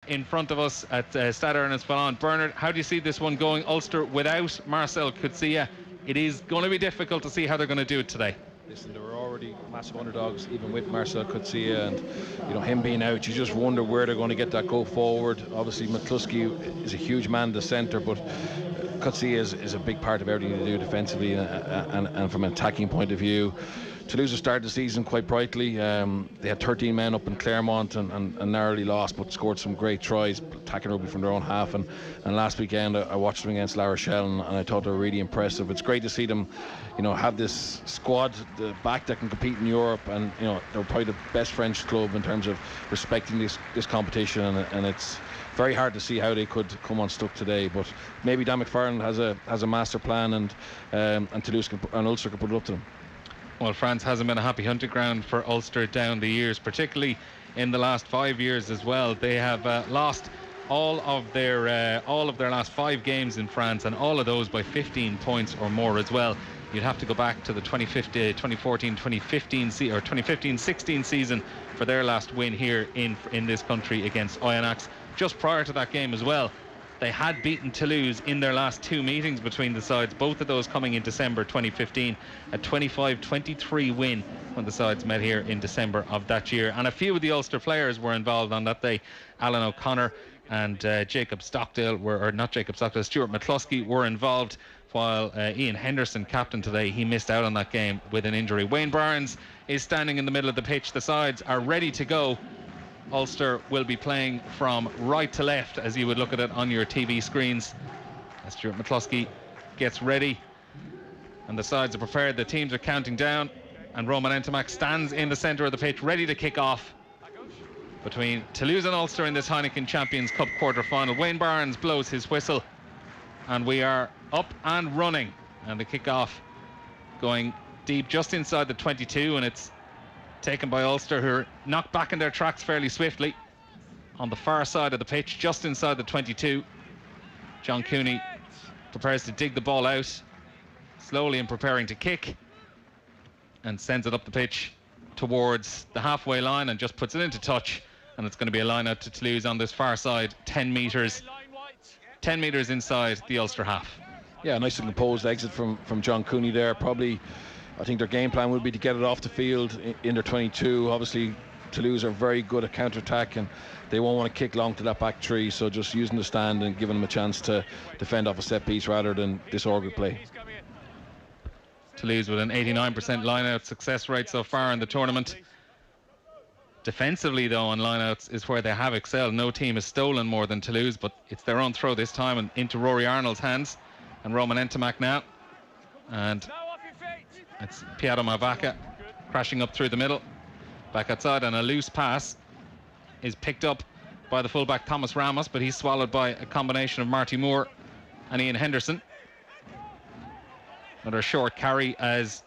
in front of us at Stade Ernest-Bellon. Bernard, how do you see this one going? Ulster without Marcel Coetzee. It is going to be difficult to see how they're going to do it today. Listen, they were already massive underdogs, even with Marcel Coetzee, and him being out, you just wonder where they're going to get that go forward. Obviously, McCluskey is a huge man in the centre, but Coetzee is a big part of everything they do defensively and from an attacking point of view. Toulouse started the season quite brightly. They had 13 men up in Claremont and narrowly lost, but scored some great tries, attacking rugby from their own half. And last weekend I watched them against La Rochelle, and I thought they were really impressive. It's great to see them, have this squad back that can compete in Europe, and they're probably the best French club in terms of respecting this competition, and it's very hard to see how they could come unstuck today. But maybe Dan McFarland has a master plan, and Toulouse and Ulster can put it up to them. Well, France hasn't been a happy hunting ground for Ulster down the years, particularly in the last 5 years as well. They have lost all of their last 5 games in France, and all of those by 15 points or more as well. You'd have to go back to the 2014-16 season for their last win here in this country against Oyonnax. Just prior to that game as well, they had beaten Toulouse in their last 2 meetings between the sides, both of those coming in December 2015, a 25-23 win when the sides met here in December of that year. And a few of the Ulster players were involved on that day. Alan O'Connor and Stuart McCluskey were involved, while Ian Henderson, captain today, he missed out on that game with an injury. Wayne Barnes is standing in the middle of the pitch. The sides are ready to go. Ulster will be playing from right to left, as you would look at it on your TV screens. As Stuart McCluskey gets ready and the sides are prepared, the teams are counting down, and Roman Ntamack stands in the centre of the pitch ready to kick off between Toulouse and Ulster in this Heineken Champions Cup quarter-final. Wayne Barnes blows his whistle and we are up and running, and the kick-off going deep just inside the 22, and it's taken by Ulster, who are knocked back in their tracks fairly swiftly on the far side of the pitch, just inside the 22. John Cooney prepares to dig the ball out slowly and preparing to kick, and sends it up the pitch towards the halfway line and just puts it into touch, and it's going to be a line out to Toulouse on this far side, 10 metres inside the Ulster half. Yeah, nice and composed exit from John Cooney there. Probably, I think their game plan would be to get it off the field in their 22. Obviously, Toulouse are very good at counter-attack, and they won't want to kick long to that back three, so just using the stand and giving them a chance to defend off a set piece rather than disordered play. Toulouse with an 89% line-out success rate so far in the tournament. Defensively, though, on line-outs is where they have excelled. No team has stolen more than Toulouse, but it's their own throw this time and into Rory Arnold's hands. And Roman Ntamack now. And it's Piero Mavaka crashing up through the middle. Back outside, and a loose pass is picked up by the fullback Thomas Ramos, but he's swallowed by a combination of Marty Moore and Ian Henderson. Another short carry as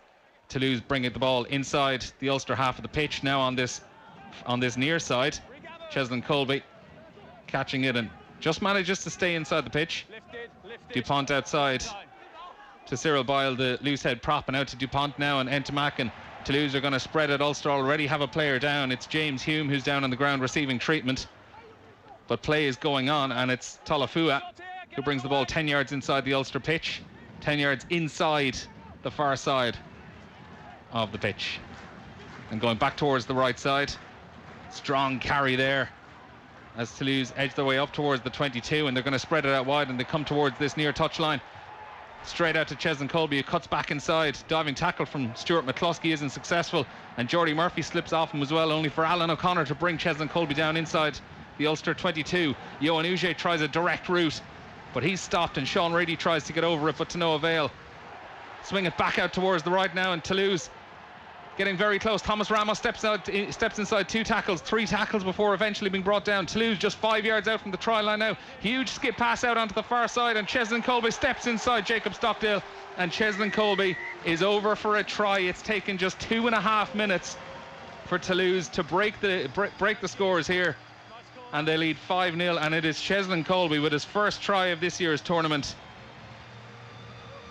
Toulouse bring the ball inside the Ulster half of the pitch. Now on this near side, Cheslin Colby catching it and just manages to stay inside the pitch. Dupont outside to Cyril Boyle, the loose head prop, and out to Dupont now, and Ntamack and Toulouse are going to spread it. Ulster already have a player down. It's James Hume who's down on the ground receiving treatment, but play is going on, and it's Tolafua who brings the ball 10 yards inside the Ulster pitch, 10 yards inside the far side of the pitch, and going back towards the right side. Strong carry there as Toulouse edge their way up towards the 22, and they're going to spread it out wide, and they come towards this near touchline. Straight out to Cheslin Colby, who cuts back inside. Diving tackle from Stuart McCluskey isn't successful, and Jordy Murphy slips off him as well, only for Alan O'Connor to bring Cheslin Colby down inside the Ulster 22. Johan Uge tries a direct route, but he's stopped, and Sean Reedy tries to get over it, but to no avail. Swing it back out towards the right now, and Toulouse getting very close. Thomas Ramos steps inside 2 tackles, 3 tackles before eventually being brought down. Toulouse just 5 yards out from the try line now. Huge skip pass out onto the far side, and Cheslin Colby steps inside Jacob Stockdale, and Cheslin Colby is over for a try. It's taken just 2.5 minutes for Toulouse to break the scores here, and they lead 5-0, and it is Cheslin Colby with his first try of this year's tournament.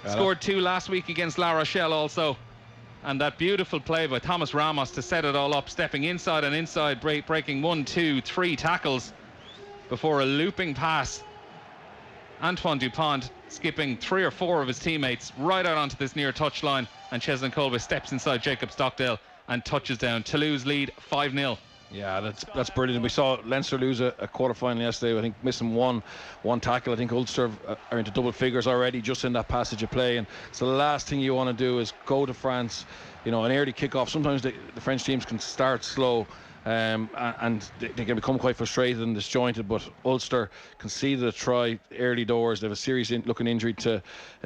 Scored 2 last week against La Rochelle also. And that beautiful play by Thomas Ramos to set it all up, stepping inside and inside, breaking 1, 2, 3 tackles. before a looping pass. Antoine Dupont skipping 3 or 4 of his teammates right out onto this near touchline, and Cheslin Colby steps inside Jacob Stockdale and touches down. Toulouse lead 5-0. Yeah, that's brilliant. We saw Leinster lose a quarter-final yesterday. I think missing one tackle. I think Ulster are into double figures already just in that passage of play. And so the last thing you want to do is go to France, an early kick-off. Sometimes the French teams can start slow. And they can become quite frustrated and disjointed, but Ulster conceded a try early doors. They have a serious looking injury to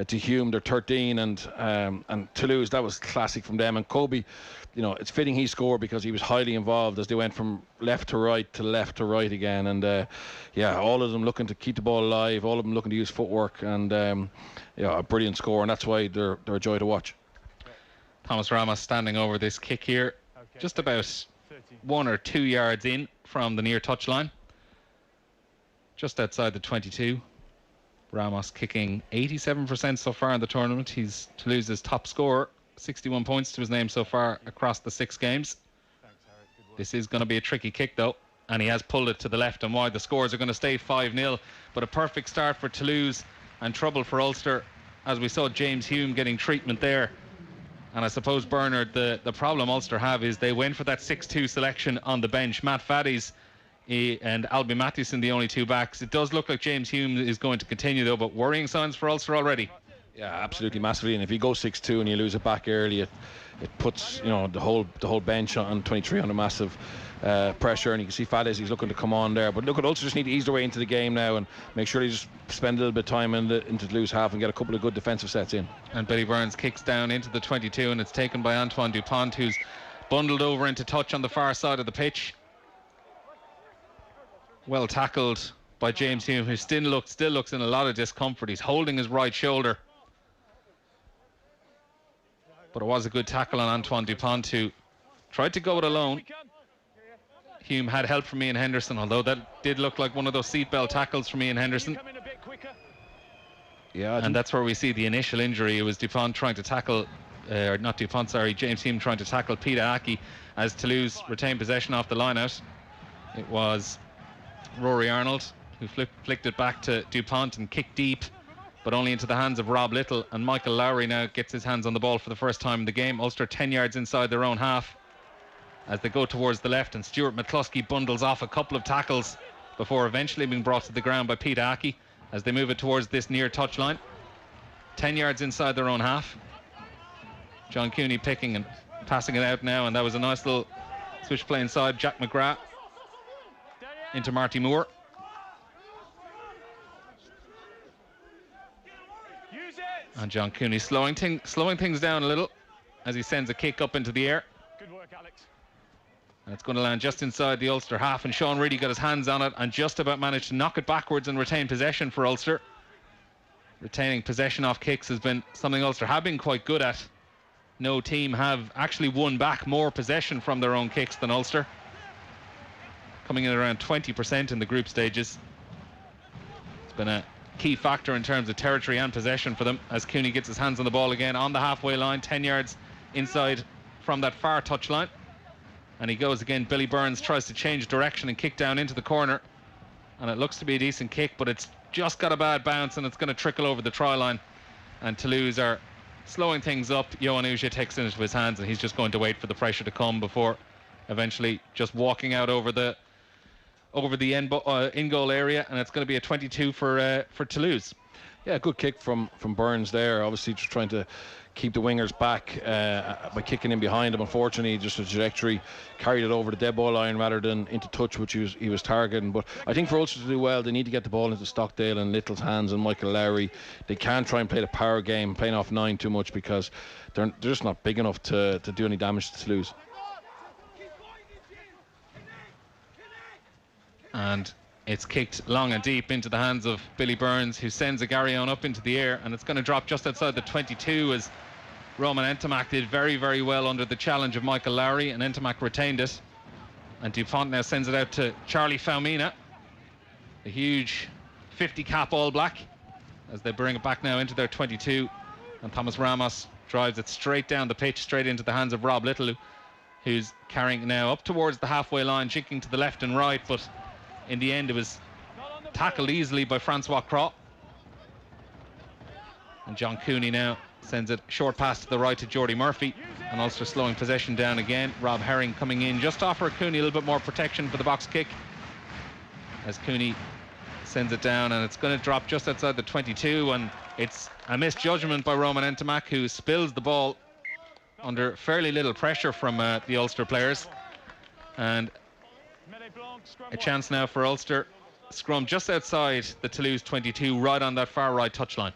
Hume. They're 13, and Toulouse, that was classic from them. And Colby, it's fitting he scored because he was highly involved as they went from left to right to left to right again. And all of them looking to keep the ball alive, all of them looking to use footwork, and a brilliant score, and that's why they're a joy to watch. Thomas Ramos standing over this kick here, just about 1 or 2 yards in from the near touchline, just outside the 22. Ramos kicking 87% so far in the tournament. He's Toulouse's top scorer, 61 points to his name so far across the 6 games. This is going to be a tricky kick though, and he has pulled it to the left and wide. The scores are going to stay 5-0, but a perfect start for Toulouse and trouble for Ulster, as we saw James Hume getting treatment there. And I suppose, Bernard, the problem Ulster have is they went for that 6-2 selection on the bench. Matt Faddy's and Albie Mathewson, the only 2 backs. It does look like James Hume is going to continue, though, but worrying signs for Ulster already. Yeah, absolutely, massively. And if you go 6-2 and you lose it back early, it puts the whole bench on 23 under massive pressure. And you can see Faddy's, he's looking to come on there. But look, at Ulster just need to ease their way into the game now and make sure they just spend a little bit of time into the loose half and get a couple of good defensive sets in. And Billy Burns kicks down into the 22, and it's taken by Antoine Dupont, who's bundled over into touch on the far side of the pitch. Well tackled by James Hume, who still looks in a lot of discomfort. He's holding his right shoulder. But it was a good tackle on Antoine Dupont, who tried to go it alone. Hume had help from Ian Henderson, although that did look like one of those seatbelt tackles from Ian Henderson. Yeah, and that's where we see the initial injury. It was Dupont trying to tackle, James Hume trying to tackle Peter Aki as Toulouse retained possession off the line-out. It was Rory Arnold who flicked it back to Dupont and kicked deep, but only into the hands of Rob Little. And Michael Lowry now gets his hands on the ball for the first time in the game. Ulster 10 yards inside their own half as they go towards the left, and Stuart McCluskey bundles off a couple of tackles before eventually being brought to the ground by Pete Aki as they move it towards this near touchline. 10 yards inside their own half. John Cooney picking and passing it out now, and that was a nice little switch play inside. Jack McGrath into Marty Moore. And John Cooney slowing things down a little as he sends a kick up into the air. Good work, Alex. And it's going to land just inside the Ulster half, and Sean Reedy got his hands on it and just about managed to knock it backwards and retain possession for Ulster. Retaining possession off kicks has been something Ulster have been quite good at. No team have actually won back more possession from their own kicks than Ulster, coming in around 20% in the group stages. It's been a key factor in terms of territory and possession for them as Cooney gets his hands on the ball again on the halfway line, 10 yards inside from that far touchline. And he goes again. Billy Burns tries to change direction and kick down into the corner, and it looks to be a decent kick, but it's just got a bad bounce and it's going to trickle over the try line. And Toulouse are slowing things up. Johan Uja takes it into his hands, and he's just going to wait for the pressure to come before eventually just walking out over the in-goal area, and it's going to be a 22 for Toulouse. Yeah, good kick from Burns there. Obviously just trying to keep the wingers back by kicking in behind him. Unfortunately, just a trajectory carried it over the dead ball line rather than into touch, which he was targeting. But I think for Ulster to do well, they need to get the ball into Stockdale and Little's hands and Michael Lowry. They can't try and play the power game, playing off 9 too much, because they're just not big enough to do any damage to Toulouse. And it's kicked long and deep into the hands of Billy Burns, who sends a Garryon up into the air, and it's going to drop just outside the 22 as Roman Entomac did very, very well under the challenge of Michael Lowry, and Entomac retained it. And Dupont now sends it out to Charlie Faumina, a huge 50 cap All Black, as they bring it back now into their 22. And Thomas Ramos drives it straight down the pitch, straight into the hands of Rob Little, who's carrying it now up towards the halfway line, jinking to the left and right, but in the end it was tackled easily by Francois Craw. And John Cooney now sends it short pass to the right to Jordy Murphy. And Ulster slowing possession down again. Rob Herring coming in just to offer Cooney a little bit more protection for the box kick. As Cooney sends it down, and it's going to drop just outside the 22, and it's a misjudgment by Roman Ntamack, who spills the ball under fairly little pressure from the Ulster players. And a chance now for Ulster. Scrum just outside the Toulouse 22, right on that far right touchline.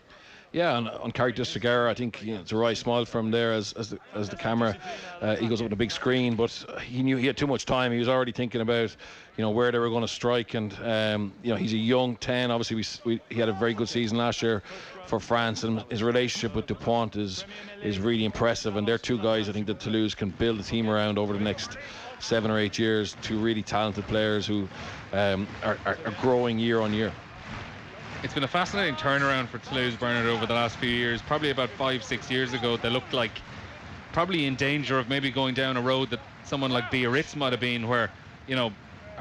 Yeah, and on characteristic error, I think it's a right smile from there as the camera he goes up on a big screen, but he knew he had too much time. He was already thinking about where they were going to strike, and he's a young 10. Obviously, he had a very good season last year for France, and his relationship with Dupont is really impressive. And they're two guys I think that Toulouse can build a team around over the next 7 or 8 years. Two really talented players who are growing year on year. It's been a fascinating turnaround for Toulouse, Bernard, over the last few years. Probably about 5-6 years ago, they looked like probably in danger of maybe going down a road that someone like Biarritz might have been, where, a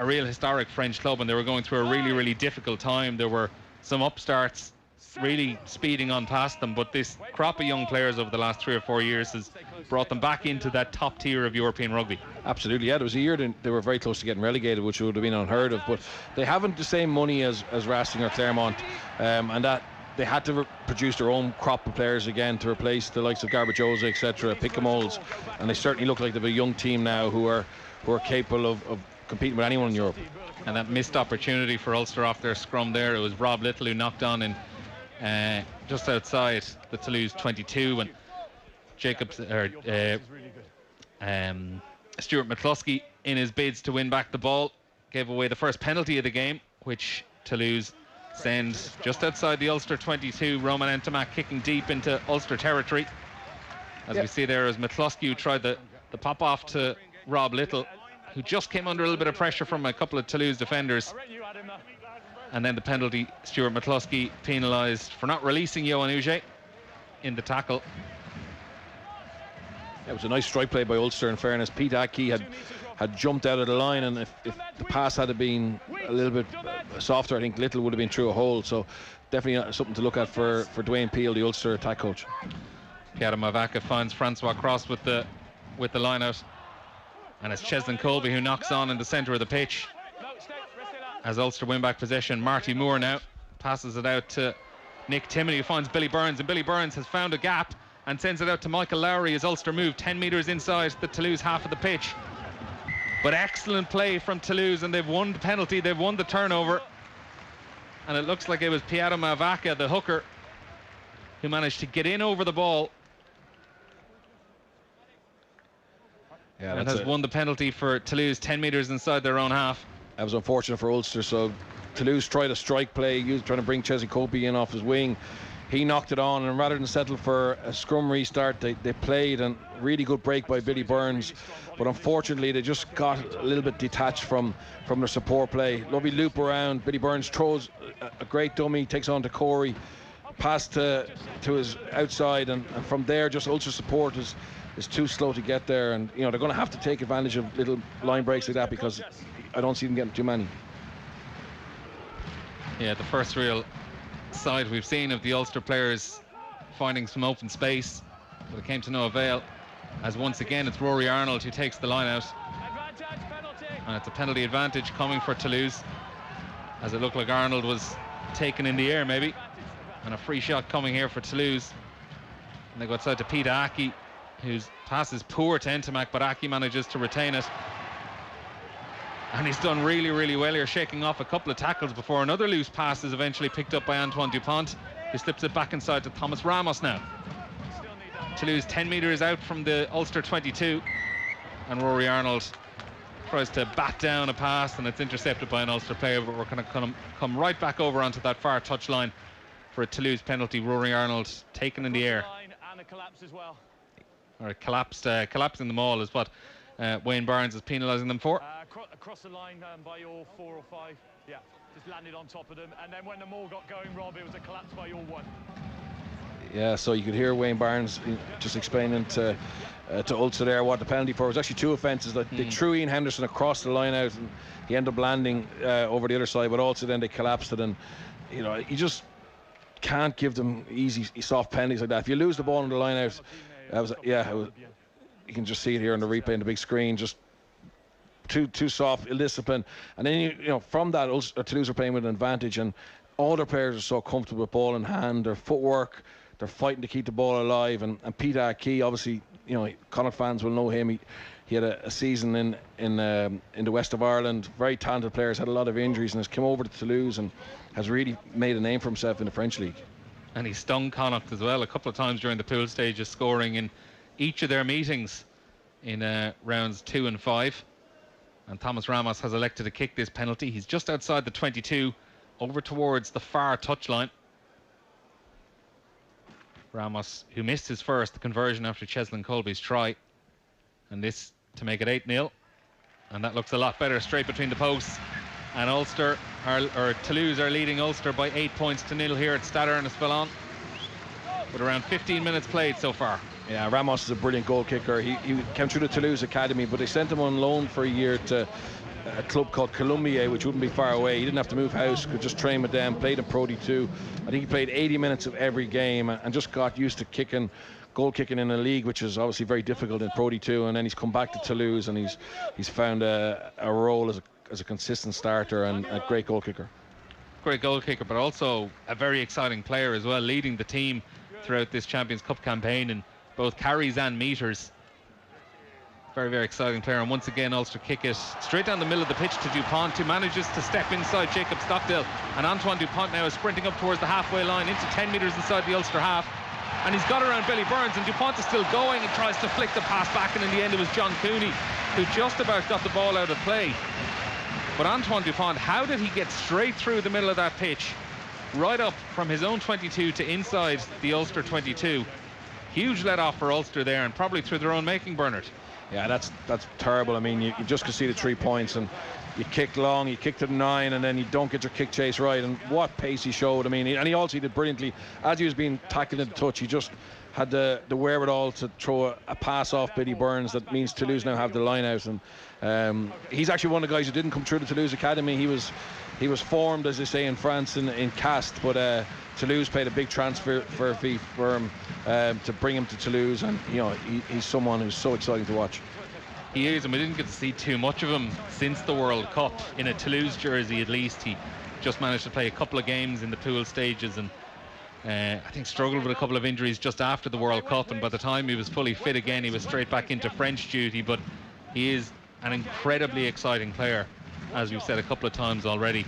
real historic French club, and they were going through a really, really difficult time. There were some upstarts really speeding on past them, but this crop of young players over the last 3 or 4 years has brought them back into that top tier of European rugby. Absolutely, yeah. There was a year they were very close to getting relegated, which would have been unheard of, but they haven't the same money as Racing or Clermont, and that they had to produce their own crop of players again to replace the likes of Garbajosa, etc., Picamoles, and they certainly look like they have a young team now who are capable of competing with anyone in Europe. And that missed opportunity for Ulster off their scrum there. It was Rob Little who knocked on in just outside the Toulouse 22, and Stuart McCluskey, in his bids to win back the ball, gave away the first penalty of the game, which Toulouse sends just outside the Ulster 22. Roman Ntamack kicking deep into Ulster territory, as we see there, as McCluskey, who tried the pop off to Rob Little, who just came under a little bit of pressure from a couple of Toulouse defenders. And then the penalty, Stuart McCluskey penalised for not releasing Johan Uge in the tackle. It was a nice strike play by Ulster, in fairness. Pete Aki had jumped out of the line, and if the pass had been a little bit softer, I think Little would have been through a hole. So definitely something to look at for Dwayne Peel, the Ulster attack coach. Piara Mavaka finds Francois Cross with the line out, and it's Cheslin Colby who knocks on in the centre of the pitch. As Ulster win back possession, Marty Moore now passes it out to Nick Timoney, who finds Billy Burns, and Billy Burns has found a gap and sends it out to Michael Lowry as Ulster move 10 metres inside the Toulouse half of the pitch. But excellent play from Toulouse, and they've won the penalty, they've won the turnover, and it looks like it was Piara Mavaka, the hooker, who managed to get in over the ball and has won the penalty for Toulouse 10 metres inside their own half. That was unfortunate for Ulster. So Toulouse tried a strike play, trying to bring Cheslin Colby in off his wing. He knocked it on, and rather than settle for a scrum restart, they played, and really good break by Billy Burns. But unfortunately, they just got a little bit detached from their support play. Lovely loop around. Billy Burns throws a great dummy, takes on to Corey, pass to his outside, and from there, just Ulster support is too slow to get there. And they're going to have to take advantage of little line breaks like that, because I don't see them getting too many. Yeah, the first real side we've seen of the Ulster players finding some open space, but it came to no avail, as once again it's Rory Arnold who takes the line out, and it's a penalty advantage coming for Toulouse, as it looked like Arnold was taken in the air maybe, and a free shot coming here for Toulouse. And they go outside to Peter Aki, whose pass is poor to Ntamack, but Aki manages to retain it. And he's done really, really well here, shaking off a couple of tackles before another loose pass is eventually picked up by Antoine Dupont, who slips it back inside to Thomas Ramos now. Toulouse 10 metres out from the Ulster 22, and Rory Arnold tries to bat down a pass, and it's intercepted by an Ulster player, but we're going to come right back over onto that far touchline for a Toulouse penalty. Rory Arnold taken in the air. And a collapse as well. Or collapsing the maul is what Wayne Barnes is penalising them for. Across the line by your 4 or 5. Yeah, just landed on top of them. And then when the maul got going, Rob, it was a collapse by your 1. Yeah, so you could hear Wayne Barnes just explaining to Ulster there what the penalty for was. Actually 2 offences. Like they threw Ian Henderson across the line out, and he ended up landing over the other side, but also then they collapsed it. And you know, you just can't give them easy, soft penalties like that. If you lose the ball on the line out, you can just see it here on the replay on the big screen. Just too soft, ill-disciplined. And then you know, from that, Toulouse are playing with an advantage, and all their players are so comfortable with ball in hand. Their footwork, they're fighting to keep the ball alive. And Peter Aki, obviously, you know, Connacht fans will know him. He had a season in the west of Ireland. Very talented players, had a lot of injuries, and has come over to Toulouse and has really made a name for himself in the French league. And he stung Connacht as well a couple of times during the pool stages, scoring in each of their meetings in rounds 2 and 5. And Thomas Ramos has elected to kick this penalty. He's just outside the 22, over towards the far touchline. Ramos, who missed his first conversion after Cheslin Colby's try. And this to make it 8-0. And that looks a lot better, straight between the posts. And Toulouse are leading Ulster by 8 points to 0 here at Stade Ernest-Fellon, with around 15 minutes played so far. Yeah, Ramos is a brilliant goal kicker. He came through the Toulouse Academy, but they sent him on loan for a year to a club called Colombier, which wouldn't be far away. He didn't have to move house, could just train with them, played in Pro D2. I think he played 80 minutes of every game and just got used to goal kicking in a league which is obviously very difficult in Pro D2. And then he's come back to Toulouse and he's found a role as a consistent starter and a great goal kicker. Great goal kicker, but also a very exciting player as well, leading the team throughout this Champions Cup campaign in both carries and meters. Very, very exciting player. And once again, Ulster kick it straight down the middle of the pitch to Dupont, who manages to step inside Jacob Stockdale. And Antoine Dupont now is sprinting up towards the halfway line into 10 metres inside the Ulster half. And he's got around Billy Burns, and Dupont is still going and tries to flick the pass back. And in the end, it was John Cooney who just about got the ball out of play. But Antoine Dupont, how did he get straight through the middle of that pitch, right up from his own 22 to inside the Ulster 22? Huge let off for Ulster there, and probably through their own making, Bernard. Yeah, that's terrible. I mean, you just could see the 3 points, and you kick long, you kick to the 9, and then you don't get your kick chase right. And what pace he showed. I mean, and he also did brilliantly. As he was being tackled in the touch, he just had the wherewithal to throw a pass off Billy Burns that means Toulouse now have the line out. And he's actually one of the guys who didn't come through the Toulouse Academy. He was formed, as they say in France, in Castres, but Toulouse paid a big transfer fee for him to bring him to Toulouse, and you know, he's someone who's so exciting to watch. He is, and we didn't get to see too much of him since the World Cup, in a Toulouse jersey at least. He just managed to play a couple of games in the pool stages, and I think struggled with a couple of injuries just after the World Cup, and by the time he was fully fit again, he was straight back into French duty. But he is an incredibly exciting player, as we've said a couple of times already.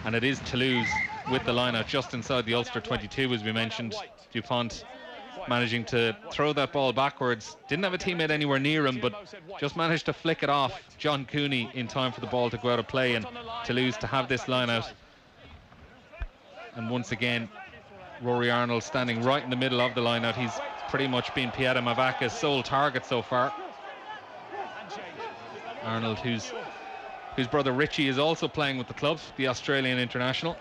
And it is Toulouse with the line-out just inside the Ulster 22, as we mentioned. Dupont managing to throw that ball backwards. Didn't have a teammate anywhere near him, but just managed to flick it off John Cooney in time for the ball to go out of play, and Toulouse to have this line-out. And once again, Rory Arnold standing right in the middle of the line-out. He's pretty much been Pieta Mavaka's sole target so far. Arnold, whose brother Richie is also playing with the club, the Australian international.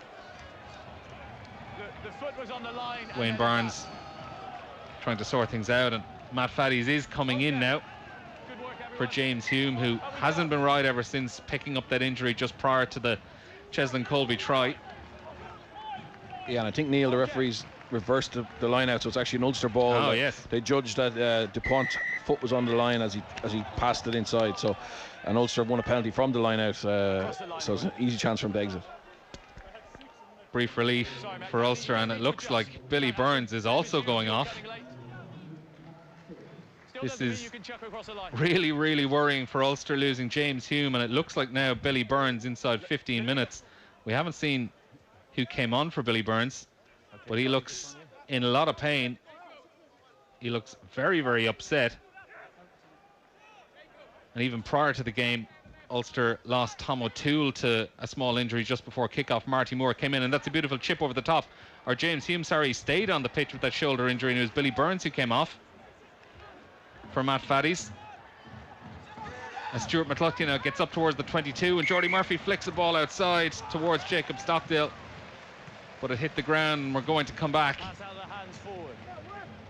Wayne Barnes trying to sort things out, and Matt Faddies is coming in now for James Hume, who hasn't been right ever since picking up that injury just prior to the Cheslin Colby try. Yeah, and I think, Neil, the referees reversed the line out, so it's actually an Ulster ball. Oh, yes. They judged that Dupont's foot was on the line as he passed it inside, so and Ulster won a penalty from the line out, so it's an easy chance for him to exit. Brief relief for Ulster, and it looks like Billy Burns is also going off. This is really, really worrying for Ulster, losing James Hume, and it looks like now Billy Burns inside 15 minutes. We haven't seen who came on for Billy Burns, but he looks in a lot of pain. He looks very, very upset. And even prior to the game, Ulster lost Tom O'Toole to a small injury just before kickoff. Marty Moore came in, and that's a beautiful chip over the top. Or James Hume, sorry, stayed on the pitch with that shoulder injury, and it was Billy Burns who came off for Matt Faddies. And Stuart McCluskey now gets up towards the 22, and Jordy Murphy flicks the ball outside towards Jacob Stockdale. but it hit the ground and we're going to come back. Pass out of the hands forward.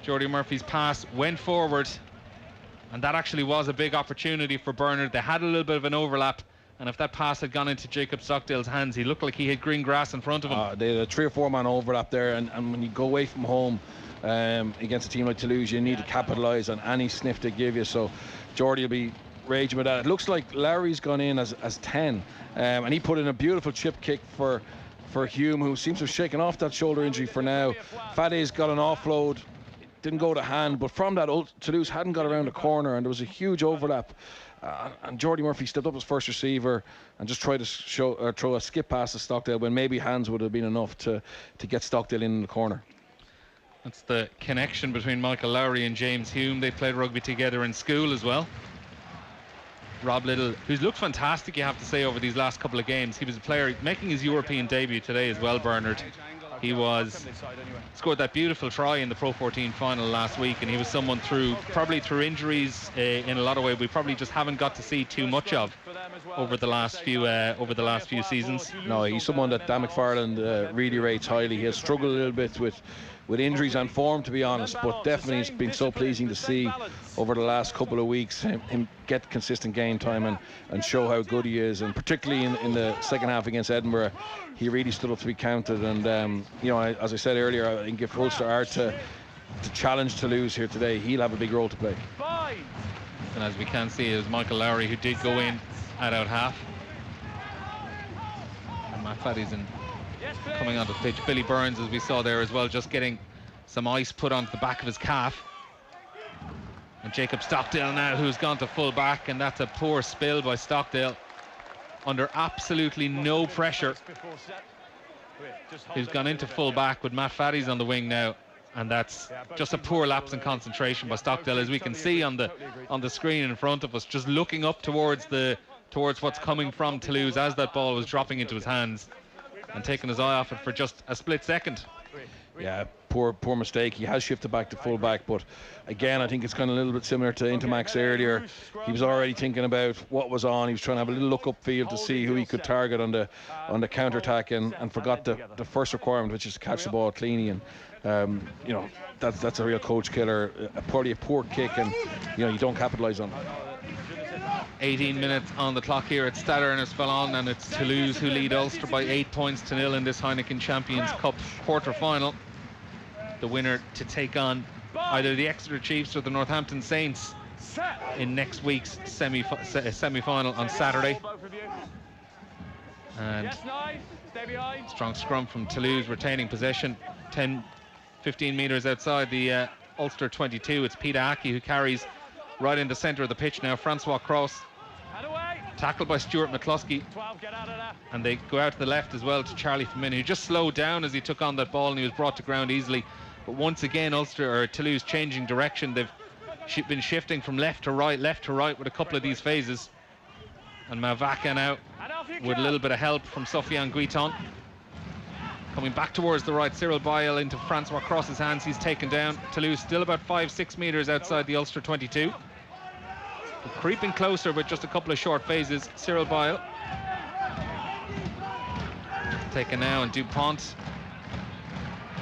Jordy Murphy's pass went forward, and that actually was a big opportunity for Bernard. They had a little bit of an overlap, and if that pass had gone into Jacob Stockdale's hands, he looked like he had green grass in front of him. They had a 3 or 4 man overlap there, and when you go away from home against a team like Toulouse, you need to capitalise on any sniff they give you. So Jordy will be raging with that. It looks like Lowry's gone in as 10, and he put in a beautiful chip kick for Hume, who seems to have shaken off that shoulder injury for now. Fade's got an offload, didn't go to hand, but from that, Toulouse hadn't got around the corner, and there was a huge overlap. And Jordy Murphy stepped up as first receiver and just tried to throw a skip pass to Stockdale, when maybe hands would have been enough to get Stockdale in the corner. That's the connection between Michael Lowry and James Hume. They played rugby together in school as well. Rob Little, who's looked fantastic, you have to say, over these last couple of games. He was a player making his European debut today as well, Bernard. He scored that beautiful try in the Pro 14 final last week, and he was someone probably through injuries in a lot of ways we probably just haven't got to see too much of over the last few seasons. No, he's someone that Dan McFarland really rates highly. He has struggled a little bit with injuries and form, to be honest, but definitely it's been so pleasing to see over the last couple of weeks him get consistent game time and show how good he is, and particularly in the second half against Edinburgh, he really stood up to be counted. And as I said earlier, I think if Ulster are to challenge Toulouse here today, he'll have a big role to play. And as we can see, it was Michael Lowry who did go in at out half, and Matt Faddy's coming onto the pitch. Billy Burns, as we saw there as well, just getting some ice put onto the back of his calf. And Jacob Stockdale now, who's gone to full back, and that's a poor spill by Stockdale under absolutely no pressure. Who's gone into full back with Matt Faddy's on the wing now, and that's just a poor lapse in concentration by Stockdale, as we can see on the screen in front of us, just looking up towards what's coming from Toulouse as that ball was dropping into his hands, and taking his eye off it for just a split second. Yeah, poor mistake. He has shifted back to full back, but again, I think it's kind of a little bit similar to Intermax earlier. He was already thinking about what was on. He was trying to have a little look upfield to see who he could target on the counter attack, and forgot the first requirement, which is to catch the ball cleanly. And that's a real coach killer. Probably a poor kick, and you don't capitalise on it. 18 minutes on the clock here at Stade Ernest-Fallon, and it's Toulouse who lead Ulster by 8 points to 0 in this Heineken Champions Cup quarter-final. The winner to take on either the Exeter Chiefs or the Northampton Saints in next week's semi-final on Saturday. And strong scrum from Toulouse, retaining possession 10-15 metres outside the Ulster 22. It's Peter Aki who carries right in the centre of the pitch now. Francois Cross, tackled by Stuart McCluskey, and they go out to the left as well to Charlie Famin, who just slowed down as he took on that ball, and he was brought to ground easily. But once again, Toulouse changing direction. They've been shifting from left to right with a couple of these phases. And Mavaka now, with a little bit of help from Sofiane Guiton, coming back towards the right. Cyril Boyle into Francois Cross's hands. He's taken down. Toulouse still about 5-6 metres outside the Ulster 22. Creeping closer with just a couple of short phases. Cyril Boyle taken now, and Dupont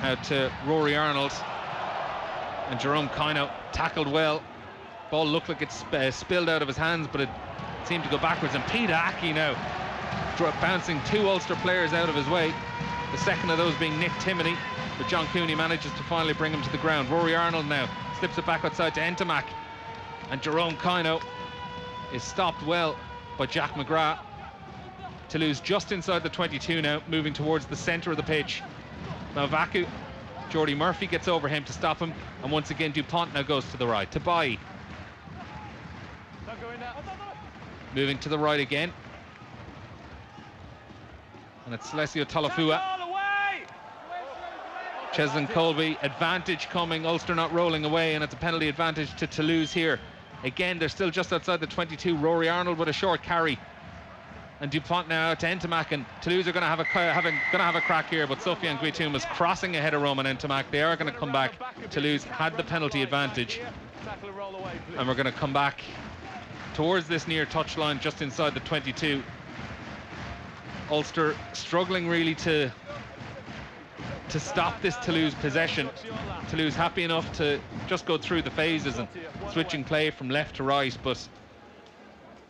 out to Rory Arnold, and Jerome Kino tackled well. Ball looked like it spilled out of his hands, but it seemed to go backwards, and Peter Aki now bouncing 2 Ulster players out of his way, the second of those being Nick Timoney, but John Cooney manages to finally bring him to the ground. Rory Arnold now slips it back outside to Entomac, and Jerome Kino is stopped well by Jack McGrath. Toulouse just inside the 22 now, moving towards the centre of the pitch. Mavaku, Jordy Murphy gets over him to stop him, and once again Dupont now goes to the right to Bailly. Moving to the right again, and it's Celestio Tolofua. Cheslin Colby, advantage coming, Ulster not rolling away, and it's a penalty advantage to Toulouse here. Again, they're still just outside the 22. Rory Arnold with a short carry, and Dupont now out to Entomac, and Toulouse are going to have a crack here, but Sofiane Guitoum was crossing ahead of Roman Entomac. They are going to come back. Toulouse had the penalty advantage, and we're going to come back towards this near touchline just inside the 22. Ulster struggling really to to stop this Toulouse possession. Toulouse happy enough to just go through the phases and switching play from left to right, but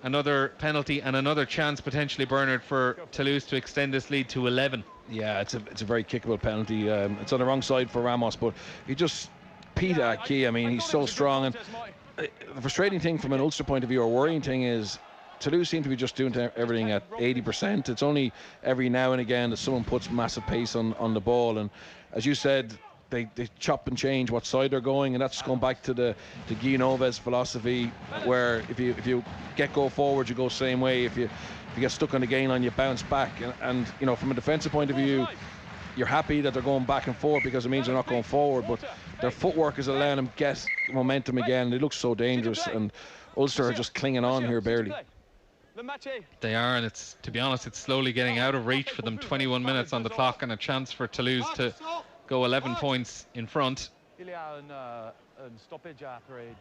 another penalty and another chance potentially, Bernard, for Toulouse to extend this lead to 11. Yeah, it's a very kickable penalty. It's on the wrong side for Ramos, but he just peed at Key. I mean, he's so strong. And the frustrating thing from an Ulster point of view, or worrying thing, is Toulouse seem to be just doing everything at 80%. It's only every now and again that someone puts massive pace on the ball. And as you said, they chop and change what side they're going, and that's going back to the Guy Noves philosophy, where if you go forward, you go the same way. If you get stuck on the gain line, you bounce back. And you know, from a defensive point of view, you're happy that they're going back and forth because it means they're not going forward, but their footwork is allowing them get momentum again. They look so dangerous, and Ulster are just clinging on here barely. They are, and it's, to be honest, it's slowly getting out of reach for them. 21 minutes on the clock and a chance for Toulouse to go 11 points in front. Il y a un stoppage après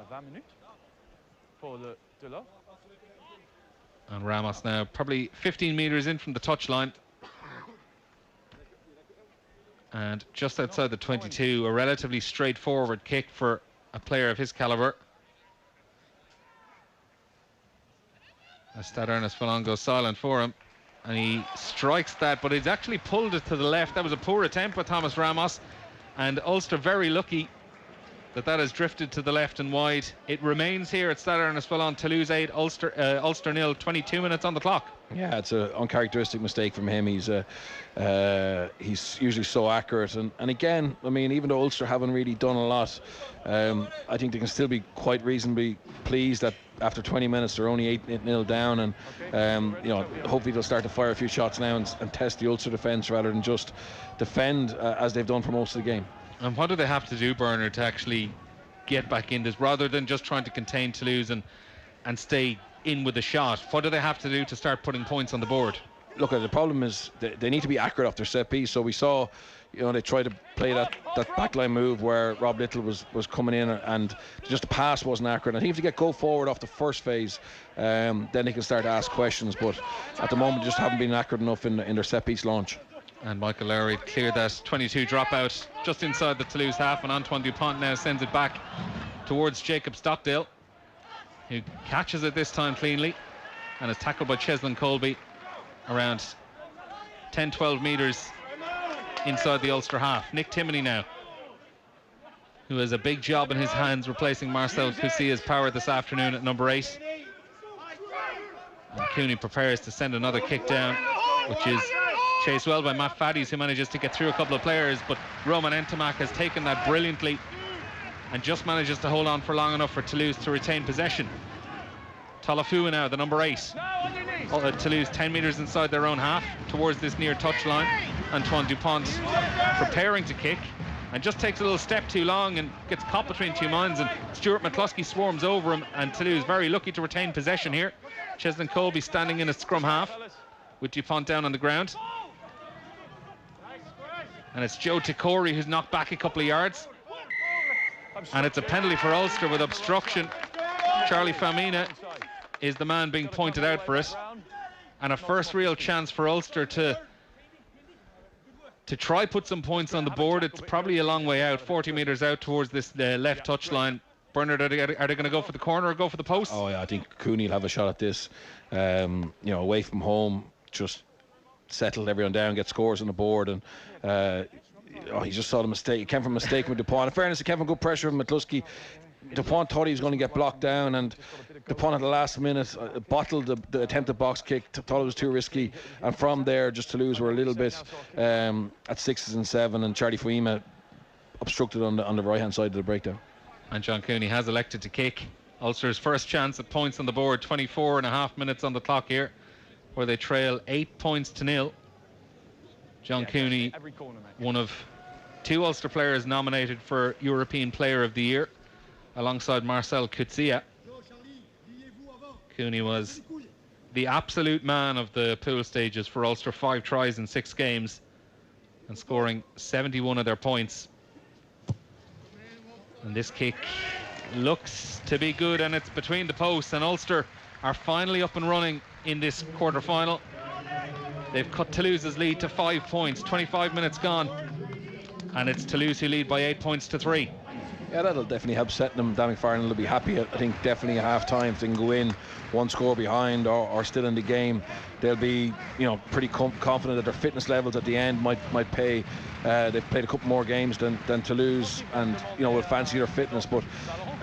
20 minutes pour le Toulouse. And Ramos now probably 15 metres in from the touchline. And just outside the 22, a relatively straightforward kick for a player of his calibre. As Stade Ernest Fallon goes silent for him, and he strikes that, but he's actually pulled it to the left. That was a poor attempt by Thomas Ramos, and Ulster very lucky that has drifted to the left and wide. It remains here at Stade Ernest Fallon, Toulouse 8, Ulster nil, 22 minutes on the clock. Yeah, it's an uncharacteristic mistake from him. He's usually so accurate, and again, I mean, even though Ulster haven't really done a lot, I think they can still be quite reasonably pleased that after 20 minutes they're only 8-0 down, and you know, hopefully they'll start to fire a few shots now and test the Ulster defence rather than just defend as they've done for most of the game. And what do they have to do, Bernard, to actually get back in this, rather than just trying to contain Toulouse and stay in with a shot? What do they have to do to start putting points on the board? Look, the problem is they need to be accurate off their set piece. So we saw, you know, they tried to play that backline move where Rob Little was coming in, and just the pass wasn't accurate. I think if you go forward off the first phase, then they can start to ask questions. But at the moment, they just haven't been accurate enough in their set piece launch. And Michael Lowry cleared that 22 dropout just inside the Toulouse half, and Antoine Dupont now sends it back towards Jacob Stockdale, who catches it this time cleanly and is tackled by Cheslin Colby around 10-12 metres inside the Ulster half. Nick Timoney now, who has a big job in his hands replacing Marcel Cousilla's power this afternoon at number 8. And Cooney prepares to send another kick down, which is chased well by Matt Faddies, who manages to get through a couple of players, but Roman Entomac has taken that brilliantly and just manages to hold on for long enough for Toulouse to retain possession. Talafua now, the number 8. Toulouse 10 metres inside their own half towards this near touchline. Antoine Dupont preparing to kick and just takes a little step too long and gets caught between two minds, and Stuart McCluskey swarms over him, and Toulouse very lucky to retain possession here. Cheslin Colby standing in a scrum half with Dupont down on the ground. And it's Joe Tikori who's knocked back a couple of yards. And it's a penalty for Ulster with obstruction. Charlie Famina is the man being pointed out for it. And a first real chance for Ulster to try put some points on the board. It's probably a long way out, 40 metres out towards this left touchline. Bernard, are they going to go for the corner or go for the post? Oh yeah, I think Cooney will have a shot at this. You know, away from home, just settled everyone down, get scores on the board, and he just saw the mistake. It came from a mistake with Dupont. In fairness, it came from good pressure from McCluskey. Dupont thought he was going to get blocked down, and Dupont at the last minute bottled the attempted box kick, thought it was too risky, and from there just Toulouse were a little bit at 6s and 7, and Charlie Fuima obstructed on the right hand side of the breakdown. And John Cooney has elected to kick. Ulster's first chance at points on the board, 24.5 minutes on the clock here, where they trail 8-0. John Cooney, one of 2 Ulster players nominated for European Player of the Year, alongside Marcel Coutsilla. Cooney was the absolute man of the pool stages for Ulster, 5 tries in 6 games and scoring 71 of their points. And this kick looks to be good, and it's between the posts, and Ulster are finally up and running in this quarter-final. They've cut Toulouse's lead to 5 points. 25 minutes gone, and it's Toulouse who lead by 8 points to 3. Yeah, that'll definitely help setting them. Dan McFarlane will be happy. I think definitely at half time, if they can go in one score behind or still in the game, they'll be pretty confident that their fitness levels at the end might pay. They've played a couple more games than Toulouse, and will fancy their fitness. But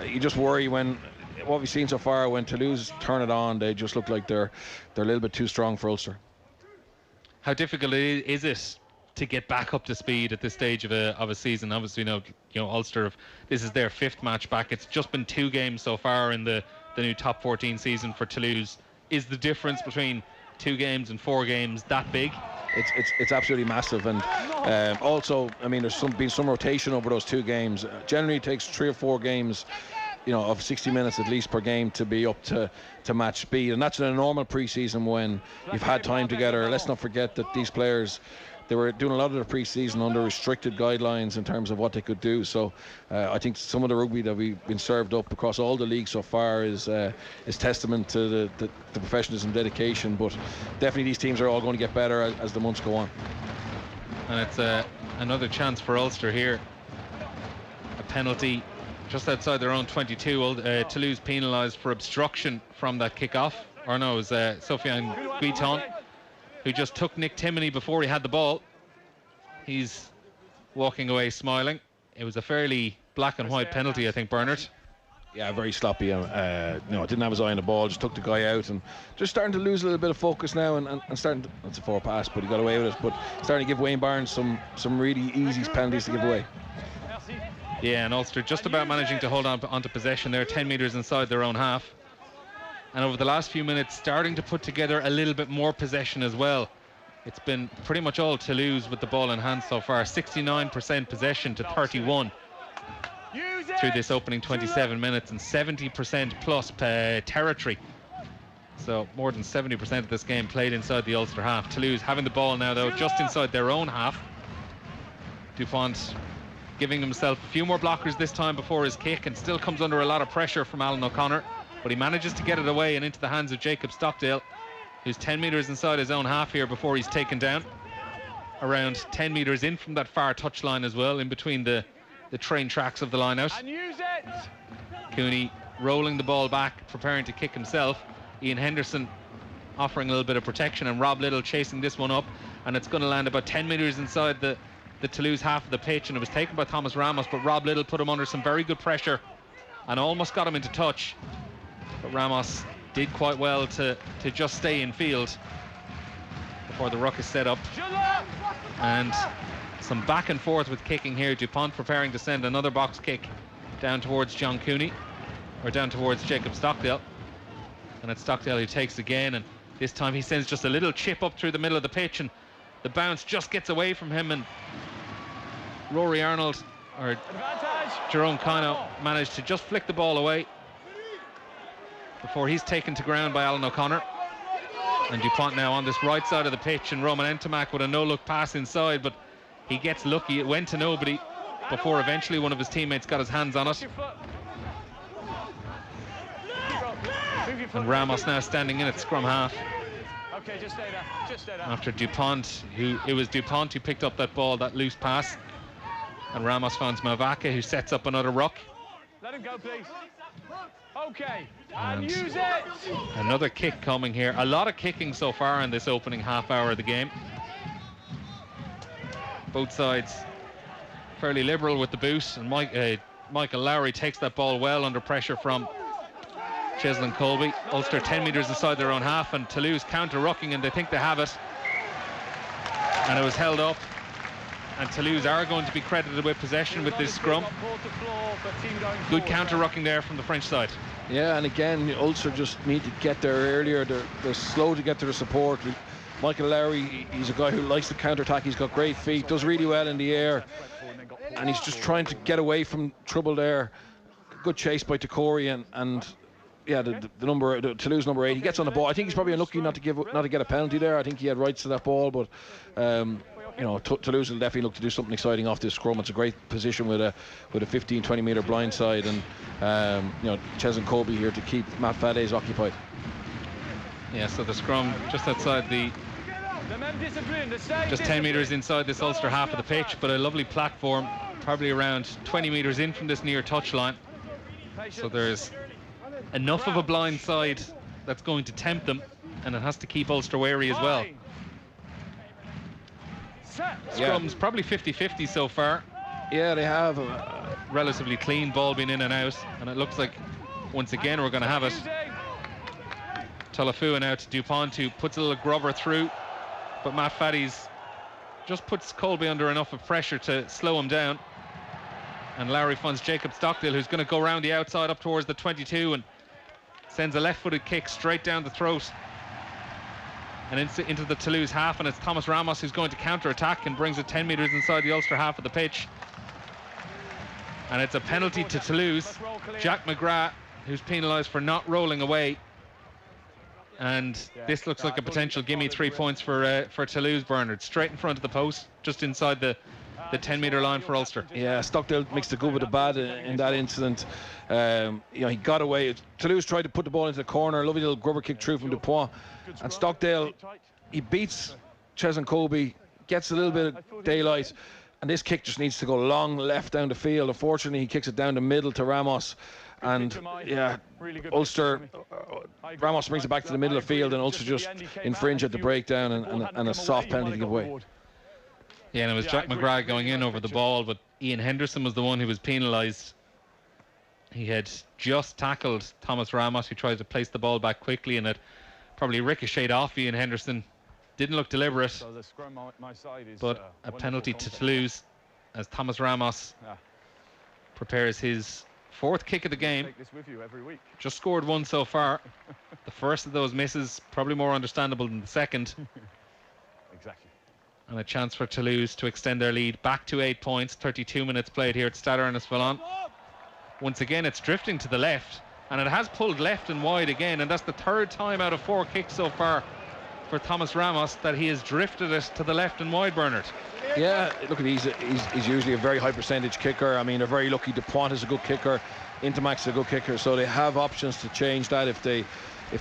you just worry when what we've seen so far, when Toulouse turn it on, they just look like they're a little bit too strong for Ulster. How difficult is it to get back up to speed at this stage of a season? Obviously, Ulster, this is their 5th match back. It's just been 2 games so far in the new top 14 season for Toulouse. Is the difference between 2 games and 4 games that big? It's absolutely massive, and also, I mean, there's been some rotation over those 2 games. Generally, it takes 3 or 4 games, of 60 minutes at least per game to be up to match speed, and that's in a normal pre-season when you've had time together. Let's not forget that these players, they were doing a lot of their pre-season under restricted guidelines in terms of what they could do. So I think some of the rugby that we've been served up across all the leagues so far is testament to the professionalism and dedication. But definitely these teams are all going to get better as the months go on. And it's another chance for Ulster here. A penalty just outside their own 22. Toulouse penalised for obstruction from that kick-off. Or no, it was Sofiane Guiton, who just took Nick Timoney before he had the ball. He's walking away smiling. It was a fairly black and white penalty, I think, Bernard. Yeah, very sloppy. Didn't have his eye on the ball, just took the guy out, and just starting to lose a little bit of focus now, and starting to, it's a 4 pass, but he got away with it, but starting to give Wayne Barnes some really easy penalties to give away. Yeah, and Ulster just about managing to hold onto possession there, 10 metres inside their own half. And over the last few minutes, starting to put together a little bit more possession as well. It's been pretty much all Toulouse with the ball in hand so far. 69% possession to 31 through this opening 27 minutes, and 70% plus territory. So more than 70% of this game played inside the Ulster half. Toulouse having the ball now, though, just inside their own half. Dupont giving himself a few more blockers this time before his kick, and still comes under a lot of pressure from Alan O'Connor. But he manages to get it away and into the hands of Jacob Stockdale, who's 10 metres inside his own half here before he's taken down. Around 10 metres in from that far touchline as well, in between the train tracks of the line-out. Cooney rolling the ball back, preparing to kick himself. Ian Henderson offering a little bit of protection, and Rob Little chasing this one up, and it's going to land about 10 metres inside the Toulouse half of the pitch, and it was taken by Thomas Ramos, but Rob Little put him under some very good pressure and almost got him into touch. But Ramos did quite well to just stay in field before the ruck is set up. And some back and forth with kicking here. Dupont preparing to send another box kick down towards John Cooney, or down towards Jacob Stockdale. And it's Stockdale who takes again, and this time he sends just a little chip up through the middle of the pitch, and the bounce just gets away from him, and Rory Arnold, or Jerome Kino, managed to just flick the ball away before he's taken to ground by Alan O'Connor. And Dupont now on this right side of the pitch, and Roman Entomac with a no-look pass inside, but he gets lucky. It went to nobody before eventually one of his teammates got his hands on it. And Ramos now standing in at scrum half. Okay, just stay there. Just stay there. After Dupont, it was Dupont who picked up that ball, that loose pass. And Ramos finds Mavaka, who sets up another ruck. Let him go, please. Okay, and use it. Another kick coming here. A lot of kicking so far in this opening half hour of the game. Both sides fairly liberal with the boot, and Michael Lowry takes that ball well under pressure from Cheslin Colby. Ulster 10 metres inside their own half, and Toulouse counter-rucking, and they think they have it. And it was held up, and Toulouse are going to be credited with possession with this scrum. Good counter-rucking there from the French side. Yeah, and again, Ulster just need to get there earlier. They're slow to get to the support. Michael Lowry, he's a guy who likes the counter-attack. He's got great feet, does really well in the air, and he's just trying to get away from trouble there. Good chase by Takori, and yeah, the Toulouse number 8. He gets on the ball. I think he's probably unlucky not to get a penalty there. I think he had rights to that ball, but Toulouse will definitely look to do something exciting off this scrum. It's a great position with a 15-20 metre blind side, and Cheslin Colby here to keep Matt Fades occupied. Yeah, so the scrum just outside the just 10 metres inside this Ulster half of the pitch, but a lovely platform, probably around 20 metres in from this near touchline. So there's enough of a blind side that's going to tempt them, and it has to keep Ulster wary as well. Scrum's probably 50-50 so far. Yeah, they have. Relatively clean ball being in and out, and it looks like once again we're going to have it. Taillefer now to Dupont, who puts a little grubber through, but Matt Faddy's just puts Colby under enough of pressure to slow him down. And Lowry finds Jacob Stockdale, who's going to go around the outside up towards the 22 and sends a left-footed kick straight down the throat and into the Toulouse half, and it's Thomas Ramos who's going to counter-attack and brings it 10 metres inside the Ulster half of the pitch. And it's a penalty to Toulouse. Jack McGrath, who's penalised for not rolling away. And this looks like a potential gimme 3 points for Toulouse, Bernard. Straight in front of the post, just inside the 10-metre line for Ulster. Yeah, Stockdale mixed the good with the bad in that incident. He got away. Toulouse tried to put the ball into the corner. Lovely little grubber kick through from Dupont. And Stockdale, he beats Cheslin Colby, gets a little bit of daylight. And this kick just needs to go long left down the field. Unfortunately, he kicks it down the middle to Ramos. And yeah, Ulster, Ramos brings it back to the middle of the field, and Ulster just infringe at the breakdown and a soft penalty to give away. Yeah, and it was Jack McGrath going in over the ball, but Ian Henderson was the one who was penalised. He had just tackled Thomas Ramos, who tried to place the ball back quickly, and it probably ricocheted off Ian Henderson. Didn't look deliberate, but a penalty to Toulouse as Thomas Ramos prepares his 4th kick of the game. Just scored 1 so far. The first of those misses probably more understandable than the second. Exactly. And a chance for Toulouse to extend their lead back to 8 points. 32 minutes played here at Stade Ernest-Fallon. Once again, it's drifting to the left, and it has pulled left and wide again, and that's the 3rd time out of 4 kicks so far for Thomas Ramos that he has drifted it to the left and wide, Bernard. Yeah, look at he's usually a very high percentage kicker. I mean, they're very lucky. Dupont is a good kicker, Intermax is a good kicker, so they have options to change that if they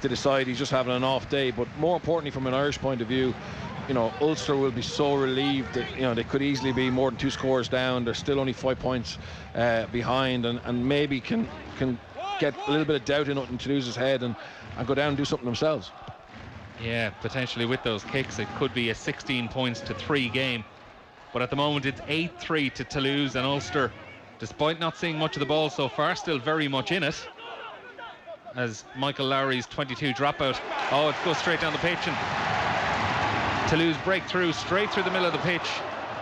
decide he's just having an off day. But more importantly, from an Irish point of view, Ulster will be so relieved that they could easily be more than 2 scores down. They're still only 5 points behind, and maybe can get a little bit of doubt in Toulouse's head and go down and do something themselves. Yeah, potentially with those kicks it could be a 16 points to 3 game, but at the moment it's 8-3 to Toulouse, and Ulster, despite not seeing much of the ball so far, still very much in it. As Michael Lowry's 22 dropout, it goes straight down the pitch, and Toulouse break through straight through the middle of the pitch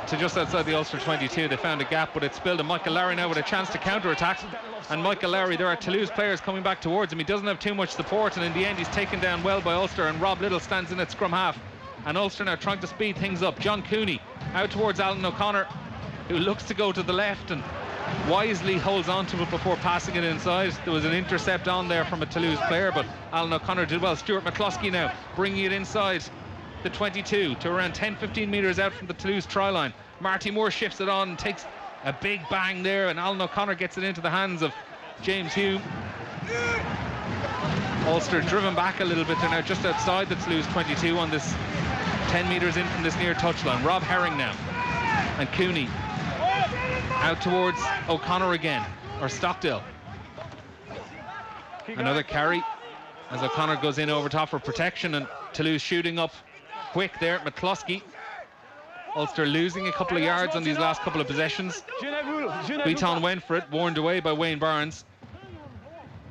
to just outside the Ulster 22. They found a gap, but it's spilled, and Michael Lowry now with a chance to counter-attack. And Michael Lowry, there are Toulouse players coming back towards him. He doesn't have too much support, and in the end he's taken down well by Ulster, and Rob Little stands in at scrum half. And Ulster now trying to speed things up. John Cooney out towards Alan O'Connor, who looks to go to the left and wisely holds on to it before passing it inside. There was an intercept on there from a Toulouse player, but Alan O'Connor did well. Stuart McCluskey now bringing it inside the 22 to around 10-15 metres out from the Toulouse try line. Marty Moore shifts it on and takes a big bang there, and Alan O'Connor gets it into the hands of James Hume. Ulster driven back a little bit. They're now just outside the Toulouse 22 on this 10 metres in from this near touchline. Rob Herring now, and Cooney out towards O'Connor again, or Stockdale. Another carry as O'Connor goes in over top for protection, and Toulouse shooting up quick there. McCluskey. Ulster losing a couple of yards on these last couple of possessions. Guiton went for it, warned away by Wayne Barnes.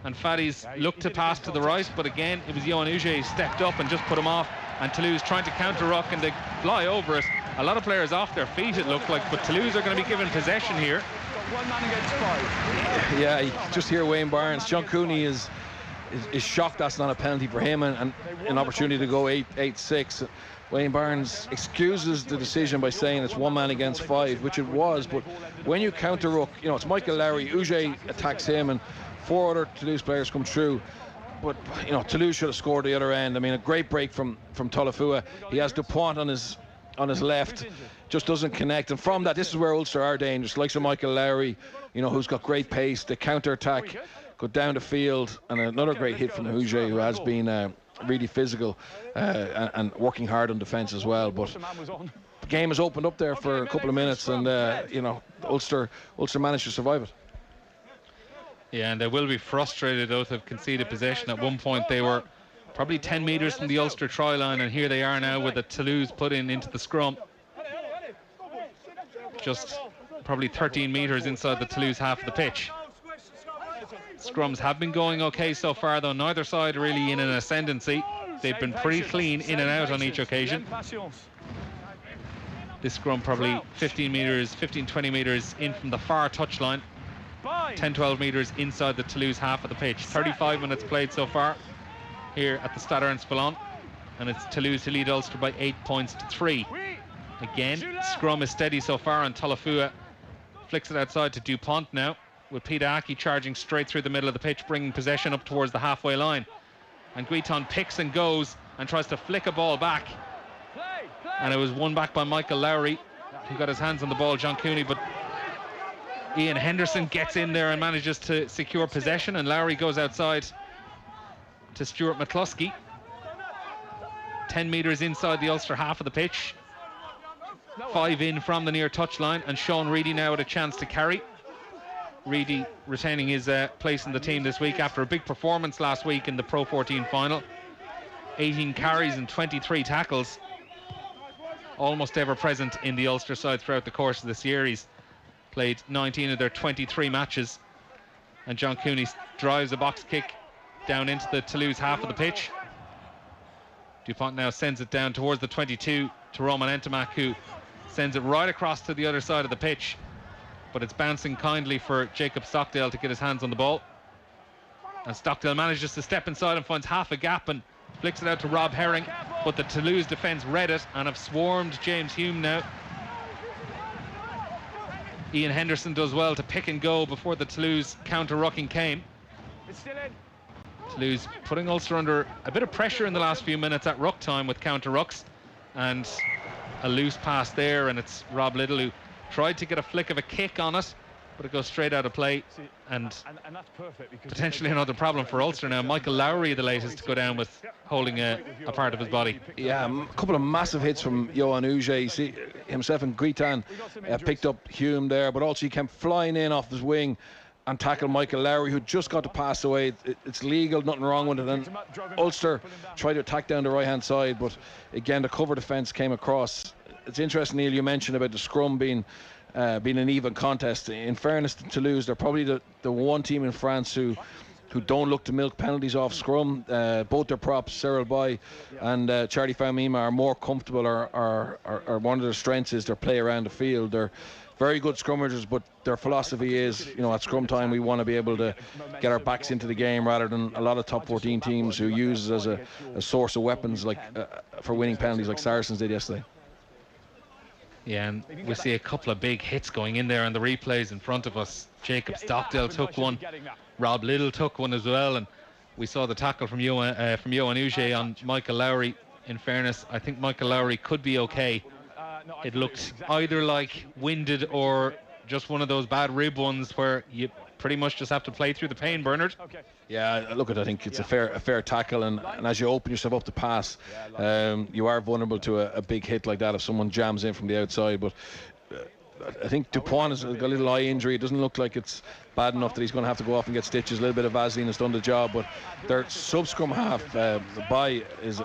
And Faddy's looked to pass to the right, but again it was Johan Uge who stepped up and just put him off, and Toulouse trying to counter-ruck, and they fly over it. A lot of players off their feet it looked like, but Toulouse are going to be given possession here. 1 man against 5. Yeah, you just hear Wayne Barnes. John Cooney is shocked that's not a penalty for him, and an opportunity to go 8-6. Wayne Barnes excuses the decision by saying it's 1 man against 5, which it was, but when you counter-ruck, it's Michael Lowry, Uge attacks him, and 4 other Toulouse players come through. But Toulouse should have scored the other end. I mean, a great break from Taillefer. He has Dupont on his left, just doesn't connect, and from that, this is where Ulster are dangerous. Like Michael Lowry, who's got great pace. The counter-attack, go down the field, and another great hit from Uge, who has been really physical and working hard on defence as well. But the game has opened up there for a couple of minutes, and you know, Ulster managed to survive it. Yeah, and they will be frustrated though to have conceded possession. At one point they were probably 10 metres from the Ulster try line, and here they are now with a Toulouse put into the scrum. Just probably 13 metres inside the Toulouse half of the pitch. Scrums have been going okay so far though, neither side really in an ascendancy. They've been pretty clean in and out on each occasion. This scrum probably 15 metres, 15-20 metres in from the far touchline. 10-12 metres inside the Toulouse half of the pitch. 35 minutes played so far here at the Stade Ernst-Bellon, and it's Toulouse who lead Ulster by 8 points to 3. Again, scrum is steady so far, and Talafua flicks it outside to Dupont now, with Peter Aki charging straight through the middle of the pitch, bringing possession up towards the halfway line. And Guiton picks and goes and tries to flick a ball back, and it was won back by Michael Lowry, who got his hands on the ball, John Cooney, but Ian Henderson gets in there and manages to secure possession, and Lowry goes outside to Stuart McCluskey. 10 metres inside the Ulster half of the pitch. 5 in from the near touchline, and Sean Reedy now with a chance to carry. Reedy retaining his place in the team this week after a big performance last week in the Pro 14 final. 18 carries and 23 tackles. Almost ever present in the Ulster side throughout the course of the series. Played 19 of their 23 matches. And John Cooney drives a box kick down into the Toulouse half of the pitch. Dupont now sends it down towards the 22 to Roman Entamac, who sends it right across to the other side of the pitch, but it's bouncing kindly for Jacob Stockdale to get his hands on the ball, and Stockdale manages to step inside and finds half a gap and flicks it out to Rob Herring, but the Toulouse defence read it and have swarmed James Hume now. Ian Henderson does well to pick and go before the Toulouse counter-rucking came. Toulouse putting Ulster under a bit of pressure in the last few minutes at ruck time with counter-rucks, and a loose pass there, and it's Rob Little who tried to get a flick of a kick on it, but it goes straight out of play, and that's perfect, potentially another problem for Ulster now. Michael Lowry, the latest to go down with holding a part of his body. Yeah, a couple of massive hits from Johan Uge. See, himself and Guiton picked up Hume there, but also he came flying in off his wing and tackled Michael Lowry, who just got to pass away. It's legal, nothing wrong with it, and Ulster tried to attack down the right hand side, but again the cover defence came across. It's interesting, Neil, you mentioned about the scrum being an even contest. In fairness to Toulouse, they're probably the one team in France who don't look to milk penalties off scrum. Both their props, Cyril Boy and Charlie Faumima, are more comfortable, or one of their strengths is their play around the field. They're very good scrummagers, but their philosophy is, you know, at scrum time we want to be able to get our backs into the game, rather than a lot of top 14 teams who use it as a source of weapons, like for winning penalties, like Saracens did yesterday. Yeah, and we see a couple of big hits going in there on the replays in front of us. Jacob Stockdale took one, Rob Little took one as well, and we saw the tackle from Johan Uge on Michael Lowry. In fairness, I think Michael Lowry could be okay. It looked either like winded or just one of those bad rib ones where you pretty much just have to play through the pain, Bernard. Yeah, look, I think it's a fair tackle, and as you open yourself up to pass, you are vulnerable to a big hit like that if someone jams in from the outside. But I think Dupont has got a little eye injury. It doesn't look like it's bad enough that he's going to have to go off and get stitches. A little bit of Vaseline has done the job, but their sub-scrum half, Ballet is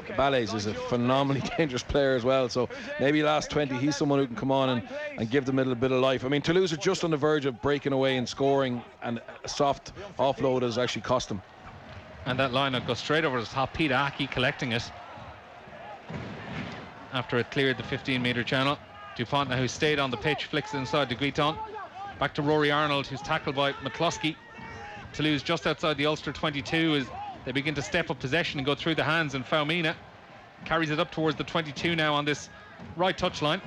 a phenomenally dangerous player as well. So maybe last 20, he's someone who can come on and give them a little bit of life. I mean, Toulouse are just on the verge of breaking away and scoring, and a soft offload has actually cost them. And that line goes straight over the top. Peter Aki collecting it after it cleared the 15-metre channel. Dupont, now who stayed on the pitch, flicks it inside to Guiton. Back to Rory Arnold, who's tackled by McCluskey. Toulouse just outside the Ulster 22 as they begin to step up possession and go through the hands, and Faumina carries it up towards the 22 now on this right touchline.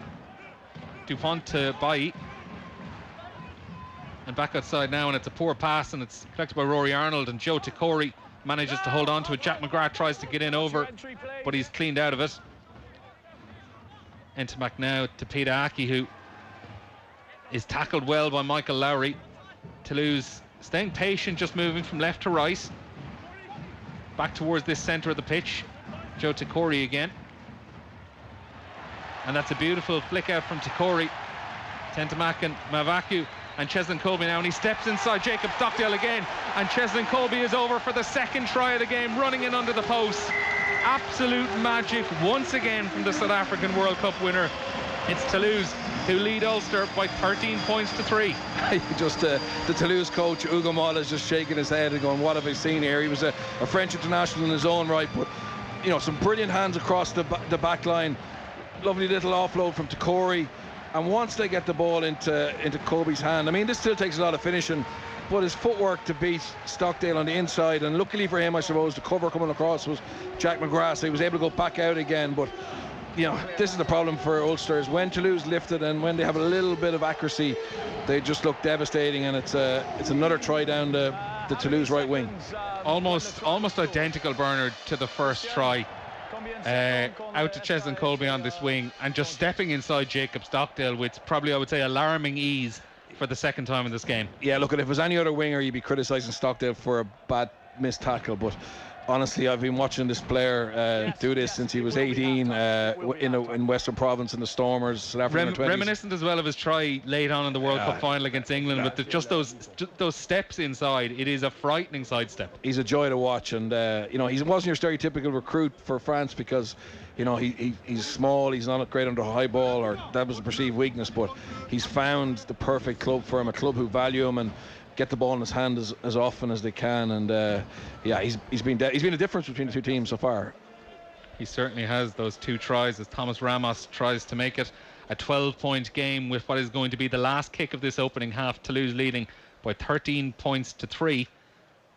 Dupont to Bailly. And back outside now, and it's a poor pass, and it's collected by Rory Arnold, and Joe Tikori manages to hold on to it. Jack McGrath tries to get in over, but he's cleaned out of it. Entamac now to Peter Aki, who is tackled well by Michael Lowry. Toulouse staying patient, just moving from left to right. Back towards this centre of the pitch. Joe Tikori again. And that's a beautiful flick out from Tikori. Tentamakin, Mavaku, and Cheslin Colby now, and he steps inside Jacob Stockdale again, and Cheslin Colby is over for the second try of the game, running in under the post. Absolute magic once again from the South African World Cup winner. It's Toulouse who lead Ulster by 13 points to 3. Just the Toulouse coach Hugo Moll is just shaking his head and going, what have I seen here? He was a French international in his own right, but you know, some brilliant hands across the back line. Lovely little offload from Tikori. And once they get the ball into Colby's hand, I mean, this still takes a lot of finishing, but his footwork to beat Stockdale on the inside, and luckily for him, I suppose, the cover coming across was Jack McGrath, so he was able to go back out again. But you know, this is the problem for Ulster, is when Toulouse lifted and when they have a little bit of accuracy, they just look devastating, and it's another try down the Toulouse right wing. Almost identical, Bernard, to the first try. Out to Cheslin Colby on this wing, and just stepping inside Jacob Stockdale with probably, I would say, alarming ease for the second time in this game. Yeah, look, if it was any other winger, you'd be criticising Stockdale for a bad missed tackle, but honestly, I've been watching this player do this since he was 18 in Western Province in the Stormers, South African 20s. Reminiscent as well of his try late on in the World Cup final against England, with just those steps inside. It is a frightening sidestep. He's a joy to watch, and you know, he wasn't your stereotypical recruit for France because, you know, he's small, he's not great under high ball, or that was a perceived weakness, but he's found the perfect club for him, a club who value him and get the ball in his hand as often as they can, and yeah, he's been a difference between the two teams so far. He certainly has. Those two tries as Thomas Ramos tries to make it a 12-point game with what is going to be the last kick of this opening half. Toulouse leading by 13 points to 3.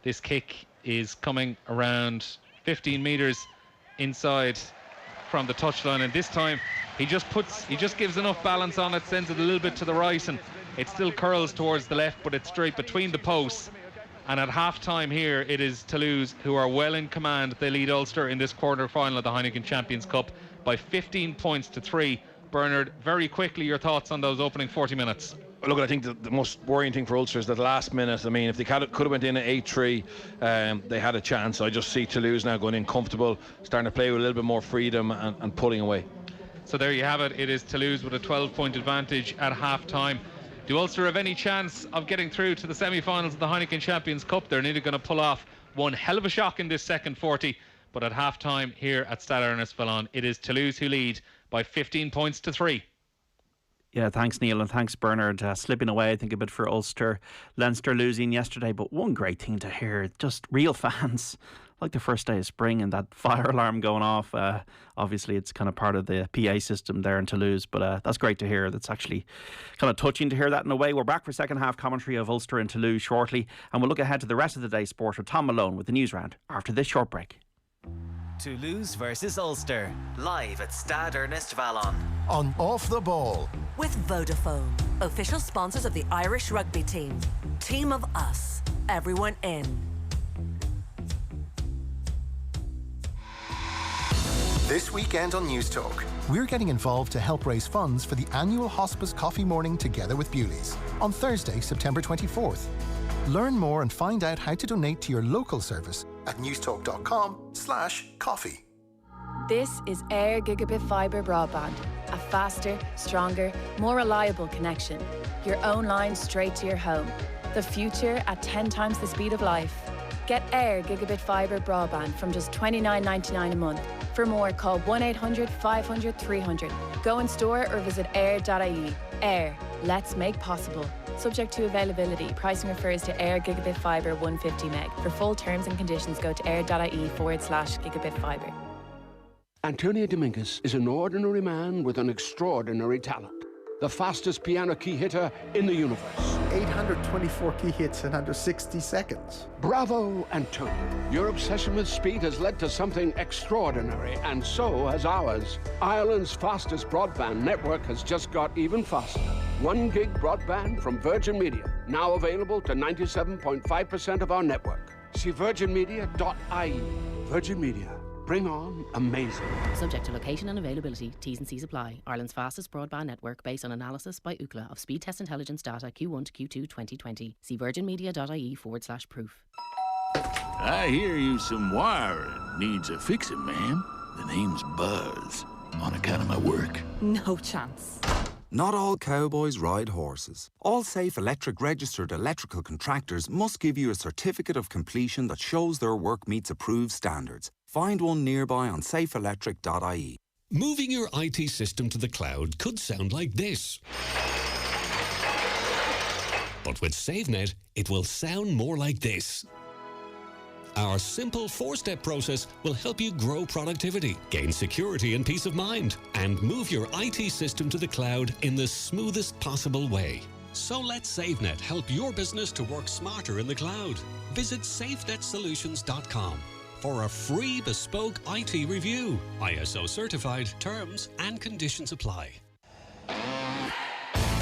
This kick is coming around 15 metres inside from the touchline, and this time he just gives enough balance on it, sends it a little bit to the right, and it still curls towards the left, but it's straight between the posts. And at half-time here, it is Toulouse who are well in command. They lead Ulster in this quarter-final of the Heineken Champions Cup by 15 points to 3. Bernard, very quickly, your thoughts on those opening 40 minutes? Look, I think the most worrying thing for Ulster is that last minute. I mean, if they could have went in at 8-3, they had a chance. I just see Toulouse now going in comfortable, starting to play with a little bit more freedom and pulling away. So there you have it. It is Toulouse with a 12-point advantage at half-time. Do Ulster have any chance of getting through to the semi-finals of the Heineken Champions Cup? They're nearly going to pull off one hell of a shock in this second 40. But at half-time here at Stade Ernest Fillon, it is Toulouse who lead by 15 points to 3. Yeah, thanks Neil, and thanks Bernard. Slipping away, I think, a bit for Ulster. Leinster losing yesterday, but one great thing to hear, just real fans, like the first day of spring and that fire alarm going off. Obviously, it's kind of part of the PA system there in Toulouse, but that's great to hear. That's actually kind of touching to hear that in a way. We're back for second half commentary of Ulster and Toulouse shortly, and we'll look ahead to the rest of the day's sport with Tom Malone with the news round after this short break. Toulouse versus Ulster, live at Stade Ernest Fillon. On Off the Ball. With Vodafone, official sponsors of the Irish rugby team. Team of us, everyone in. This weekend on News Talk, we're getting involved to help raise funds for the annual Hospice Coffee Morning Together with Bewley's on Thursday, September 24th. Learn more and find out how to donate to your local service at newstalk.com/coffee. This is Air Gigabit Fibre Broadband, a faster, stronger, more reliable connection. Your own line straight to your home. The future at 10 times the speed of life. Get Air Gigabit Fibre Broadband from just $29.99 a month. For more, call 1-800-500-300. Go in store or visit air.ie. Air, let's make possible. Subject to availability. Pricing refers to Air Gigabit Fibre 150 meg. For full terms and conditions, go to air.ie/gigabit fibre. Antonio Dominguez is an ordinary man with an extraordinary talent. The fastest piano key hitter in the universe. 824 key hits in under 60 seconds. Bravo, Antonio. Your obsession with speed has led to something extraordinary, and so has ours. Ireland's fastest broadband network has just got even faster. 1 gig broadband from Virgin Media, now available to 97.5% of our network. See virginmedia.ie. Virgin Media. Bring on amazing. Subject to location and availability. T's and C's apply. Ireland's fastest broadband network based on analysis by Ookla of speed test intelligence data Q1 to Q2 2020. See virginmedia.ie/proof. I hear you some wiring needs a fixing, ma'am. The name's Buzz, on account of my work. No chance. Not all cowboys ride horses. All safe electric registered electrical contractors must give you a certificate of completion that shows their work meets approved standards. Find one nearby on safeelectric.ie. Moving your IT system to the cloud could sound like this. But with SaveNet, it will sound more like this. Our simple 4-step process will help you grow productivity, gain security and peace of mind, and move your IT system to the cloud in the smoothest possible way. So let SaveNet help your business to work smarter in the cloud. Visit SafeNetSolutions.com for a free bespoke IT review. ISO certified. Terms and conditions apply.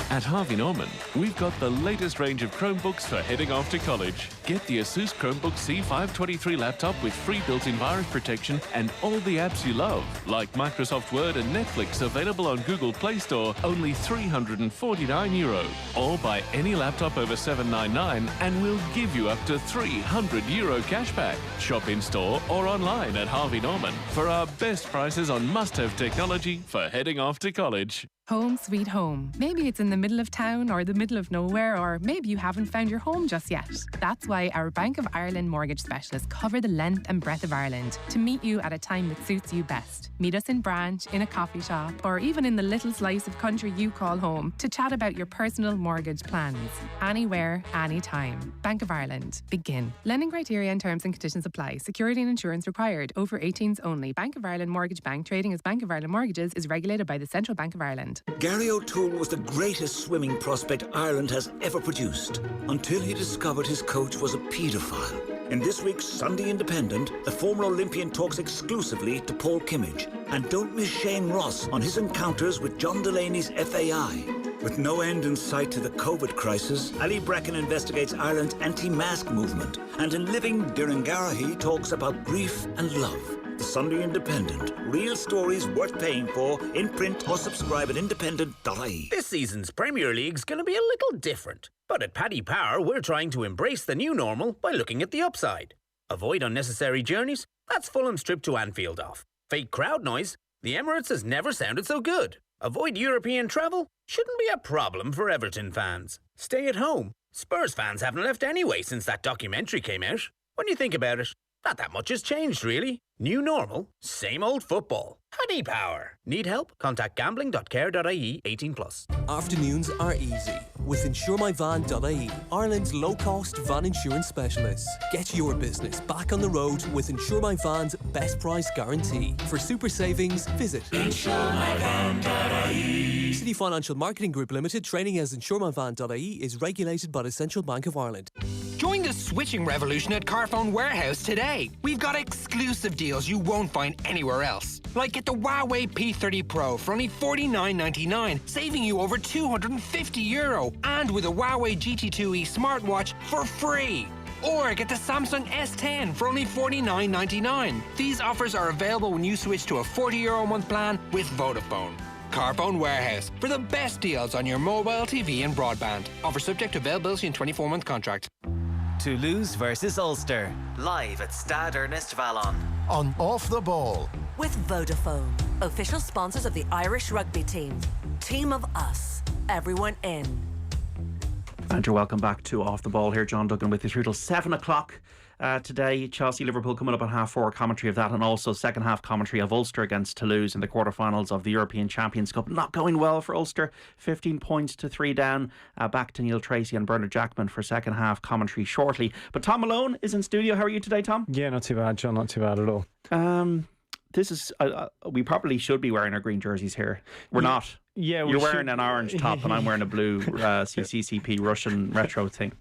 At Harvey Norman, we've got the latest range of Chromebooks for heading off to college. Get the Asus Chromebook C523 laptop with free built-in virus protection and all the apps you love, like Microsoft Word and Netflix, available on Google Play Store, only €349. Or buy any laptop over $799 and we'll give you up to €300 cashback. Shop in-store or online at Harvey Norman for our best prices on must-have technology for heading off to college. Home sweet home. Maybe it's in the middle of town or the middle of nowhere, or maybe you haven't found your home just yet. That's why our Bank of Ireland mortgage specialists cover the length and breadth of Ireland to meet you at a time that suits you best. Meet us in branch, in a coffee shop, or even in the little slice of country you call home to chat about your personal mortgage plans. Anywhere, anytime. Bank of Ireland. Begin. Lending criteria and terms and conditions apply. Security and insurance required. Over 18s only. Bank of Ireland Mortgage Bank, trading as Bank of Ireland Mortgages, is regulated by the Central Bank of Ireland. Gary O'Toole was the greatest swimming prospect Ireland has ever produced, until he discovered his coach was a paedophile. In this week's Sunday Independent, the former Olympian talks exclusively to Paul Kimmage. And don't miss Shane Ross on his encounters with John Delaney's FAI. With no end in sight to the COVID crisis, Ali Brecken investigates Ireland's anti-mask movement. And in Living, Doireann Garrahy talks about grief and love. The Sunday Independent. Real stories worth paying for, in print or subscribe at independent.ie. This season's Premier League's going to be a little different. But at Paddy Power, we're trying to embrace the new normal by looking at the upside. Avoid unnecessary journeys? That's Fulham's trip to Anfield off. Fake crowd noise? The Emirates has never sounded so good. Avoid European travel? Shouldn't be a problem for Everton fans. Stay at home? Spurs fans haven't left anyway since that documentary came out. When you think about it, not that much has changed, really. New normal, same old football. Paddy Power. Need help? Contact gambling.care.ie 18+. Afternoons are easy with insuremyvan.ie, Ireland's low-cost van insurance specialist. Get your business back on the road with Insure My Van's best price guarantee. For super savings, visit insuremyvan.ie. City Financial Marketing Group Limited, trading as insuremyvan.ie, is regulated by the Central Bank of Ireland. Join the switching revolution at Carphone Warehouse today. We've got exclusive deals you won't find anywhere else. Like get the Huawei P30 Pro for only $49.99, saving you over €250. And with a Huawei GT2e smartwatch for free. Or get the Samsung S10 for only $49.99. These offers are available when you switch to a €40 a month plan with Vodafone. Carphone Warehouse for the best deals on your mobile, TV and broadband. Offer subject to availability in 24-month contract. Toulouse versus Ulster, live at Stade Ernest Vallon. On Off the Ball. With Vodafone, official sponsors of the Irish rugby team. Team of us, everyone in. And you're welcome back to Off the Ball here. John Duggan with you through till 7 o'clock. Today, Chelsea-Liverpool coming up at 4:30, commentary of that, and also second half commentary of Ulster against Toulouse in the quarterfinals of the European Champions Cup. Not going well for Ulster, 15 points to 3 down. Back to Neil Treacy and Bernard Jackman for second half commentary shortly. But Tom Malone is in studio. How are you today, Tom? Yeah, not too bad, John, not too bad at all. This is we probably should be wearing our green jerseys here. We're not. Yeah, you're wearing an orange top and I'm wearing a blue CCCP Russian retro thing.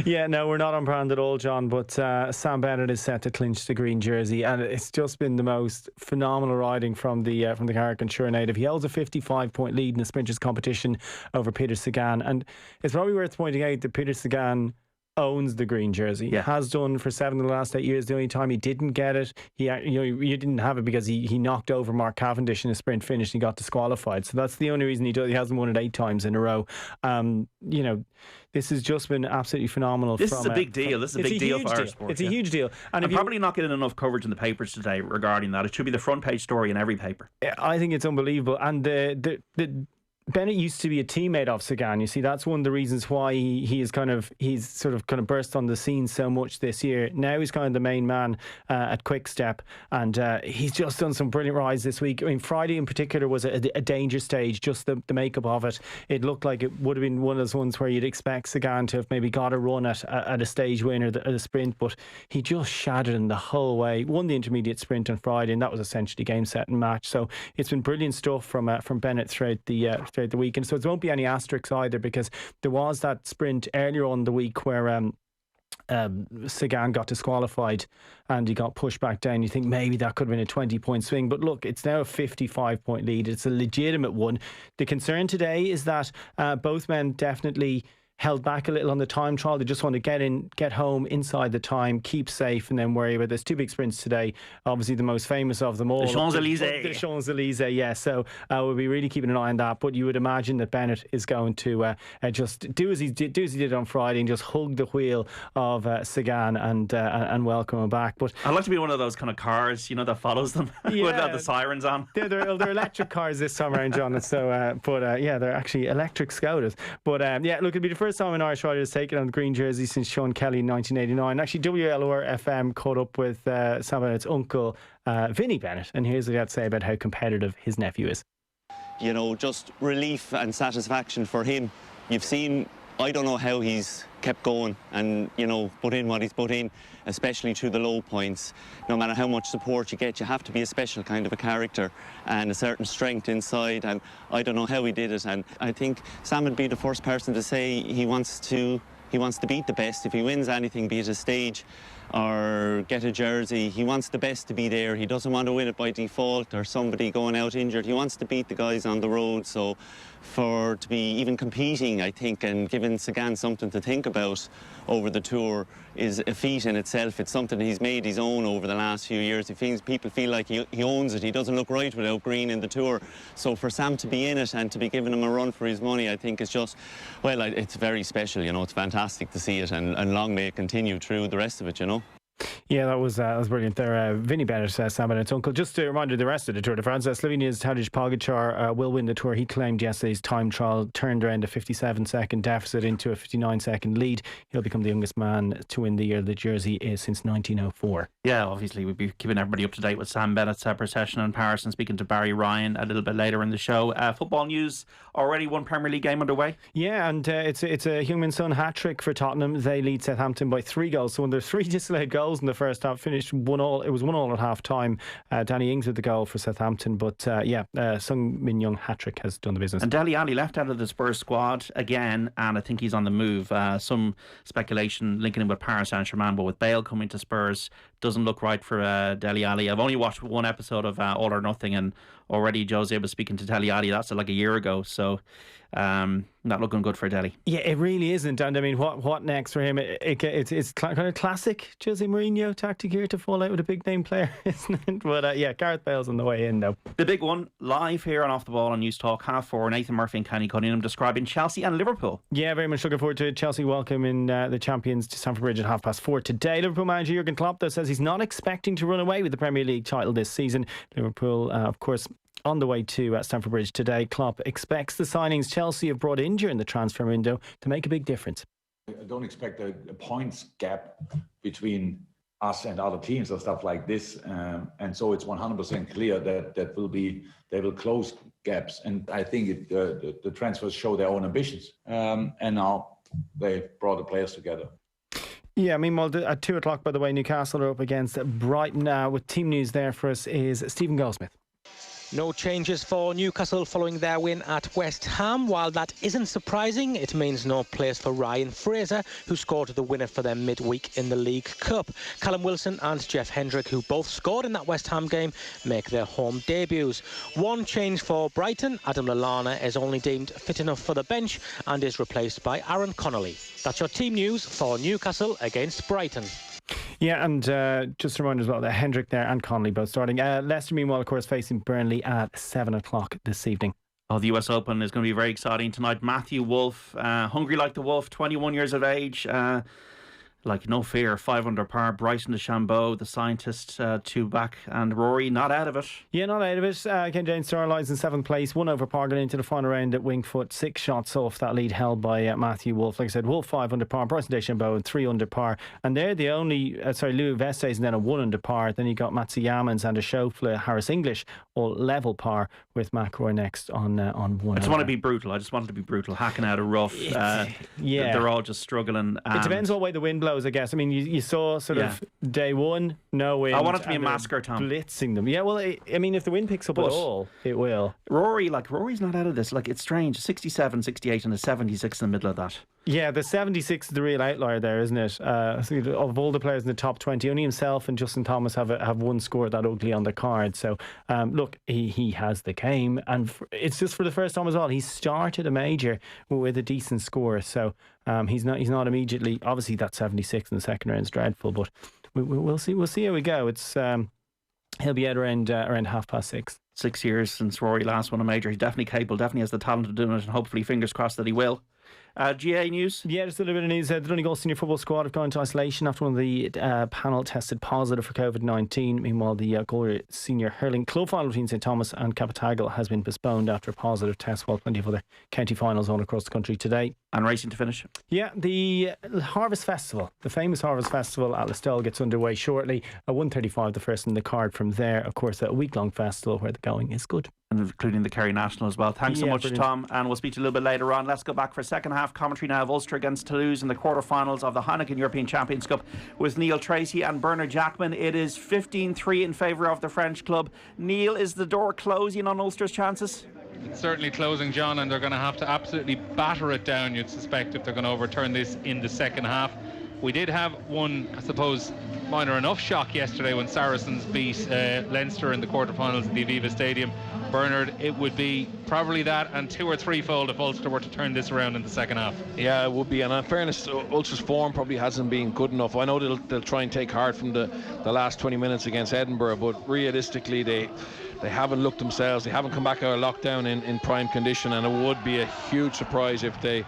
Yeah, no, we're not on brand at all, John. But Sam Bennett is set to clinch the green jersey, and it's just been the most phenomenal riding from the Carrick and Sure native. He holds a 55-point lead in the sprinters competition over Peter Sagan, and it's probably worth pointing out that Peter Sagan owns the green jersey. Yeah. Has done for 7 of the last 8 years. The only time he didn't get it, you didn't have it because he knocked over Mark Cavendish in a sprint finish and he got disqualified. So that's the only reason he hasn't won it 8 times in a row. This has just been absolutely phenomenal. This is a big deal. This is a big deal for Irish sport. It's a huge deal. And probably not getting enough coverage in the papers today regarding that. It should be the front page story in every paper. I think it's unbelievable. And the Bennett used to be a teammate of Sagan. You see, that's one of the reasons why he's sort of burst on the scene so much this year. Now he's kind of the main man at Quick Step, and he's just done some brilliant rides this week. I mean, Friday in particular was a danger stage. Just the makeup of it, it looked like it would have been one of those ones where you'd expect Sagan to have maybe got a run at a stage win or a sprint, but he just shattered him the whole way. Won the intermediate sprint on Friday, and that was essentially game, set, and match. So it's been brilliant stuff from Bennett throughout the weekend. So there won't be any asterisks either, because there was that sprint earlier on the week where Sagan got disqualified and he got pushed back down. You think maybe that could have been a 20-point swing, but look, it's now a 55-point lead. It's a legitimate one. The concern today is that both men definitely held back a little on the time trial. They just want to get home inside the time, keep safe, and then worry about. There's 2 big sprints today. Obviously, the most famous of them all, the Champs-Élysées. The Champs-Élysées, yeah. So we'll be really keeping an eye on that. But you would imagine that Bennett is going to just do as he did on Friday and just hug the wheel of Sagan and welcome him back. But I'd like to be one of those kind of cars, that follows them with the sirens on. They're electric cars this time around, John. So, they're actually electric Skodas. But look, it'll be the first time an Irish rider has taken on the green jersey since Sean Kelly in 1989. Actually, WLOR FM caught up with Sam Bennett's uncle, Vinnie Bennett, and here's what he had to say about how competitive his nephew is. Just relief and satisfaction for him. You've seen, I don't know how he's kept going and, put in what he's put in, especially through the low points. No matter how much support you get, you have to be a special kind of a character and a certain strength inside, and I don't know how he did it. And I think Sam would be the first person to say he wants to beat the best. If he wins anything, be it a stage or get a jersey, he wants the best to be there. He doesn't want to win it by default or somebody going out injured. He wants to beat the guys on the road. So to be even competing, I think, and giving Sagan something to think about over the tour is a feat in itself. It's something he's made his own over the last few years. People feel like he owns it. He doesn't look right without green in the tour. So for Sam to be in it and to be giving him a run for his money, I think is just, it's very special. It's fantastic to see it, and long may it continue through the rest of it. Yeah, that was brilliant there. Vinnie Bennett, Sam Bennett's uncle. Just a reminder, the rest of the Tour de France. Slovenia's Tadej Pogačar will win the Tour. He claimed yesterday's time trial turned around a 57-second deficit into a 59-second lead. He'll become the youngest man to win the year the jersey is since 1904. Yeah, obviously we'll be keeping everybody up to date with Sam Bennett's procession in Paris and speaking to Barry Ryan a little bit later in the show. Football news, already one Premier League game underway. Yeah, and it's a Heung-min Son hat-trick for Tottenham. They lead Southampton by 3 goals. So when there's 3 disallowed goals in the first half, finished 1-1. It was 1-1 at half time. Danny Ings with the goal for Southampton, but Sung Min Young hat-trick has done the business. And Dele Alli left out of the Spurs squad again, and I think he's on the move. Some speculation linking him with Paris Saint-Germain, but with Bale coming to Spurs, doesn't look right for Dele Alli. I've only watched one episode of All or Nothing, and already Jose was speaking to Dele Alli. That's like a year ago, so not looking good for Dele. Yeah, it really isn't. And I mean, what next for him? It's kind of classic Jose Mourinho tactic here to fall out with a big name player, isn't it? But Gareth Bale's on the way in though. The big one live here on Off the Ball on News Talk 4:30. Nathan Murphy and Kenny Cunningham describing Chelsea and Liverpool. Yeah, very much looking forward to it. Chelsea welcoming the champions to Stamford Bridge at 4:30 today. Liverpool manager Jurgen Klopp though says he's not expecting to run away with the Premier League title this season. Liverpool, of course, on the way to Stamford Bridge today. Klopp expects the signings Chelsea have brought in during the transfer window to make a big difference. I don't expect a points gap between us and other teams or stuff like this, and so it's 100% clear that they will close gaps, and I think the transfers show their own ambitions, and now they brought the players together. Yeah, meanwhile, at 2 o'clock, by the way, Newcastle are up against Brighton. With team news there for us is Stephen Goldsmith. No changes for Newcastle following their win at West Ham. While that isn't surprising, it means no place for Ryan Fraser, who scored the winner for them midweek in the League Cup. Callum Wilson and Jeff Hendrick, who both scored in that West Ham game, make their home debuts. One change for Brighton. Adam Lallana is only deemed fit enough for the bench and is replaced by Aaron Connolly. That's your team news for Newcastle against Brighton. Yeah, and just a reminder as well that Hendrick there and Connolly both starting. Leicester, meanwhile, of course, facing Burnley at 7 o'clock this evening. Oh, the US Open is going to be very exciting tonight. Matthew Wolff, hungry like the wolf, 21 years of age. Like no fear, 5 under par. Bryson DeChambeau, the scientist, 2 back, and Rory not out of it. Yeah, not out of it. Ken James Starlies in 7th place, 1 over par going into the final round at Wingfoot, 6 shots off that lead held by Matthew Wolff. Like I said, Wolff 5 under par, Bryson DeChambeau 3 under par, and they're the only. Louis Vestes and then a 1 under par. Then you got Matsuyama and Xander Schauffele, Harris English all level par with McIlroy next on 1. I just want to be brutal. I just wanted to be brutal, hacking out a rough. Yeah, they're all just struggling. It depends what way the wind blows, I guess. I mean, you saw sort of day one, no wind. I want it to be a massacre, Tom. Blitzing them. Yeah, well, I mean, if the wind picks up at all, it will. Rory's not out of this. Like, it's strange. 67, 68 and a 76 in the middle of that. Yeah, the 76 is the real outlier there, isn't it? Of all the players in the top 20, only himself and Justin Thomas have one score that ugly on the card. So, look, he has the game, and it's just for the first time as well. He started a major with a decent score, so he's not immediately. Obviously, that 76 in the second round is dreadful, but we'll see. We'll see how we go. It's he'll be out around 6:30. 6 years since Rory last won a major. He's definitely capable. Definitely has the talent of doing it, and hopefully, fingers crossed that he will. GA news? Yeah, just a little bit of news. The Donegal senior football squad have gone into isolation after one of the panel tested positive for COVID-19. Meanwhile, the Galway senior hurling club final between St Thomas and Capitagal has been postponed after a positive test, while plenty of other county finals on across the country today. And racing to finish? Yeah, the Harvest Festival, the famous Harvest Festival at Listowel gets underway shortly. 1:35 the first in the card from there. Of course, a week-long festival where the going is good. And including the Kerry National as well. Thanks so much, brilliant. Tom. And we'll speak to you a little bit later on. Let's go back for second half commentary now of Ulster against Toulouse in the quarterfinals of the Heineken European Champions Cup with Neil Treacy and Bernard Jackman. It is 15-3 in favour of the French club. Neil, is the door closing on Ulster's chances? It's certainly closing, John, and they're going to have to absolutely batter it down, you'd suspect, if they're going to overturn this in the second half. We did have one, I suppose, minor enough shock yesterday when Saracens beat Leinster in the quarterfinals at the Aviva Stadium. Bernard, it would be probably that and 2 or 3-fold if Ulster were to turn this around in the second half. Yeah, it would be, and in fairness, Ulster's form probably hasn't been good enough. I know they'll try and take heart from the last 20 minutes against Edinburgh, but realistically they haven't looked themselves. They haven't come back out of lockdown in prime condition, and it would be a huge surprise if they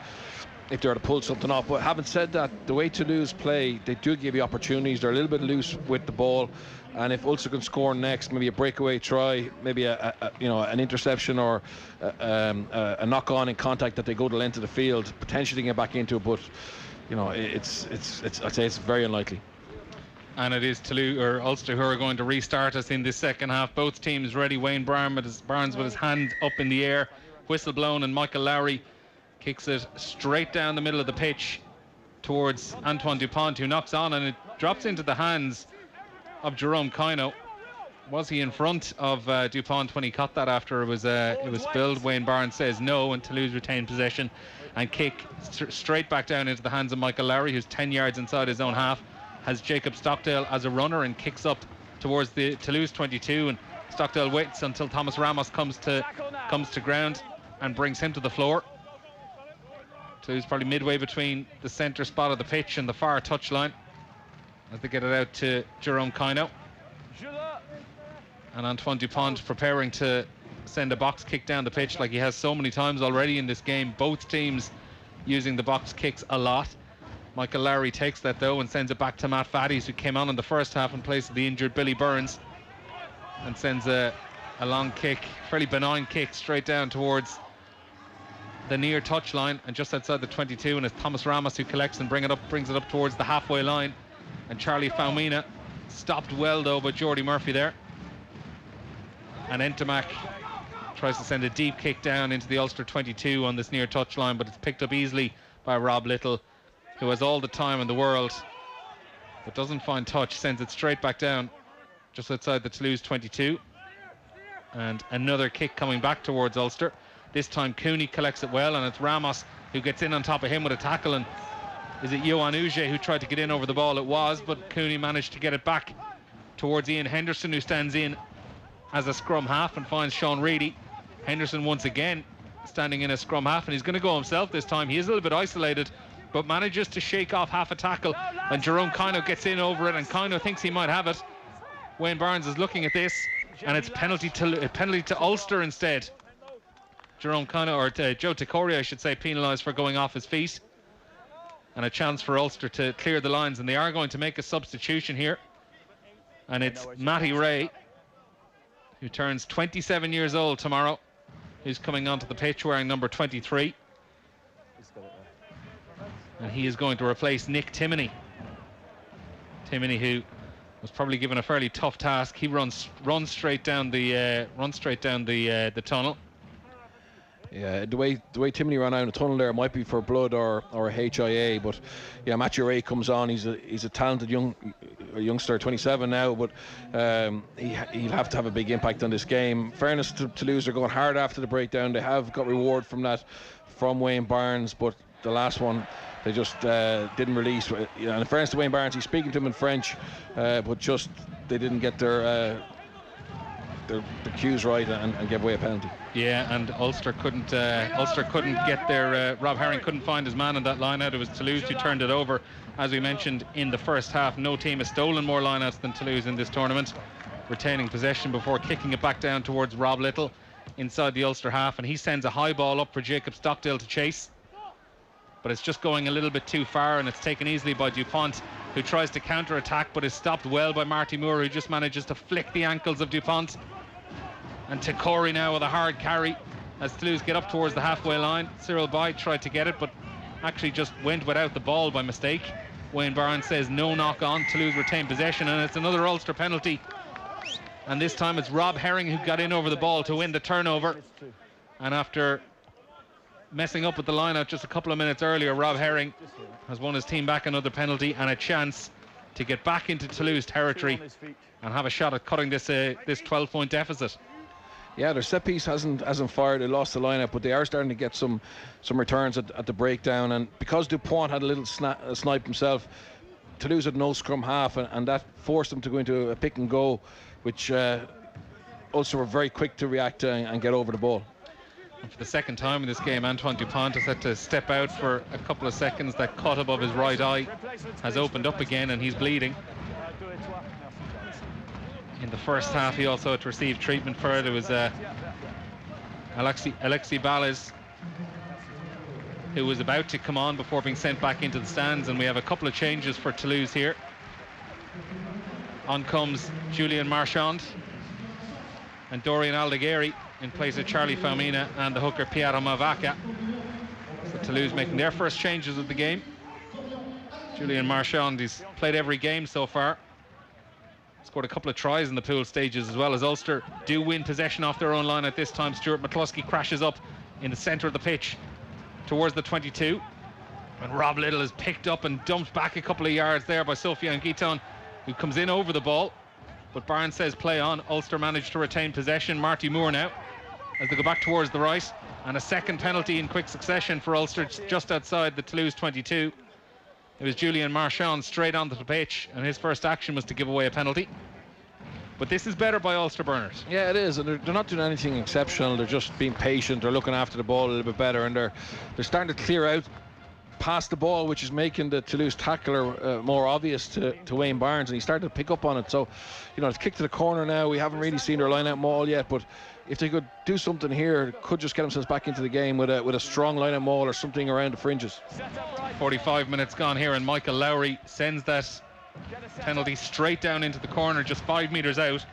were to pull something off. But having said that, the way Toulouse play, they do give you opportunities. They're a little bit loose with the ball, and if Ulster can score next, maybe a breakaway try, maybe an interception or a knock on in contact that they go the length of the field, potentially get back into it. But it's I'd say it's very unlikely. And it is Toulouse or Ulster who are going to restart us in this second half. Both teams ready. Wayne Barnes with his hand up in the air, whistle blown, and Michael Lowry kicks it straight down the middle of the pitch towards Antoine Dupont, who knocks on, and it drops into the hands of Jerome Kino. Was he in front of Dupont when he caught that after it was spilled? Wayne Barnes says no, and Toulouse retain possession and kick straight back down into the hands of Michael Lowry, who's 10 yards inside his own half. Has Jacob Stockdale as a runner and kicks up towards the Toulouse 22, and Stockdale waits until Thomas Ramos comes to ground and brings him to the floor. Toulouse probably midway between the centre spot of the pitch and the far touchline as they get it out to Jerome Kino. And Antoine Dupont preparing to send a box kick down the pitch like he has so many times already in this game. Both teams using the box kicks a lot. Michael Lowry takes that though and sends it back to Matt Faddies, who came on in the first half in place of the injured Billy Burns, and sends a long kick, fairly benign kick, straight down towards the near touchline and just outside the 22, and it's Thomas Ramos who collects and brings it up towards the halfway line. And Charlie Faumina stopped well though by Jordy Murphy there. And Entomac tries to send a deep kick down into the Ulster 22 on this near touchline, but it's picked up easily by Rob Little, who has all the time in the world but doesn't find touch, sends it straight back down just outside the Toulouse 22. And another kick coming back towards Ulster. This time Cooney collects it well, and it's Ramos who gets in on top of him with a tackle. And is it Johan Uge who tried to get in over the ball? It was, but Cooney managed to get it back towards Ian Henderson, who stands in as a scrum half and finds Sean Reedy. Henderson once again standing in a scrum half, and he's going to go himself this time. He is a little bit isolated, but manages to shake off half a tackle, and Jerome Kino gets in over it, and Kino thinks he might have it. Wayne Barnes is looking at this, and it's penalty to Ulster instead. Jerome Kino, or Joe Tikori, I should say, penalised for going off his feet, and a chance for Ulster to clear the lines, and they are going to make a substitution here, and it's Matty Ray, who turns 27 years old tomorrow, who's coming onto the pitch wearing number 23. And he is going to replace Nick Timoney. Timoney, who was probably given a fairly tough task. He runs straight down the tunnel. Yeah, the way Timoney ran out in the tunnel there might be for blood or a HIA, but yeah, Matthew Ray comes on. He's a talented youngster, 27 now, but he'll have to have a big impact on this game. Fairness to Toulouse, they're going hard after the breakdown. They have got reward from that from Wayne Barnes, but the last one they just didn't release. And in fairness to Wayne Barnes, he's speaking to him in French, but just they didn't get their cues right and gave away a penalty. Yeah, and Ulster couldn't get their Rob Herring couldn't find his man in that line-out. It was Toulouse who turned it over. As we mentioned in the first half, no team has stolen more line-outs than Toulouse in this tournament, retaining possession before kicking it back down towards Rob Little inside the Ulster half, and he sends a high ball up for Jacob Stockdale to chase, but it's just going a little bit too far, and it's taken easily by Dupont, who tries to counter-attack but is stopped well by Marty Moore, who just manages to flick the ankles of Dupont. And Tikori now with a hard carry as Toulouse get up towards the halfway line. Cyril Boyd tried to get it, but actually just went without the ball by mistake. Wayne Barnes says no knock on. Toulouse retain possession, and it's another Ulster penalty. And this time it's Rob Herring who got in over the ball to win the turnover. And after messing up with the line-out just a couple of minutes earlier, Rob Herring has won his team back another penalty and a chance to get back into Toulouse territory and have a shot at cutting this 12-point deficit. Yeah, their set piece hasn't fired. They lost the lineup, but they are starting to get some returns at the breakdown. And because Dupont had a little snipe himself, Toulouse had no scrum half, and that forced them to go into a pick and go, which Ulster were very quick to react and get over the ball. And for the second time in this game, Antoine Dupont has had to step out for a couple of seconds. That cut above his right eye has opened up again, and he's bleeding. In the first half, he also had to receive treatment for it. It was Alexi Balles who was about to come on before being sent back into the stands, and we have a couple of changes for Toulouse here. On comes Julian Marchand and Dorian Aldegheri in place of Charlie Faumina and the hooker Piero Mavaca. So Toulouse making their first changes of the game. Julian Marchand, he's played every game so far. Scored a couple of tries in the pool stages, as well as Ulster do win possession off their own line at this time. Stuart McCluskey crashes up in the centre of the pitch towards the 22. And Rob Little is picked up and dumped back a couple of yards there by Sofiane Guiton, who comes in over the ball. But Barnes says play on. Ulster managed to retain possession. Marty Moore now as they go back towards the right. And a second penalty in quick succession for Ulster just outside the Toulouse 22. It was Julian Marchand straight onto the pitch, and his first action was to give away a penalty. But this is better by Ulster, Bernard. Yeah, it is, and they're not doing anything exceptional. They're just being patient. They're looking after the ball a little bit better, and they're starting to clear out past the ball, which is making the Toulouse tackler more obvious to Wayne Barnes, and he started to pick up on it. So, you know, it's kicked to the corner now. We haven't really seen their line-out maul yet, but if they could do something here, could just get themselves back into the game with a strong line-out maul or something around the fringes. 45 minutes gone here, and Michael Lowry sends that penalty straight down into the corner, just 5 metres out.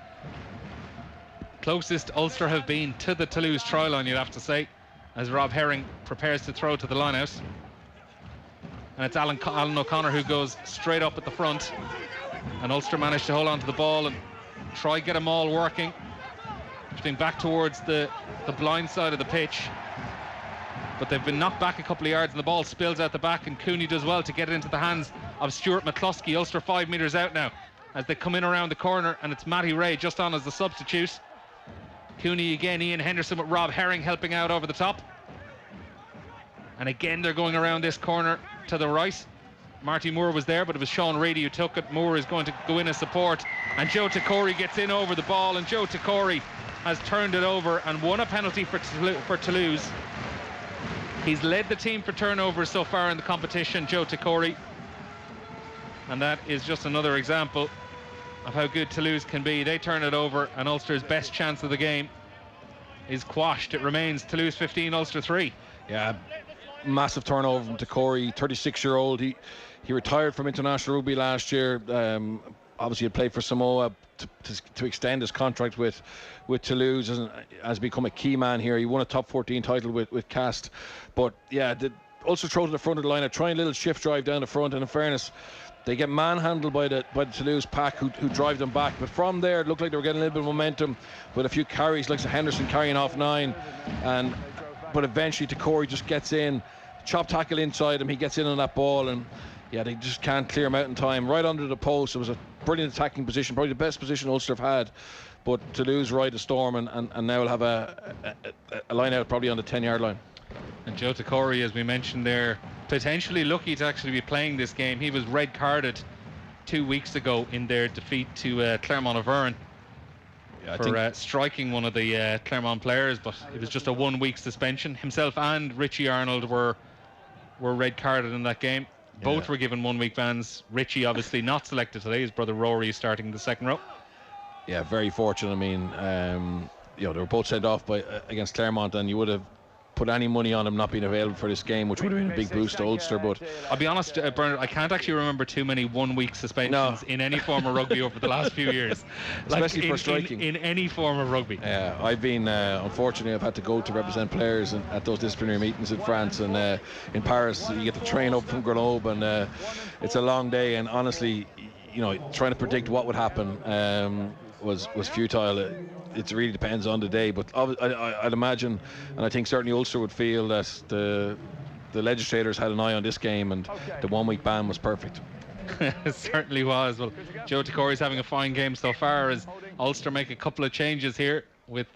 Closest Ulster have been to the Toulouse try line, you'd have to say, as Rob Herring prepares to throw to the line-out. And it's Alan O'Connor who goes straight up at the front, and Ulster managed to hold on to the ball and try get them all working. Drifting back towards the blind side of the pitch, but they've been knocked back a couple of yards, and the ball spills out the back, and Cooney does well to get it into the hands of Stuart McCluskey. Ulster 5 metres out now as they come in around the corner, and it's Matty Ray just on as the substitute. Cooney again, Ian Henderson with Rob Herring helping out over the top. And again they're going around this corner to the right. Marty Moore was there, but it was Sean Reedy who took it. Moore is going to go in as support, and Joe Takori gets in over the ball, and Joe Takori has turned it over and won a penalty for Toulouse. He's led the team for turnovers so far in the competition, Joe Takori, and that is just another example of how good Toulouse can be. They turn it over, and Ulster's best chance of the game is quashed. It remains Toulouse 15, Ulster 3. Yeah, massive turnover from Takori, 36-year-old. He retired from international rugby last year. Obviously, he played for Samoa to extend his contract with Toulouse, and has become a key man here. He won a top 14 title with Cast. But yeah, Ulster throw to the front of the line, trying a little shift drive down the front, and in fairness, they get manhandled by the Toulouse pack who drive them back. But from there, it looked like they were getting a little bit of momentum with a few carries, like Henderson carrying off 9. But eventually Takori just gets in, chop tackle inside him, he gets in on that ball, and yeah, they just can't clear him out in time. Right under the post, it was a brilliant attacking position, probably the best position Ulster have had. But Toulouse ride the storm, and now will have a line out probably on the 10-yard line. And Joe Takori, as we mentioned there, potentially lucky to actually be playing this game. He was red carded 2 weeks ago in their defeat to Clermont-Auvergne for striking one of the Clermont players, but it was just a 1-week suspension. Himself and Richie Arnold were red carded in that game. Both were given 1-week bans. Richie obviously not selected today. His brother Rory is starting the second row. Yeah, very fortunate. I mean, they were both sent off against Clermont, and you would have put any money on him not being available for this game, which would have been a big boost to Ulster. But I'll be honest, Bernard, I can't actually remember too many 1-week suspensions in any form of rugby over the last few years, especially for striking in any form of rugby. Yeah, I've been unfortunately I've had to go to represent players at those disciplinary meetings in France, and in Paris you get to train up from Grenoble, and it's a long day, and honestly, trying to predict what would happen was futile. It really depends on the day, but I'd imagine, and I think certainly Ulster would feel that the legislators had an eye on this game, and the 1-week ban was perfect. It certainly was. Well, Joe Takori's having a fine game so far as Ulster make a couple of changes here with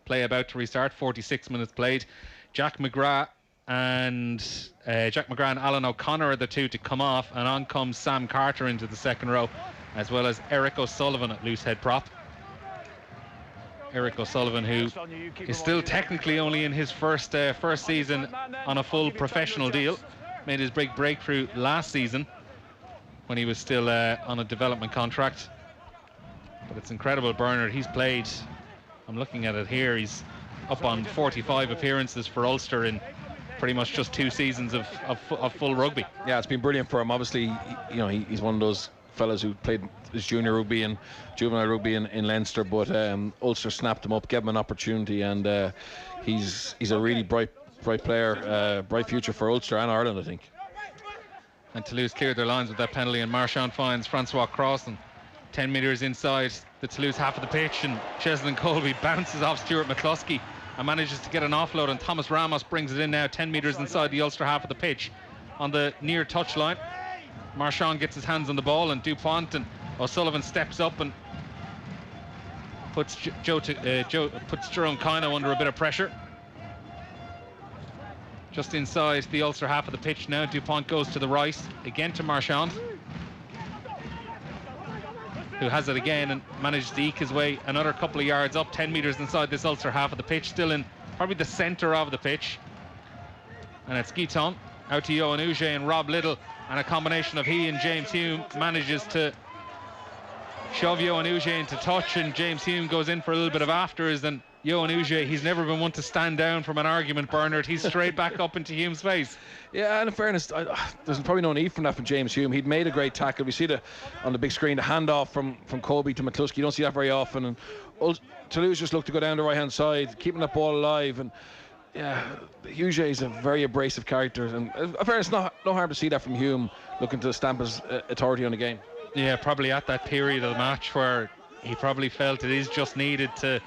play about to restart. 46 minutes played. Jack McGrath and Alan O'Connor are the two to come off, and on comes Sam Carter into the second row, as well as Eric O'Sullivan at loose head prop. Eric O'Sullivan, who is still technically only in his first season on a full professional deal, made his big breakthrough last season when he was still on a development contract. But it's incredible, Bernard. He's played, I'm looking at it here, he's up on 45 appearances for Ulster in pretty much just 2 seasons of full rugby. Yeah, it's been brilliant for him. Obviously, he's one of those fellas who played his junior rugby and juvenile rugby in Leinster, but Ulster snapped him up, gave him an opportunity, and he's a really bright player, bright future for Ulster and Ireland, I think. And Toulouse cleared their lines with that penalty, and Marchand finds Francois Crossan 10 metres inside the Toulouse half of the pitch, and Cheslin Colby bounces off Stuart McCluskey and manages to get an offload, and Thomas Ramos brings it in now 10 metres inside the Ulster half of the pitch on the near touchline. Marchand gets his hands on the ball, and Dupont and O'Sullivan steps up and puts Jerome Kino under a bit of pressure. Just inside the Ulster half of the pitch now, Dupont goes to the right, again to Marchand, who has it again and manages to eke his way another couple of yards up, 10 metres inside this Ulster half of the pitch, still in probably the centre of the pitch. And it's Guiton out to Yohan Uge and Rob Little, and a combination of he and James Hume manages to shove Yohan Uge into touch, and James Hume goes in for a little bit of afters, and Yohan Uge, he's never been one to stand down from an argument, Bernard. He's straight back up into Hume's face. Yeah, and in fairness, there's probably no need for that from James Hume. He'd made a great tackle. We see on the big screen the handoff from Colby to McCluskey. You don't see that very often, and Toulouse just looked to go down the right hand side, keeping that ball alive, and yeah, Uge is a very abrasive character, and in fairness, no harm to see that from Hume, looking to stamp his authority on the game. Yeah, probably at that period of the match where he probably felt it is just needed to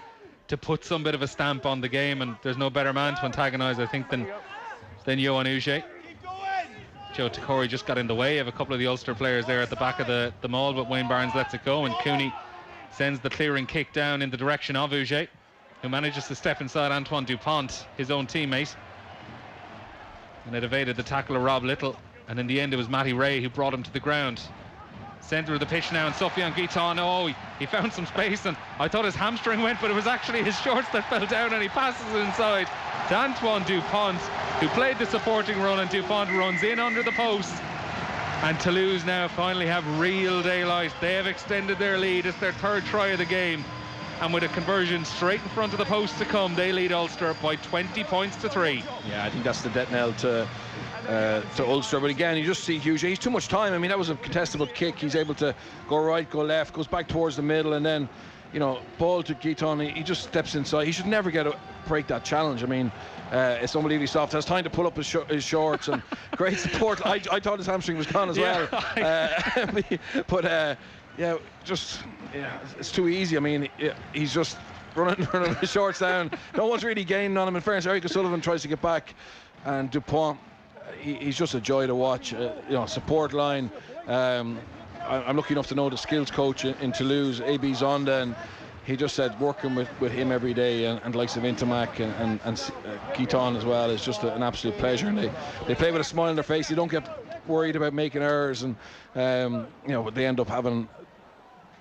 put some bit of a stamp on the game, and there's no better man to antagonise, I think, than Yohan Uge. Joe Takori just got in the way of a couple of the Ulster players there at the back of the maul, but Wayne Barnes lets it go, and Cooney sends the clearing kick down in the direction of Uge. who manages to step inside Antoine Dupont, his own teammate, and it evaded the tackle of Rob Little, and in the end it was Matty Ray who brought him to the ground. Centre of the pitch now, and Sofiane Guiton, he found some space, and I thought his hamstring went, but it was actually his shorts that fell down, and he passes it inside to Antoine Dupont, who played the supporting run, and Dupont runs in under the post. And Toulouse now finally have real daylight. They have extended their lead. It's their third try of the game, and with a conversion straight in front of the post to come, they lead Ulster by 20 points to 3. Yeah, I think that's the death knell to Ulster. But again, you just see Hughes, he's too much time. I mean, that was a contestable kick. He's able to go right, go left, goes back towards the middle, and then, you know, ball to Guiton. He just steps inside. He should never break that challenge. I mean, it's unbelievably soft. Has time to pull up his shorts, and great support. I thought his hamstring was gone as well. Yeah, it's too easy. I mean, he's just running his shorts down. No one's really gaining on him. In fairness, Eric O'Sullivan tries to get back, and Dupont, he's just a joy to watch. Support line. I'm lucky enough to know the skills coach in Toulouse, A.B. Zonda, and he just said working with him every day, and likes of Intermac and Guiton as well is just an absolute pleasure. And they play with a smile on their face. They don't get worried about making errors, and they end up having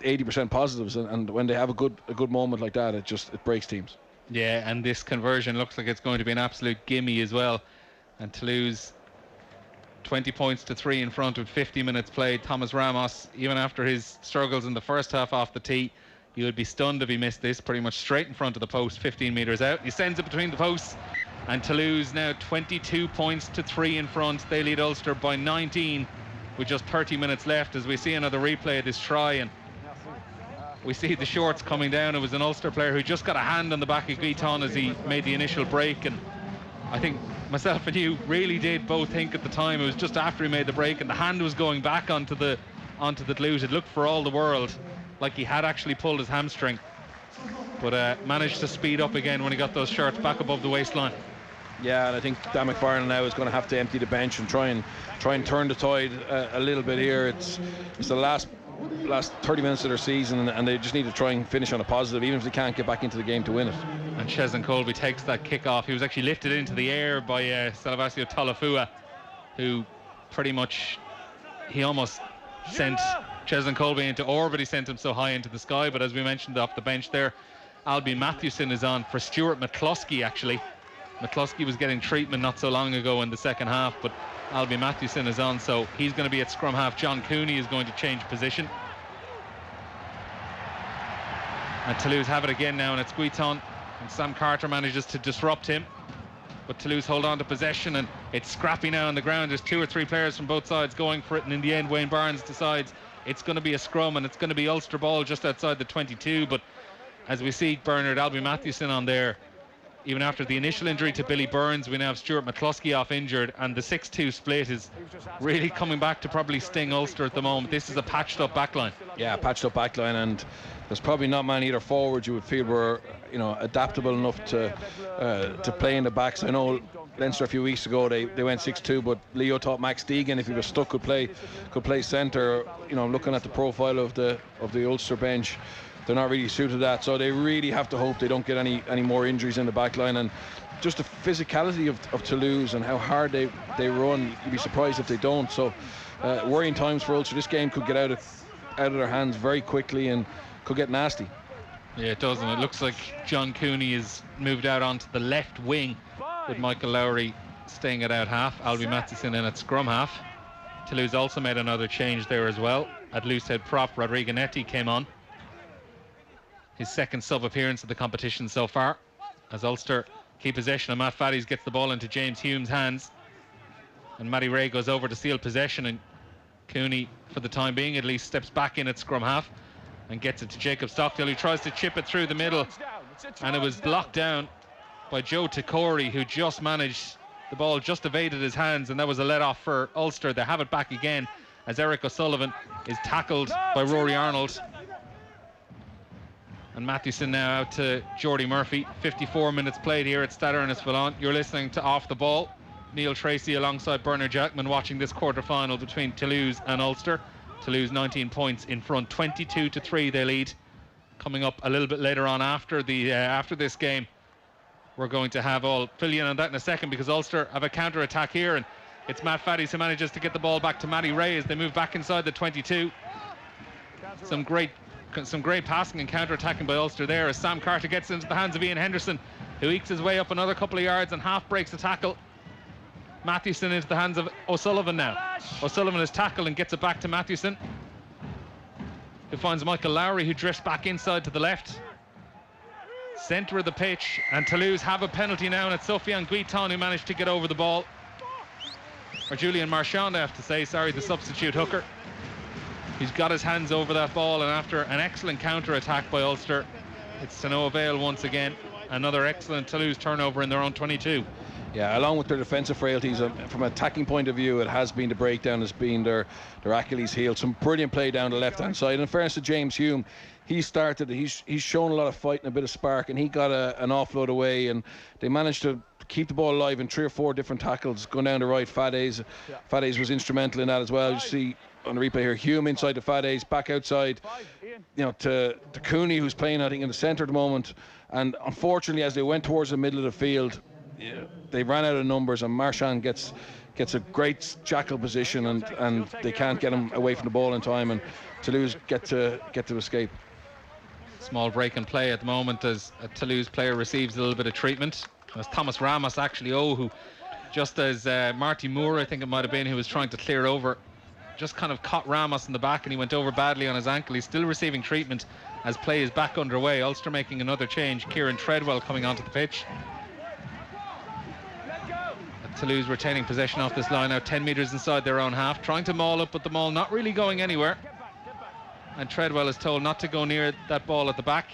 80% positives, and when they have a good moment like that, it breaks teams. Yeah, and this conversion looks like it's going to be an absolute gimme as well. And Toulouse 20 points to 3 in front with 50 minutes played. Thomas Ramos, even after his struggles in the first half off the tee, you would be stunned if he missed this, pretty much straight in front of the post, 15 metres out. He sends it between the posts, and Toulouse now 22 points to 3 in front. They lead Ulster by 19 with just 30 minutes left, as we see another replay of this try, and we see the shorts coming down. It was an Ulster player who just got a hand on the back of Guiton as he made the initial break, and I think myself and you really did both think at the time, it was just after he made the break and the hand was going back onto the glute. It looked for all the world like he had actually pulled his hamstring, but managed to speed up again when he got those shorts back above the waistline. Yeah, and I think Dan McFarlane now is going to have to empty the bench and try and turn the tide a little bit here. It's the last 30 minutes of their season, and they just need to try and finish on a positive, even if they can't get back into the game to win it. And Cheslin Colby takes that kick off. He was actually lifted into the air by Salvasio Tolafua, who pretty much, he almost sent Cheslin Colby into orbit. He sent him so high into the sky. But as we mentioned off the bench there, Albie Mathewson is on for Stuart McCluskey. Actually, McCluskey was getting treatment not so long ago in the second half, but Albie Mathewson is on, so he's going to be at scrum half. John Cooney is going to change position, and Toulouse have it again now, and it's Guiton, and Sam Carter manages to disrupt him, but Toulouse hold on to possession, and it's scrappy now on the ground. There's 2 or 3 players from both sides going for it, and in the end Wayne Barnes decides it's going to be a scrum, and it's going to be Ulster ball just outside the 22. But as we see Bernard, Albie Mathewson on there, even after the initial injury to Billy Burns, we now have Stuart McCluskey off injured, and the 6-2 split is really coming back to probably sting Ulster at the moment. This is a patched up backline. Yeah, patched up backline, and there's probably not many either forwards you would feel were adaptable enough to play in the backs. I know Leinster a few weeks ago they went 6-2, but Leo thought Max Deegan, if he was stuck, could play centre. Looking at the profile of the Ulster bench, they're not really suited to that, so they really have to hope they don't get any more injuries in the back line. And just the physicality of Toulouse and how hard they run, you'd be surprised if they don't. So worrying times for Ulster. This game could get out of their hands very quickly and could get nasty. Yeah, it does, and it looks like John Cooney is moved out onto the left wing with Michael Lowry staying at out half, Albie Mathewson in at scrum half. Toulouse also made another change there as well. At loosehead prop, Rodrigo Netti came on. His second sub appearance of the competition so far, as Ulster keep possession, and Matt Faddies gets the ball into James Hume's hands, and Matty Ray goes over to steal possession, and Cooney, for the time being at least, steps back in at scrum half and gets it to Jacob Stockdale, who tries to chip it through the middle, and it was blocked down by Joe Tikori, who just managed, the ball just evaded his hands, and that was a let off for Ulster. They have it back again as Eric O'Sullivan is tackled by Rory Arnold. And Mathewson now out to Geordie Murphy. 54 minutes played here at Stade Ernest-Fillon. You're listening to Off the Ball. Neil Treacy alongside Bernard Jackman watching this quarter-final between Toulouse and Ulster. Toulouse 19 points in front, 22-3 they lead. coming up a little bit later on after this game. We're going to have all fill you in on that in a second, because Ulster have a counter attack here, and it's Matt Faddies who manages to get the ball back to Matty Ray as they move back inside the 22. Some great passing and counter attacking by Ulster there as Sam Carter gets into the hands of Ian Henderson, who ekes his way up another couple of yards and half breaks the tackle. Mathewson into the hands of O'Sullivan now. O'Sullivan is tackled and gets it back to Mathewson, who finds Michael Lowry, who drifts back inside to the left. Centre of the pitch, and Toulouse have a penalty now, and it's Sofiane Guiton who managed to get over the ball. Or Julian Marchand, I have to say, sorry, the substitute hooker. He's got his hands over that ball, and after an excellent counter-attack by Ulster, it's to no avail once again. Another excellent Toulouse turnover in their own 22. Yeah, along with their defensive frailties, from an attacking point of view, it has been the breakdown, has been their Achilles heel. Some brilliant play down the left-hand side. And in fairness to James Hume, he's shown a lot of fight and a bit of spark, and he got an offload away, and they managed to keep the ball alive in 3 or 4 different tackles going down the right. Faddies was instrumental in that as well. You see on the replay here, Hume inside the Faddies, back outside, to Cooney, who's playing, I think, in the centre at the moment. And unfortunately, as they went towards the middle of the field, they ran out of numbers, and Marchand gets a great jackal position, and they can't get him away from the ball in time, and Toulouse get to escape. Small break in play at the moment as a Toulouse player receives a little bit of treatment. As Thomas Ramos actually, who just as Marty Moore, I think it might have been, who was trying to clear over, just kind of caught Ramos in the back, and he went over badly on his ankle. He's still receiving treatment as play is back underway. Ulster making another change. Kieran Treadwell coming onto the pitch. Toulouse retaining possession off this line now, 10 metres inside their own half, trying to maul it, but the maul not really going anywhere. And Treadwell is told not to go near that ball at the back.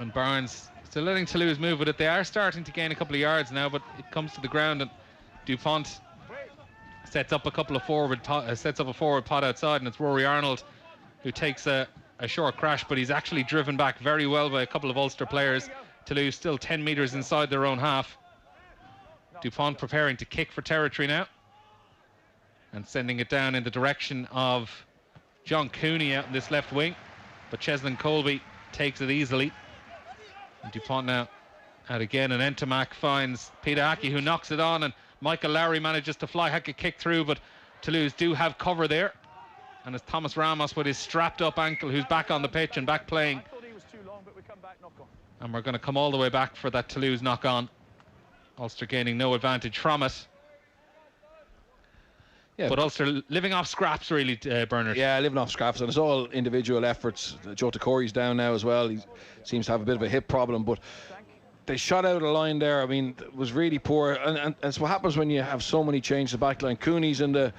And Barnes still letting Toulouse move with it. They are starting to gain a couple of yards now, but it comes to the ground, and Dupont sets up a forward pot outside, and it's Rory Arnold who takes a short crash, but he's actually driven back very well by a couple of Ulster players. Toulouse still 10 metres inside their own half. Dupont preparing to kick for territory now, and sending it down in the direction of John Cooney out in this left wing, but Cheslin Colby takes it easily. And Dupont now out again, and Entomac finds Peter Aki, who knocks it on, and Michael Lowry manages to fly hack a kick through, but Toulouse do have cover there. And it's Thomas Ramos with his strapped up ankle, who's back on the pitch and back playing. And we're going to come all the way back for that Toulouse knock on. Ulster gaining no advantage from it. Yeah, but Ulster living off scraps, really, Bernard. Yeah, living off scraps, and it's all individual efforts. Joe Takore's down now as well. He seems to have a bit of a hip problem, but they shot out a line there. I mean, it was really poor, and it's what happens when you have so many changes to the back line. Cooney's in the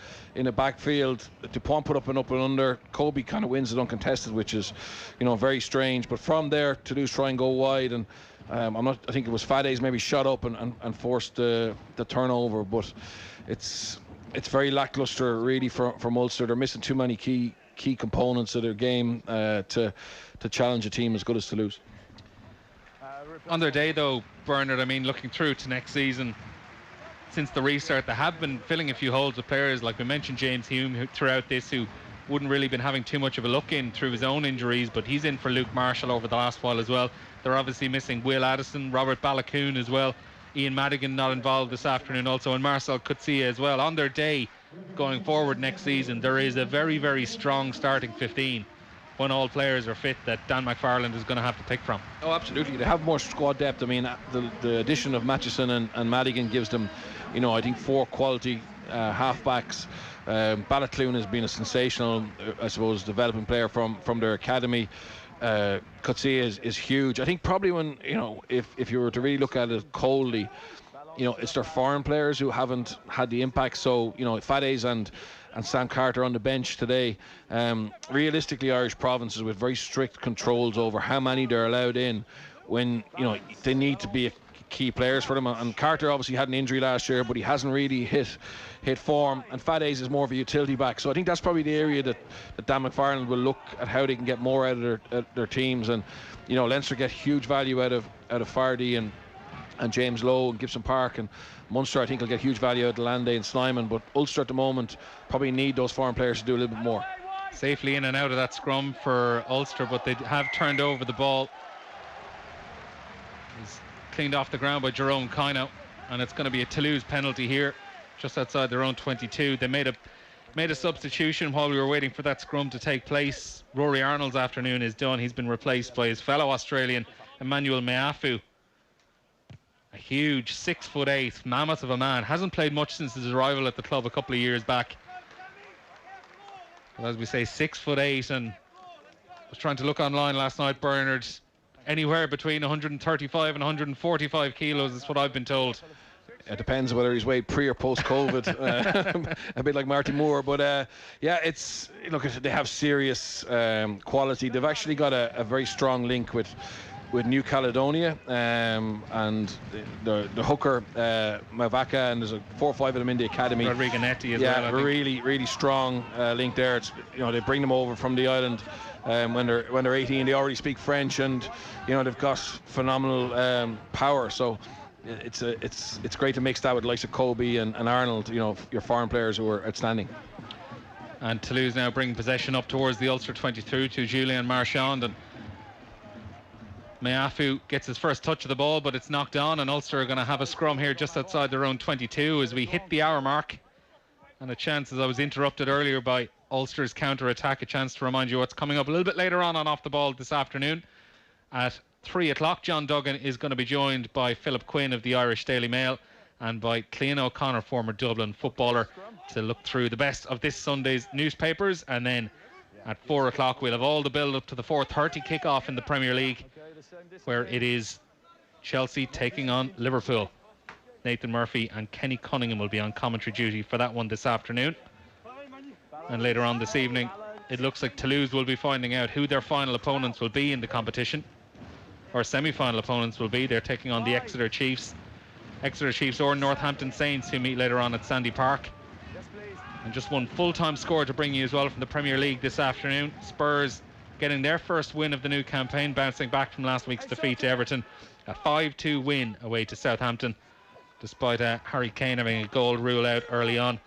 backfield. Dupont put up and under. Colby kind of wins it uncontested, which is, very strange. But from there, Toulouse try and go wide, and I think it was Faddies maybe shot up and forced the turnover, but it's very lackluster really from Ulster. They're missing too many key components of their game to challenge a team as good as Toulouse. On their day, though, Bernard, I mean, looking through to next season, since the restart, they have been filling a few holes with players. Like we mentioned, James Hume throughout this, who wouldn't really been having too much of a look in through his own injuries, but he's in for Luke Marshall over the last while as well. They're obviously missing Will Addison, Robert Balakoon as well. Ian Madigan not involved this afternoon also, and Marcel Coetzee as well. On their day, going forward next season, there is a very, very strong starting 15 when all players are fit that Dan McFarland is going to have to pick from. Oh, absolutely. They have more squad depth. I mean, the addition of Matchison and Madigan gives them, I think 4 quality halfbacks. Balakoon has been a sensational, I suppose, developing player from their academy. Coetzee is huge. I think probably when, if you were to really look at it coldly, it's their foreign players who haven't had the impact. So, Faddies and Sam Carter on the bench today. Realistically, Irish provinces with very strict controls over how many they're allowed in when, they need to be key players for them. And Carter obviously had an injury last year, but he hasn't really hit form. And Faddies is more of a utility back. So I think that's probably the area that Dan McFarland will look at how they can get more out of their teams. And, Leinster get huge value out of Fardy and James Lowe and Gibson Park, and Munster I think will get huge value out of Lande and Snyman, but Ulster at the moment probably need those foreign players to do a little bit more. safely in and out of that scrum for Ulster, but they have turned over the ball. It's cleaned off the ground by Jerome Kino, and it's going to be a Toulouse penalty here, just outside their own 22. They made a substitution while we were waiting for that scrum to take place. Rory Arnold's afternoon is done. He's been replaced by his fellow Australian, Emmanuel Meafu. A huge 6'8", mammoth of a man. Hasn't played much since his arrival at the club a couple of years back. But as we say, 6'8", and I was trying to look online last night, Bernard, anywhere between 135 and 145 kilos is what I've been told. It depends whether he's weighed pre or post COVID, a bit like Marty Moore. But yeah, they have serious quality. They've actually got a very strong link with New Caledonia, and the hooker Mavaka, and there's 4 or 5 of them in the academy. Rodrigo Netti as well. Yeah, really strong link there. It's, they bring them over from the island when they're 18. They already speak French, and they've got phenomenal power. So it's great to mix that with the likes of Kobe and Arnold, your foreign players who are outstanding. And Toulouse now bring possession up towards the Ulster 22 to Julian Marchand, and Meafu gets his first touch of the ball, but it's knocked on, and Ulster are going to have a scrum here just outside their own 22 as we hit the hour mark. And a chance, as I was interrupted earlier by Ulster's counter-attack, a chance to remind you what's coming up a little bit later on Off the Ball this afternoon. At 3 o'clock, John Duggan is going to be joined by Philip Quinn of the Irish Daily Mail and by Clean O'Connor, former Dublin footballer, to look through the best of this Sunday's newspapers. And then at 4 o'clock, we'll have all the build-up to the 4:30 kick-off in the Premier League, where it is Chelsea taking on Liverpool. Nathan Murphy and Kenny Cunningham will be on commentary duty for that one this afternoon. And later on this evening, it looks like Toulouse will be finding out who their final opponents will be in the competition, or semi-final opponents will be. They're taking on the Exeter Chiefs or Northampton Saints, who meet later on at Sandy Park. And just one full-time score to bring you as well from the Premier League this afternoon. Spurs getting their first win of the new campaign, bouncing back from last week's defeat to Everton. A 5-2 win away to Southampton, despite Harry Kane having a goal rule out early on.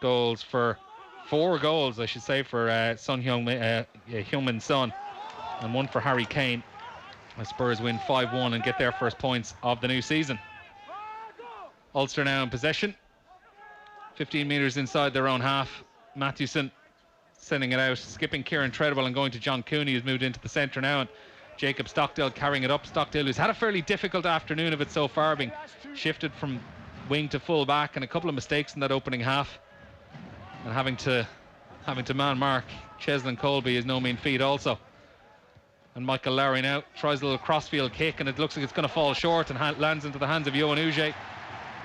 4 goals, I should say, for Son Heung-min Son, and 1 for Harry Kane. The Spurs win 5-1 and get their first points of the new season. Ulster now in possession, 15 metres inside their own half. Mathewson sending it out, skipping Kieran Treadwell and going to John Cooney, who's moved into the centre now, and Jacob Stockdale carrying it up. Stockdale, who's had a fairly difficult afternoon of it so far, being shifted from wing to full back, and a couple of mistakes in that opening half, and having to man mark Cheslin Colby is no mean feat also. And Michael Lowry now tries a little crossfield kick, and it looks like it's going to fall short and lands into the hands of Johan Uge.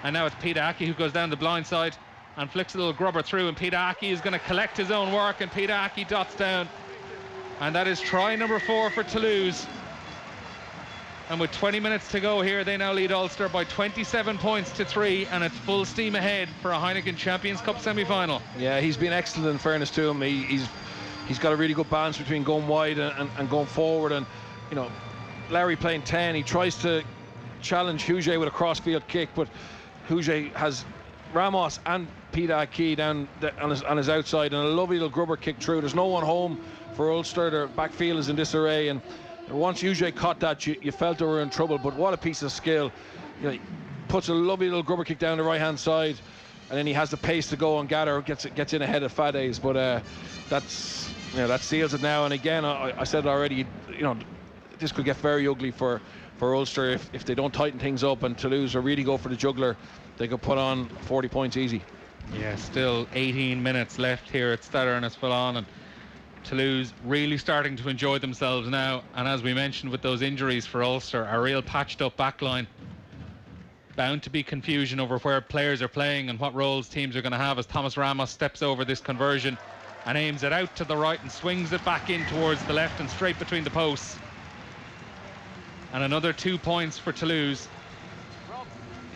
And now it's Peter Aki who goes down the blind side and flicks a little grubber through, and Peter Aki is going to collect his own work, and Peter Aki dots down. And that is try number 4 for Toulouse. And with 20 minutes to go here, they now lead Ulster by 27 points to 3, and it's full steam ahead for a Heineken Champions Cup semi-final. Yeah, he's been excellent, in fairness to him. He's got a really good balance between going wide and going forward. And Larry playing 10, he tries to challenge Huge with a crossfield kick, but Huge has Ramos and Peter Aki down on his outside, and a lovely little grubber kick through. There's no one home for Ulster. Their backfield is in disarray, and once Huge caught that, you felt they were in trouble. But what a piece of skill. He puts a lovely little grubber kick down the right hand side, and then he has the pace to go and gather, gets in ahead of Fades. But that seals it now. And again, I said it already, this could get very ugly for Ulster if they don't tighten things up, and Toulouse or really go for the juggler. They could put on 40 points easy. Yeah, still 18 minutes left here at Stade Ernest-Fillon, and Toulouse really starting to enjoy themselves now. And as we mentioned, with those injuries for Ulster, a real patched up backline. Bound to be confusion over where players are playing and what roles teams are going to have as Thomas Ramos steps over this conversion and aims it out to the right and swings it back in towards the left and straight between the posts. And another 2 points for Toulouse,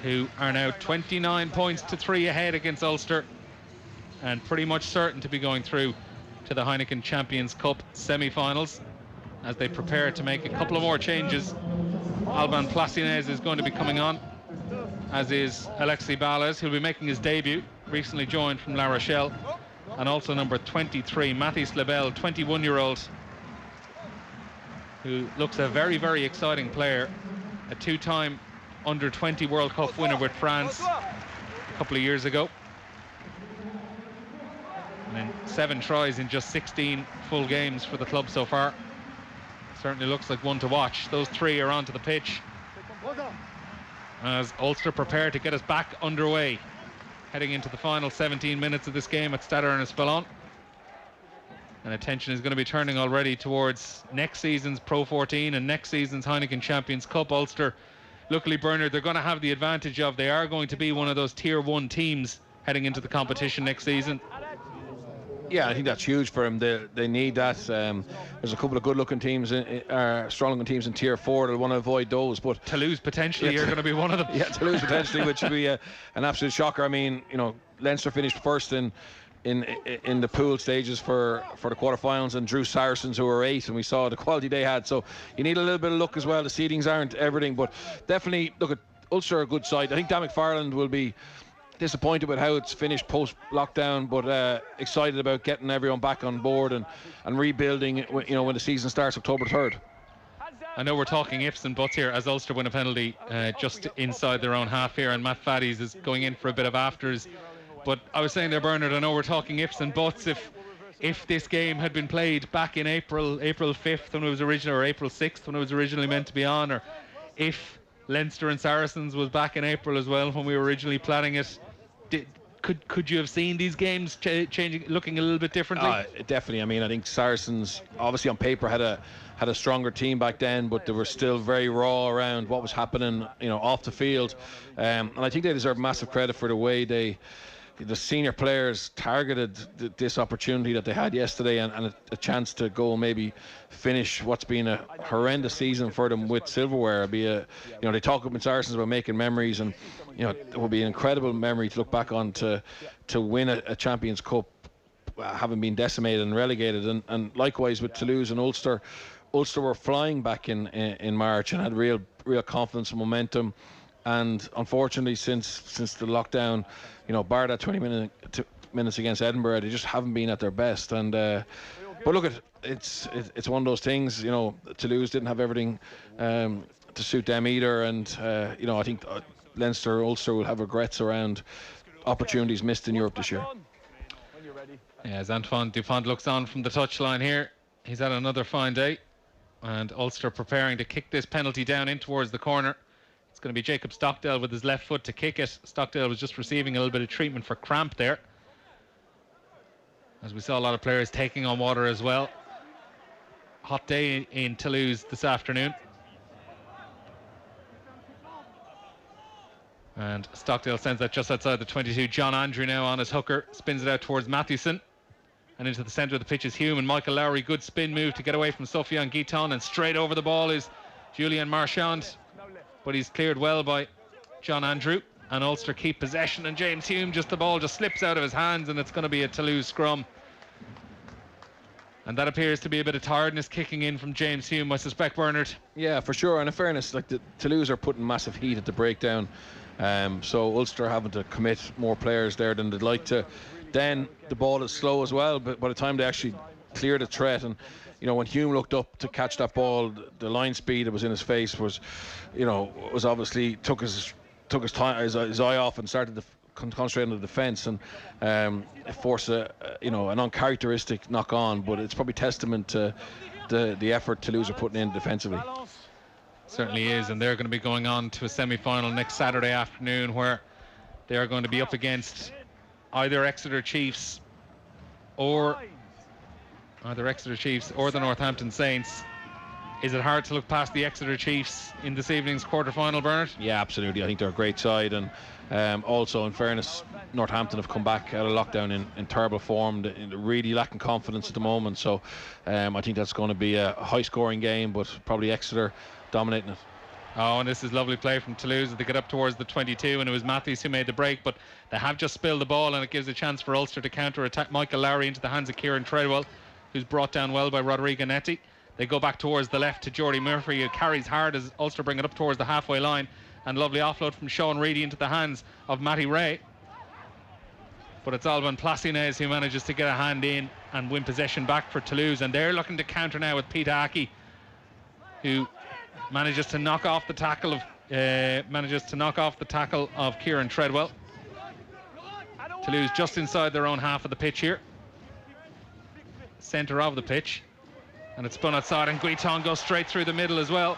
who are now 29 points to 3 ahead against Ulster, and pretty much certain to be going through to the Heineken Champions Cup semi-finals as they prepare to make a couple of more changes. Alban Placinez is going to be coming on, as is Alexis Balles, who'll be making his debut, recently joined from La Rochelle. and also number 23, Mathis Lebel, 21-year-old, who looks a very, very exciting player, a two-time Under-20 World Cup winner with France a couple of years ago. And then 7 tries in just 16 full games for the club so far. Certainly looks like one to watch. Those 3 are onto the pitch as Ulster prepare to get us back underway, heading into the final 17 minutes of this game at Stade Ernest-Bellon. And attention is going to be turning already towards next season's Pro 14 and next season's Heineken Champions Cup. Ulster, luckily, Bernard, they're going to have the advantage of they are going to be one of those Tier 1 teams heading into the competition next season. Yeah, I think that's huge for them. They need that. There's a couple of good-looking teams, strong-looking teams in Tier 4. They'll want to avoid those. But Toulouse potentially are going to be one of them. Yeah, Toulouse potentially, which would be an absolute shocker. I mean, Leinster finished first in the pool stages for the quarterfinals and drew Saracens, who were 8, and we saw the quality they had. So you need a little bit of luck as well. The seedings aren't everything, but definitely look at Ulster, a good side. I think Dan McFarland will be disappointed with how it's finished post-lockdown, but excited about getting everyone back on board and rebuilding, when the season starts October 3rd. I know we're talking ifs and buts here as Ulster win a penalty just inside their own half here, and Matt Faddies is going in for a bit of afters. But I was saying there, Bernard, I know we're talking ifs and buts. If this game had been played back in April 5th when it was originally, or April 6th when it was originally meant to be on, or if Leinster and Saracens was back in April as well when we were originally planning it, could you have seen these games changing, looking a little bit differently? Definitely. I mean, I think Saracens obviously on paper had a stronger team back then, but they were still very raw around what was happening, off the field. And I think they deserve massive credit for the way the senior players targeted this opportunity that they had yesterday, and a chance to go and maybe finish what's been a horrendous season for them with silverware. They talk up in Saracens about making memories, and it will be an incredible memory to look back on to win a Champions Cup, having been decimated and relegated. And likewise with Toulouse and Ulster were flying back in March and had real confidence and momentum. And unfortunately, since the lockdown, bar that 20 minutes against Edinburgh, they just haven't been at their best. And but look, it's one of those things. Toulouse didn't have everything to suit them either, and I think Leinster, Ulster will have regrets around opportunities missed in Europe this year. Yeah, as Antoine Dupont looks on from the touchline here, he's had another fine day, and Ulster preparing to kick this penalty down in towards the corner. It's going to be Jacob Stockdale with his left foot to kick it. Stockdale was just receiving a little bit of treatment for cramp there, as we saw a lot of players taking on water as well. Hot day in Toulouse this afternoon. And Stockdale sends that just outside the 22. John Andrew now on his hooker, spins it out towards Mathewson. And into the centre of the pitch is Hume, and Michael Lowry, good spin move to get away from Sofiane Guiton, and straight over the ball is Julian Marchand. But he's cleared well by John Andrew, and Ulster keep possession, and James Hume, the ball just slips out of his hands, and it's going to be a Toulouse scrum. And that appears to be a bit of tiredness kicking in from James Hume, I suspect, Bernard. Yeah, for sure. And in fairness, the Toulouse are putting massive heat at the breakdown, so Ulster having to commit more players there than they'd like to. Then the ball is slow as well, but by the time they actually clear the threat, and when Hume looked up to catch that ball, the line speed that was in his face was obviously took his eye off and started to concentrate on the defence, and it forced an uncharacteristic knock on. But it's probably testament to the effort Toulouse are putting in defensively. Certainly is, and they're going to be going on to a semi-final next Saturday afternoon, where they are going to be up against either Exeter Chiefs or the Northampton Saints. Is it hard to look past the Exeter Chiefs in this evening's quarter-final, Bernard? Yeah, absolutely. I think they're a great side, and also, in fairness, Northampton have come back out of lockdown in terrible form. They're really lacking confidence at the moment, so I think that's going to be a high-scoring game, but probably Exeter dominating it. Oh, and this is lovely play from Toulouse as they get up towards the 22, and it was Matthews who made the break, but they have just spilled the ball, and it gives a chance for Ulster to counter-attack. Michael Lowry into the hands of Kieran Treadwell, who's brought down well by Rodrigo Netti. They go back towards the left to Jordy Murphy, who carries hard as Ulster bring it up towards the halfway line, and lovely offload from Sean Reedy into the hands of Matty Ray. but it's Alban Plassinez who manages to get a hand in and win possession back for Toulouse, and they're looking to counter now with Peter Aki, who manages to knock off the tackle of Kieran Treadwell. Toulouse just inside their own half of the pitch here, centre of the pitch, and it's spun outside, and Guiton goes straight through the middle as well,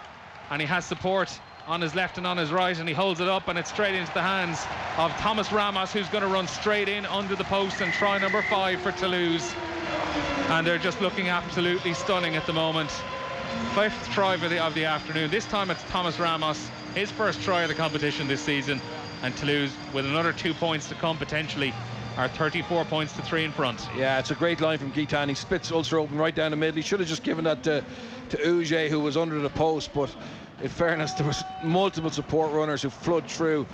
and he has support on his left and on his right, and he holds it up, and it's straight into the hands of Thomas Ramos, who's going to run straight in under the post and try number 5 for Toulouse. And they're just looking absolutely stunning at the moment. 5th try of the afternoon. This time it's Thomas Ramos, his first try of the competition this season, and Toulouse, with another 2 points to come potentially, are 34 points to 3 in front. Yeah, it's a great line from Guiton. He splits Ulster open right down the middle. He should have just given that to Uge, who was under the post, but in fairness, there was multiple support runners who flood through.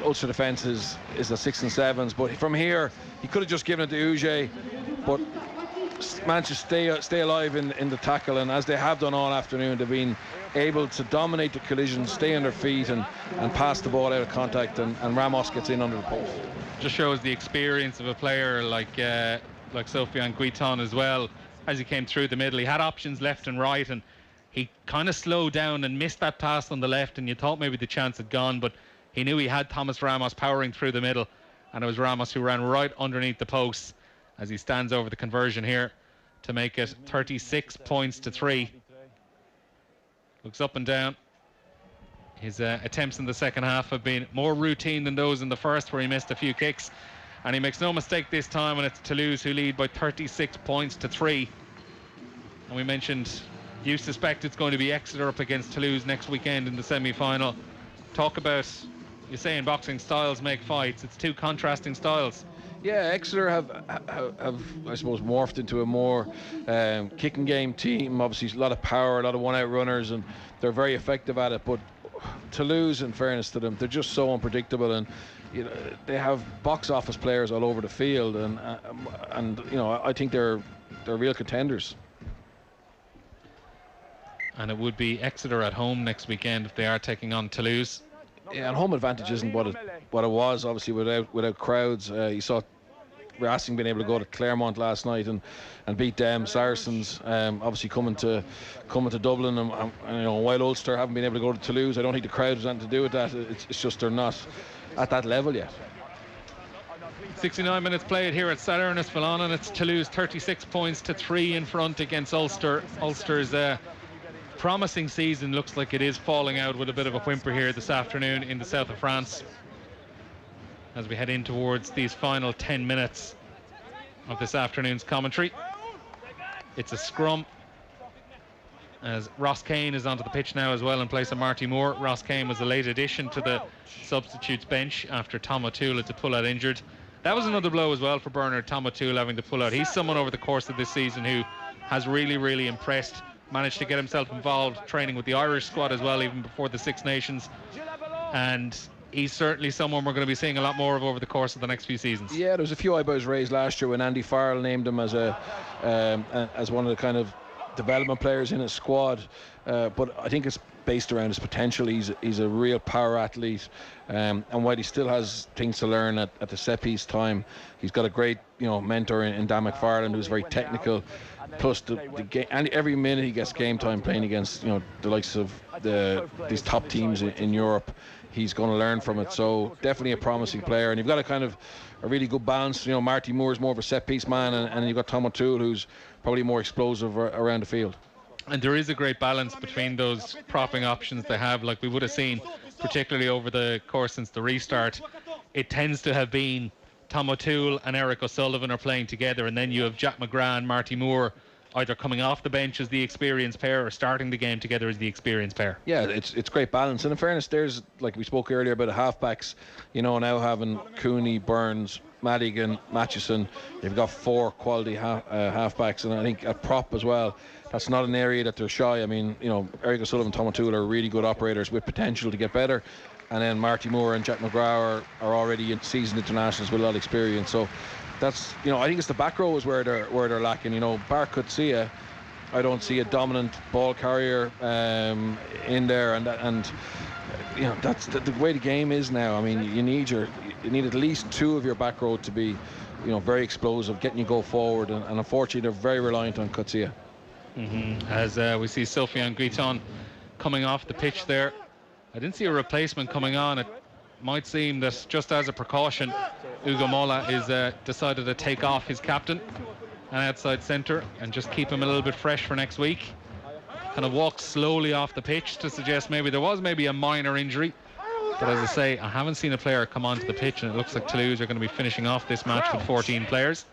Ulster defence is the 6s and 7s, but from here he could have just given it to Uge, but managed to stay alive in the tackle, and as they have done all afternoon, they've been able to dominate the collision, stay on their feet and pass the ball out of contact, and Ramos gets in under the post. Just shows the experience of a player like Sofiane Guiton as well. As he came through the middle, he had options left and right, and he kind of slowed down and missed that pass on the left, and you thought maybe the chance had gone, but he knew he had Thomas Ramos powering through the middle, and it was Ramos who ran right underneath the posts as he stands over the conversion here to make it 36 points to 3. Looks up and down. His attempts in the second half have been more routine than those in the first, where he missed a few kicks, and he makes no mistake this time, and it's Toulouse who lead by 36 points to 3. And we mentioned you suspect it's going to be Exeter up against Toulouse next weekend in the semi-final. Talk about, you say in boxing, styles make fights. It's 2 contrasting styles. Yeah, Exeter have I suppose morphed into a more kicking game team. Obviously a lot of power, a lot of one-out runners, and they're very effective at it. But Toulouse, in fairness to them, they're just so unpredictable, and they have box office players all over the field, and I think they're real contenders. And it would be Exeter at home next weekend if they are taking on Toulouse. Yeah, and home advantage isn't what it was, obviously, without crowds. You saw Racing being able to go to Claremont last night and beat them. Saracens obviously coming to Dublin, and while Ulster haven't been able to go to Toulouse, I don't think the crowd has anything to do with that. It's just they're not at that level yet. 69 minutes played here at Stade Ernest-Fillon, and it's Toulouse 36 points to 3 in front against Ulster. Ulster's promising season looks like it is falling out with a bit of a whimper here this afternoon in the south of France, as we head in towards these final 10 minutes of this afternoon's commentary. It's a scrum as Ross Kane is onto the pitch now as well in place of Marty Moore. Ross Kane was a late addition to the substitutes bench after Tom O'Toole had to pull out injured. That was another blow as well for Bernard, Tom O'Toole having to pull out. He's someone over the course of this season who has really impressed, managed to get himself involved training with the Irish squad as well, even before the Six Nations, and he's certainly someone we're going to be seeing a lot more of over the course of the next few seasons. Yeah, there was a few eyebrows raised last year when Andy Farrell named him as one of the kind of development players in his squad, but I think it's based around his potential. He's a real power athlete, and while he still has things to learn at the set piece time, he's got a great mentor in Dan McFarland, who's very technical. Plus the game, and every minute he gets game time playing against the likes of these top teams in Europe, he's going to learn from it. So definitely a promising player, and you've got a really good balance. Marty Moore's more of a set piece man, and you've got Tom O'Toole, who's probably more explosive around the field. And there is a great balance between those propping options they have, like we would have seen particularly over the course since the restart. It tends to have been Tom O'Toole and Eric O'Sullivan are playing together, and then you have Jack McGrath and Marty Moore either coming off the bench as the experienced pair or starting the game together as the experienced pair. Yeah, it's great balance. And in fairness, there's, like we spoke earlier about the halfbacks, now having Cooney, Burns, Madigan, Matchison, you've got 4 quality halfbacks, and I think at prop as well, that's not an area that they're shy. I mean, Eric O'Sullivan, Tom O'Toole are really good operators with potential to get better. And then Marty Moore and Jack McGrath are already seasoned internationals with a lot of experience. So that's, I think it's the back row is where they're lacking. Bar Coetzee, I don't see a dominant ball carrier in there, and that's the way the game is now. I mean, you need need at least two of your back row to be, very explosive, getting you go forward, and unfortunately they're very reliant on Coetzee. As we see Sofiane Guiton coming off the pitch there. I didn't see a replacement coming on. It might seem that just as a precaution, Ugo Mola is decided to take off his captain and outside centre and just keep him a little bit fresh for next week. Kind of walked slowly off the pitch to suggest maybe there was a minor injury. But as I say, I haven't seen a player come onto the pitch, and it looks like Toulouse are going to be finishing off this match with 14 players.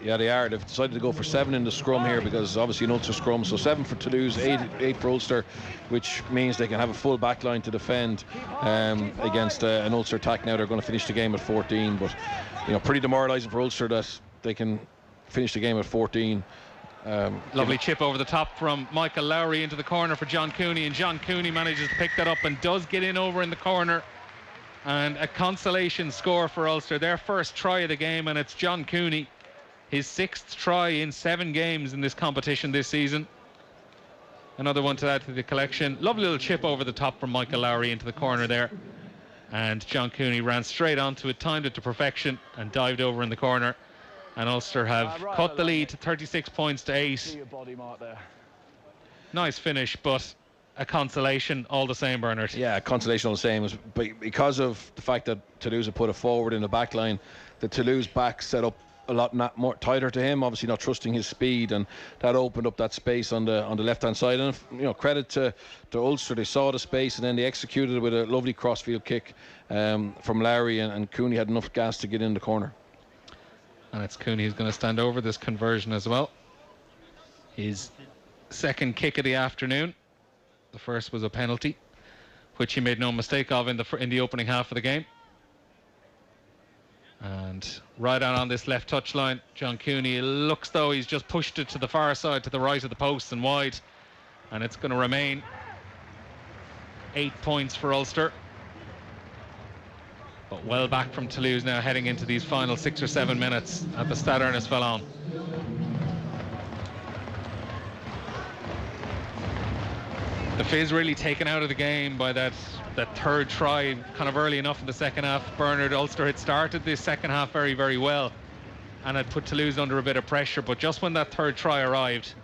Yeah, they are. They've decided to go for 7 in the scrum here because obviously an Ulster scrum. So 7 for Toulouse, 8 for Ulster, which means they can have a full back line to defend against an Ulster attack. Now they're going to finish the game at 14, but pretty demoralising for Ulster that they can finish the game at 14. Lovely chip over the top from Michael Lowry into the corner for John Cooney, and John Cooney manages to pick that up and does get in over in the corner. And a consolation score for Ulster, their first try of the game, and it's John Cooney. His 6th try in 7 games in this competition this season. Another one to add to the collection. Lovely little chip over the top from Michael Lowry into the corner there. And John Cooney ran straight onto it, timed it to perfection, and dived over in the corner. And Ulster have cut the lead to 36 points to 8. Nice finish, but a consolation all the same, Bernard. Yeah, consolation all the same. Because of the fact that Toulouse have put it forward in the back line, the Toulouse back set up a lot more tighter to him, obviously not trusting his speed, and that opened up that space on the left hand side. And credit to Ulster, they saw the space and then they executed it with a lovely crossfield kick from Lowry, and Cooney had enough gas to get in the corner. And it's Cooney who's going to stand over this conversion as well. His 2nd kick of the afternoon. The first was a penalty, which he made no mistake of in the opening half of the game. And right out on this left touchline, John Cooney, it looks though he's just pushed it to the far side, to the right of the post and wide. And it's going to remain 8 points for Ulster. But well back from Toulouse now, heading into these final 6 or 7 minutes at the Stade Ernest Fallon. The fizz really taken out of the game by that 3rd try kind of early enough in the second half. Bernard, Ulster had started this second half very, very well and had put Toulouse under a bit of pressure, but just when that 3rd try arrived,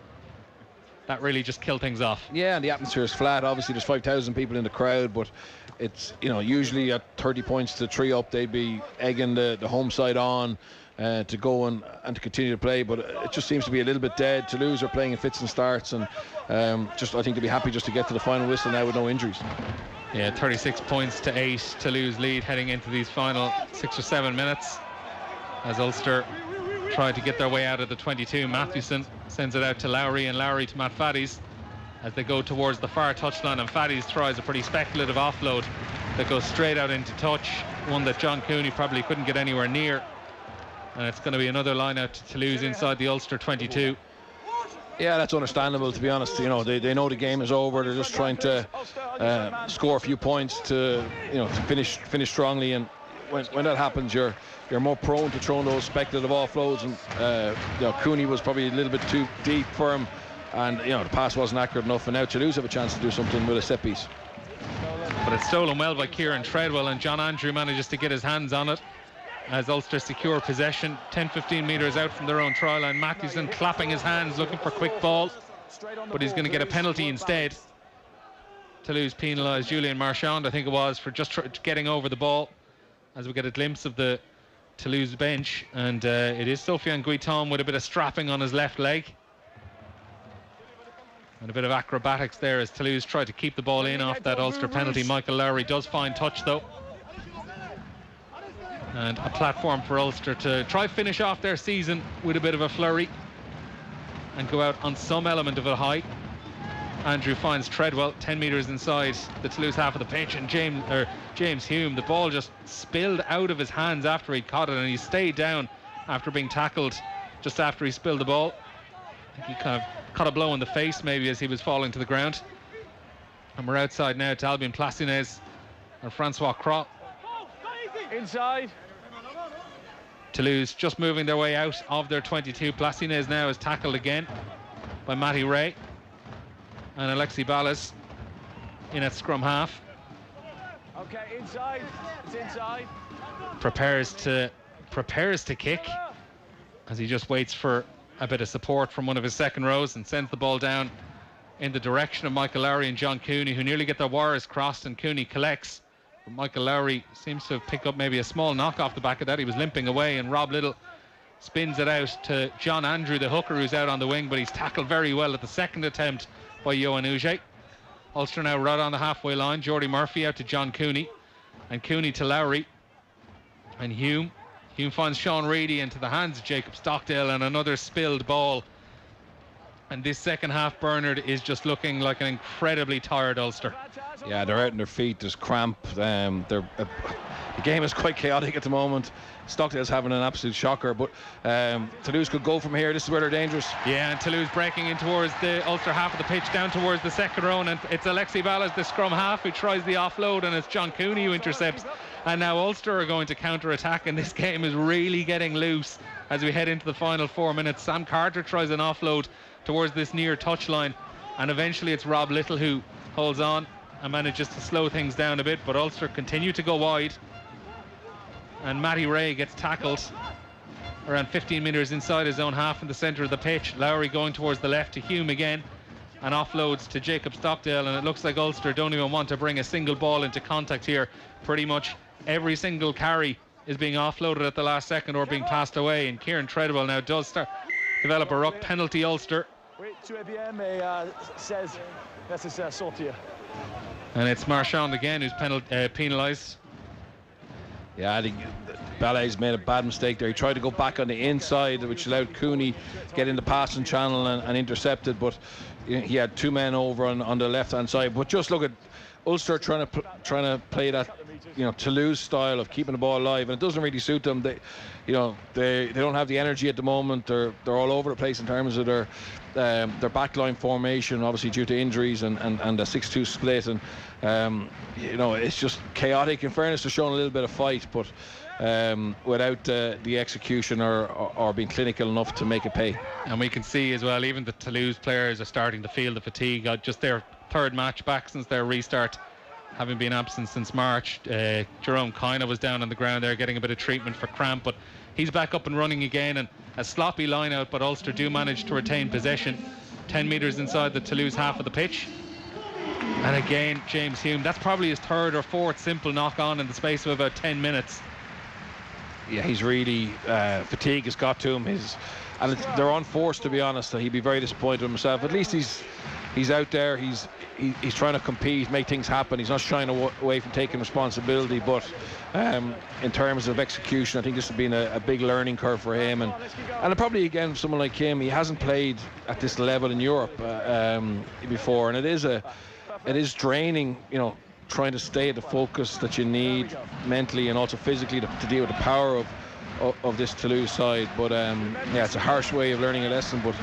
that really just killed things off. Yeah, and the atmosphere is flat. Obviously there's 5,000 people in the crowd, but it's, usually at 30 points to 3 up, they'd be egging the home side on to go and to continue to play, but it just seems to be a little bit dead. Toulouse are playing in fits and starts, and I think they'll be happy just to get to the final whistle now with no injuries. Yeah, 36 points to 8, Toulouse lead heading into these final 6 or 7 minutes. As Ulster try to get their way out of the 22, Mathewson sends it out to Lowry, and Lowry to Matt Faddy's as they go towards the far touchline, and Faddy's tries a pretty speculative offload that goes straight out into touch, one that John Cooney probably couldn't get anywhere near. And it's going to be another line out to Toulouse inside the Ulster 22. Yeah, that's understandable, to be honest. They know the game is over. They're just trying to score a few points to finish strongly. And when that happens, you're more prone to throwing those speculative offloads. And Cooney was probably a little bit too deep for him, and the pass wasn't accurate enough. And now Toulouse have a chance to do something with a set piece. But it's stolen well by Kieran Treadwell, and John Andrew manages to get his hands on it as Ulster secure possession 10-15 metres out from their own try line. Mathewson clapping his hands looking for quick ball, but he's going to get a penalty instead. Toulouse penalised Julien Marchand, I think it was, for just getting over the ball, as we get a glimpse of the Toulouse bench, and it is Sofiane Guiton with a bit of strapping on his left leg and a bit of acrobatics there as Toulouse tried to keep the ball in off that Ulster penalty. Michael Lowry does find touch though, and a platform for Ulster to try finish off their season with a bit of a flurry and go out on some element of a high. Andrew finds Treadwell 10 metres inside the Toulouse half of the pitch, and James Hume, the ball just spilled out of his hands after he caught it, and he stayed down after being tackled just after he spilled the ball. I think he kind of caught a blow in the face maybe as he was falling to the ground. And we're outside now to Albion Plassinez and Francois Cros. Inside. Toulouse just moving their way out of their 22. Plassinez now is tackled again by Matty Ray and Alexi Ballas in at scrum half. Okay, inside. It's inside. Prepares to kick as he just waits for a bit of support from one of his second rows and sends the ball down in the direction of Michael Lowry and John Cooney, who nearly get their wires crossed, and Cooney collects. But Michael Lowry seems to have picked up maybe a small knock off the back of that. He was limping away, and Rob Little spins it out to John Andrew, the hooker, who's out on the wing, but he's tackled very well at the second attempt by Johan Uge. Ulster now right on the halfway line. Jordy Murphy out to John Cooney, and Cooney to Lowry, and Hume finds Sean Reedy into the hands of Jacob Stockdale, and another spilled ball. And this second half, Bernard, is just looking like an incredibly tired Ulster. Yeah, they're out on their feet. There's cramp. The game is quite chaotic at the moment. Stockdale's having an absolute shocker, but Toulouse could go from here. This is where they're dangerous. Yeah, and Toulouse breaking in towards the Ulster half of the pitch, down towards the second row, and it's Alexi Ballas, the scrum half, who tries the offload, and it's John Cooney who intercepts. And now Ulster are going to counter-attack, and this game is really getting loose as we head into the final 4 minutes. Sam Carter tries an offload towards this near touchline, and eventually it's Rob Little who holds on and manages to slow things down a bit, but Ulster continue to go wide, and Matty Ray gets tackled around 15 metres inside his own half in the centre of the pitch. Lowry going towards the left to Hume again, and offloads to Jacob Stockdale, and it looks like Ulster don't even want to bring a single ball into contact here. Pretty much every single carry is being offloaded at the last second or being passed away, and Kieran Treadwell now does start develop a ruck. Penalty Ulster. OTB AM says this is sortir. And it's Marchand again who's penalised. Yeah, I think Ballet's made a bad mistake there. He tried to go back on the inside, which allowed Cooney to get in the passing channel and intercept it, but he had two men over on the left-hand side. But just look at Ulster trying to play that, Toulouse style of keeping the ball alive, and it doesn't really suit them. They don't have the energy at the moment. They're all over the place in terms of their backline formation, obviously due to injuries and the 6-2 split, and it's just chaotic. In fairness, they're showing a little bit of fight, but without the execution or being clinical enough to make it pay. And we can see as well, even the Toulouse players are starting to feel the fatigue. Just their third match back since their restart, having been absent since March. Jerome Kina was down on the ground there getting a bit of treatment for cramp, but he's back up and running again, and a sloppy line out, but Ulster do manage to retain possession 10 metres inside the Toulouse half of the pitch. And again, James Hume, that's probably his third or fourth simple knock on in the space of about 10 minutes. Yeah, he's really fatigue has got to him. And they're unforced, to be honest. He'd be very disappointed with himself. At least he's out there. He's trying to compete, make things happen. He's not shying away from taking responsibility. But in terms of execution, I think this has been a big learning curve for him. And probably again, someone like him, he hasn't played at this level in Europe before, and it is draining. Trying to stay at the focus that you need mentally and also physically to deal with the power of this Toulouse side. But it's a harsh way of learning a lesson, but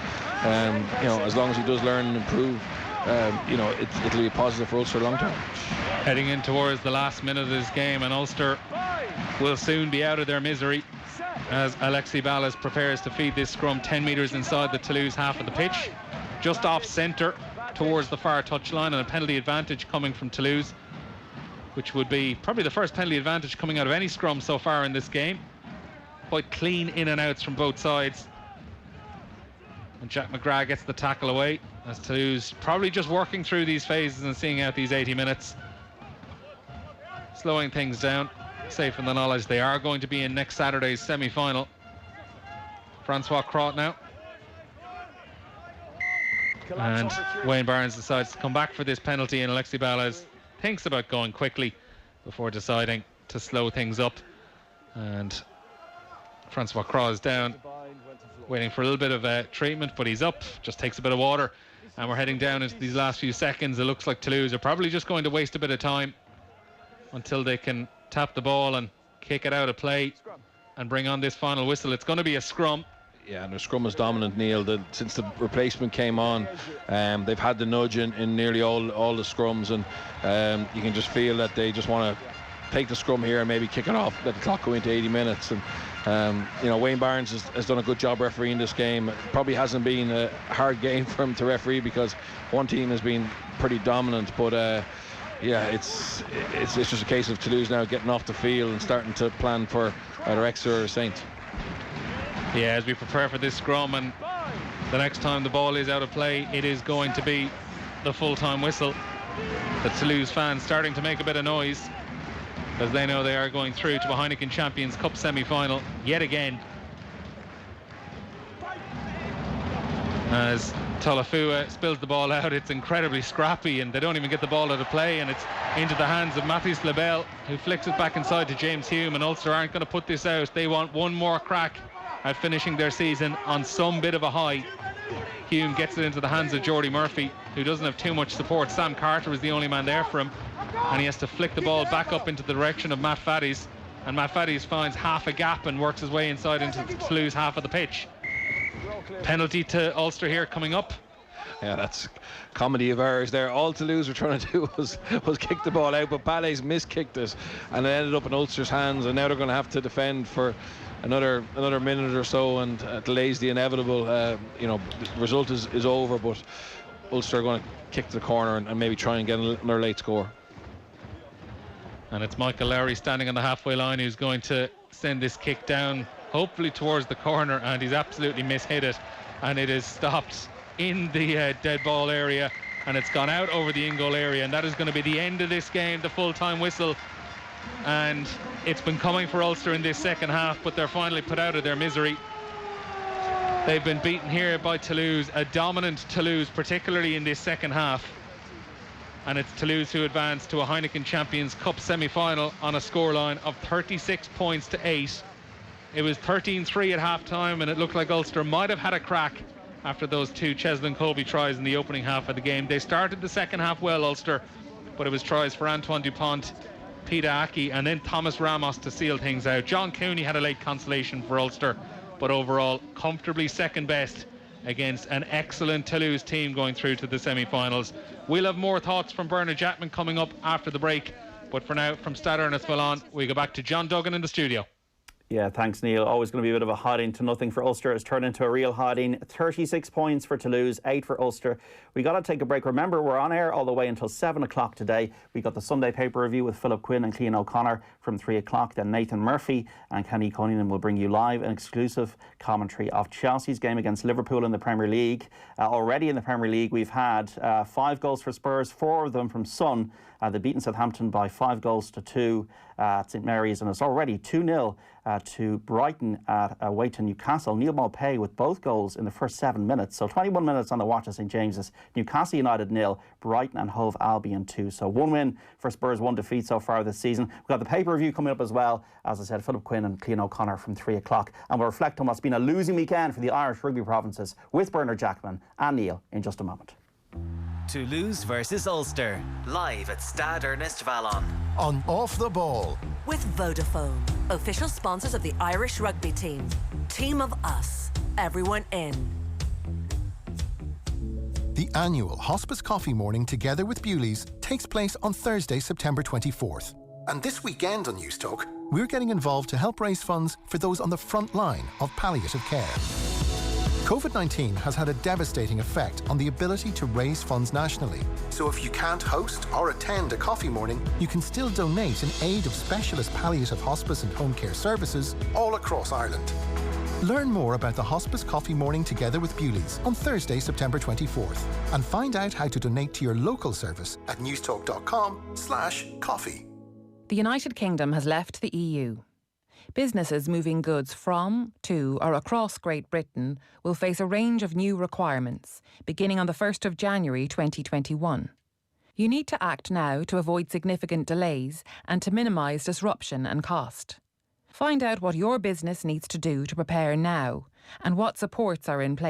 as long as he does learn and improve, it'll be positive for Ulster long term. Heading in towards the last minute of this game, and Ulster will soon be out of their misery as Alexi Ballas prepares to feed this scrum 10 metres inside the Toulouse half of the pitch, just off centre towards the far touchline, and a penalty advantage coming from Toulouse, which would be probably the first penalty advantage coming out of any scrum so far in this game. Quite clean in and outs from both sides. And Jack McGrath gets the tackle away as Toulouse probably just working through these phases and seeing out these 80 minutes. Slowing things down, safe in the knowledge they are going to be in next Saturday's semi-final. Francois Crott now. And Wayne Barnes decides to come back for this penalty, and Alexi Ballas thinks about going quickly before deciding to slow things up. And Francois Crott is down, waiting for a little bit of treatment, but he's up, just takes a bit of water, and we're heading down into these last few seconds. It looks like Toulouse are probably just going to waste a bit of time until they can tap the ball and kick it out of play and bring on this final whistle. It's going to be a scrum. Yeah, and the scrum is dominant, Neil. Since the replacement came on, they've had the nudge in nearly all the scrums, and you can just feel that they just want to take the scrum here and maybe kick it off, let the clock go into 80 minutes. And Wayne Barnes has done a good job refereeing this game. It probably hasn't been a hard game for him to referee because one team has been pretty dominant, but yeah, it's just a case of Toulouse now getting off the field and starting to plan for either Exeter or Saint. Yeah, as we prepare for this scrum, and the next time the ball is out of play, it is going to be the full-time whistle. The Toulouse fans starting to make a bit of noise as they know they are going through to a Heineken Champions Cup semi-final yet again. As Tolafua spills the ball out, it's incredibly scrappy and they don't even get the ball out of play, and it's into the hands of Mathis Lebel, who flicks it back inside to James Hume, and Ulster aren't going to put this out. They want one more crack at finishing their season on some bit of a high. Hume gets it into the hands of Jordy Murphy, who doesn't have too much support. Sam Carter is the only man there for him, and he has to flick the ball back up into the direction of Matt Faddies, and Matt Faddies finds half a gap and works his way inside into the Toulouse half of the pitch. Penalty to Ulster here coming up. Yeah, that's comedy of errors there. All Toulouse were trying to do was kick the ball out, but Ballet's miskicked it, and it ended up in Ulster's hands, and now they're going to have to defend for another minute or so, and delays the inevitable. The result is over, but Ulster are going to kick to the corner and maybe try and get another late score. And it's Michael Lowry standing on the halfway line who's going to send this kick down, hopefully towards the corner, and he's absolutely mishit it, and it is stopped in the dead ball area, and it's gone out over the in-goal area, and that is going to be the end of this game, the full-time whistle. And it's been coming for Ulster in this second half, but they're finally put out of their misery. They've been beaten here by Toulouse, a dominant Toulouse, particularly in this second half. And it's Toulouse who advance to a Heineken Champions Cup semi-final on a scoreline of 36 points to 8. It was 13-3 at half-time, and it looked like Ulster might have had a crack after those two Cheslin Colby tries in the opening half of the game. They started the second half well, Ulster, but it was tries for Antoine Dupont, Peter Aki, and then Thomas Ramos to seal things out. John Cooney had a late consolation for Ulster, but overall comfortably second best against an excellent Toulouse team going through to the semi-finals. We'll have more thoughts from Bernard Jackman coming up after the break, but for now, from Stade Ernest-Fallon, we go back to John Duggan in the studio. Yeah, thanks, Neil. Always going to be a bit of a hiding to nothing for Ulster. It's turned into a real hiding. 36 points for Toulouse, 8 for Ulster. We got to take a break. Remember, we're on air all the way until 7 o'clock today. We got the Sunday paper review with Philip Quinn and Cian O'Connor from 3 o'clock. Then Nathan Murphy and Kenny Cunningham will bring you live an exclusive commentary of Chelsea's game against Liverpool in the Premier League. Already in the Premier League, we've had 5 goals for Spurs, 4 of them from Son. They've beaten Southampton by 5 goals to 2 at St Mary's, and it's already 2-0 to Brighton away to Newcastle. Neil Maupay with both goals in the first 7 minutes. So 21 minutes on the watch at St James's. Newcastle United 0, Brighton and Hove Albion 2. So 1 win for Spurs, 1 defeat so far this season. We've got the paper review coming up as well. As I said, Philip Quinn and Cian O'Connor from 3 o'clock. And we'll reflect on what's been a losing weekend for the Irish rugby provinces with Bernard Jackman and Neil in just a moment. Toulouse versus Ulster. Live at Stade Ernest-Fallon. On Off the Ball. With Vodafone, official sponsors of the Irish rugby team. Team of us, everyone in. The annual Hospice Coffee Morning Together with Bewley's takes place on Thursday, September 24th. And this weekend on News Talk, we're getting involved to help raise funds for those on the front line of palliative care. COVID-19 has had a devastating effect on the ability to raise funds nationally. So if you can't host or attend a coffee morning, you can still donate in aid of specialist palliative hospice and home care services all across Ireland. Learn more about the Hospice Coffee Morning Together with Bewley's on Thursday, September 24th, and find out how to donate to your local service at newstalk.com/coffee. The United Kingdom has left the EU. Businesses moving goods from, to or across Great Britain will face a range of new requirements, beginning on the 1st of January 2021. You need to act now to avoid significant delays and to minimise disruption and cost. Find out what your business needs to do to prepare now and what supports are in place.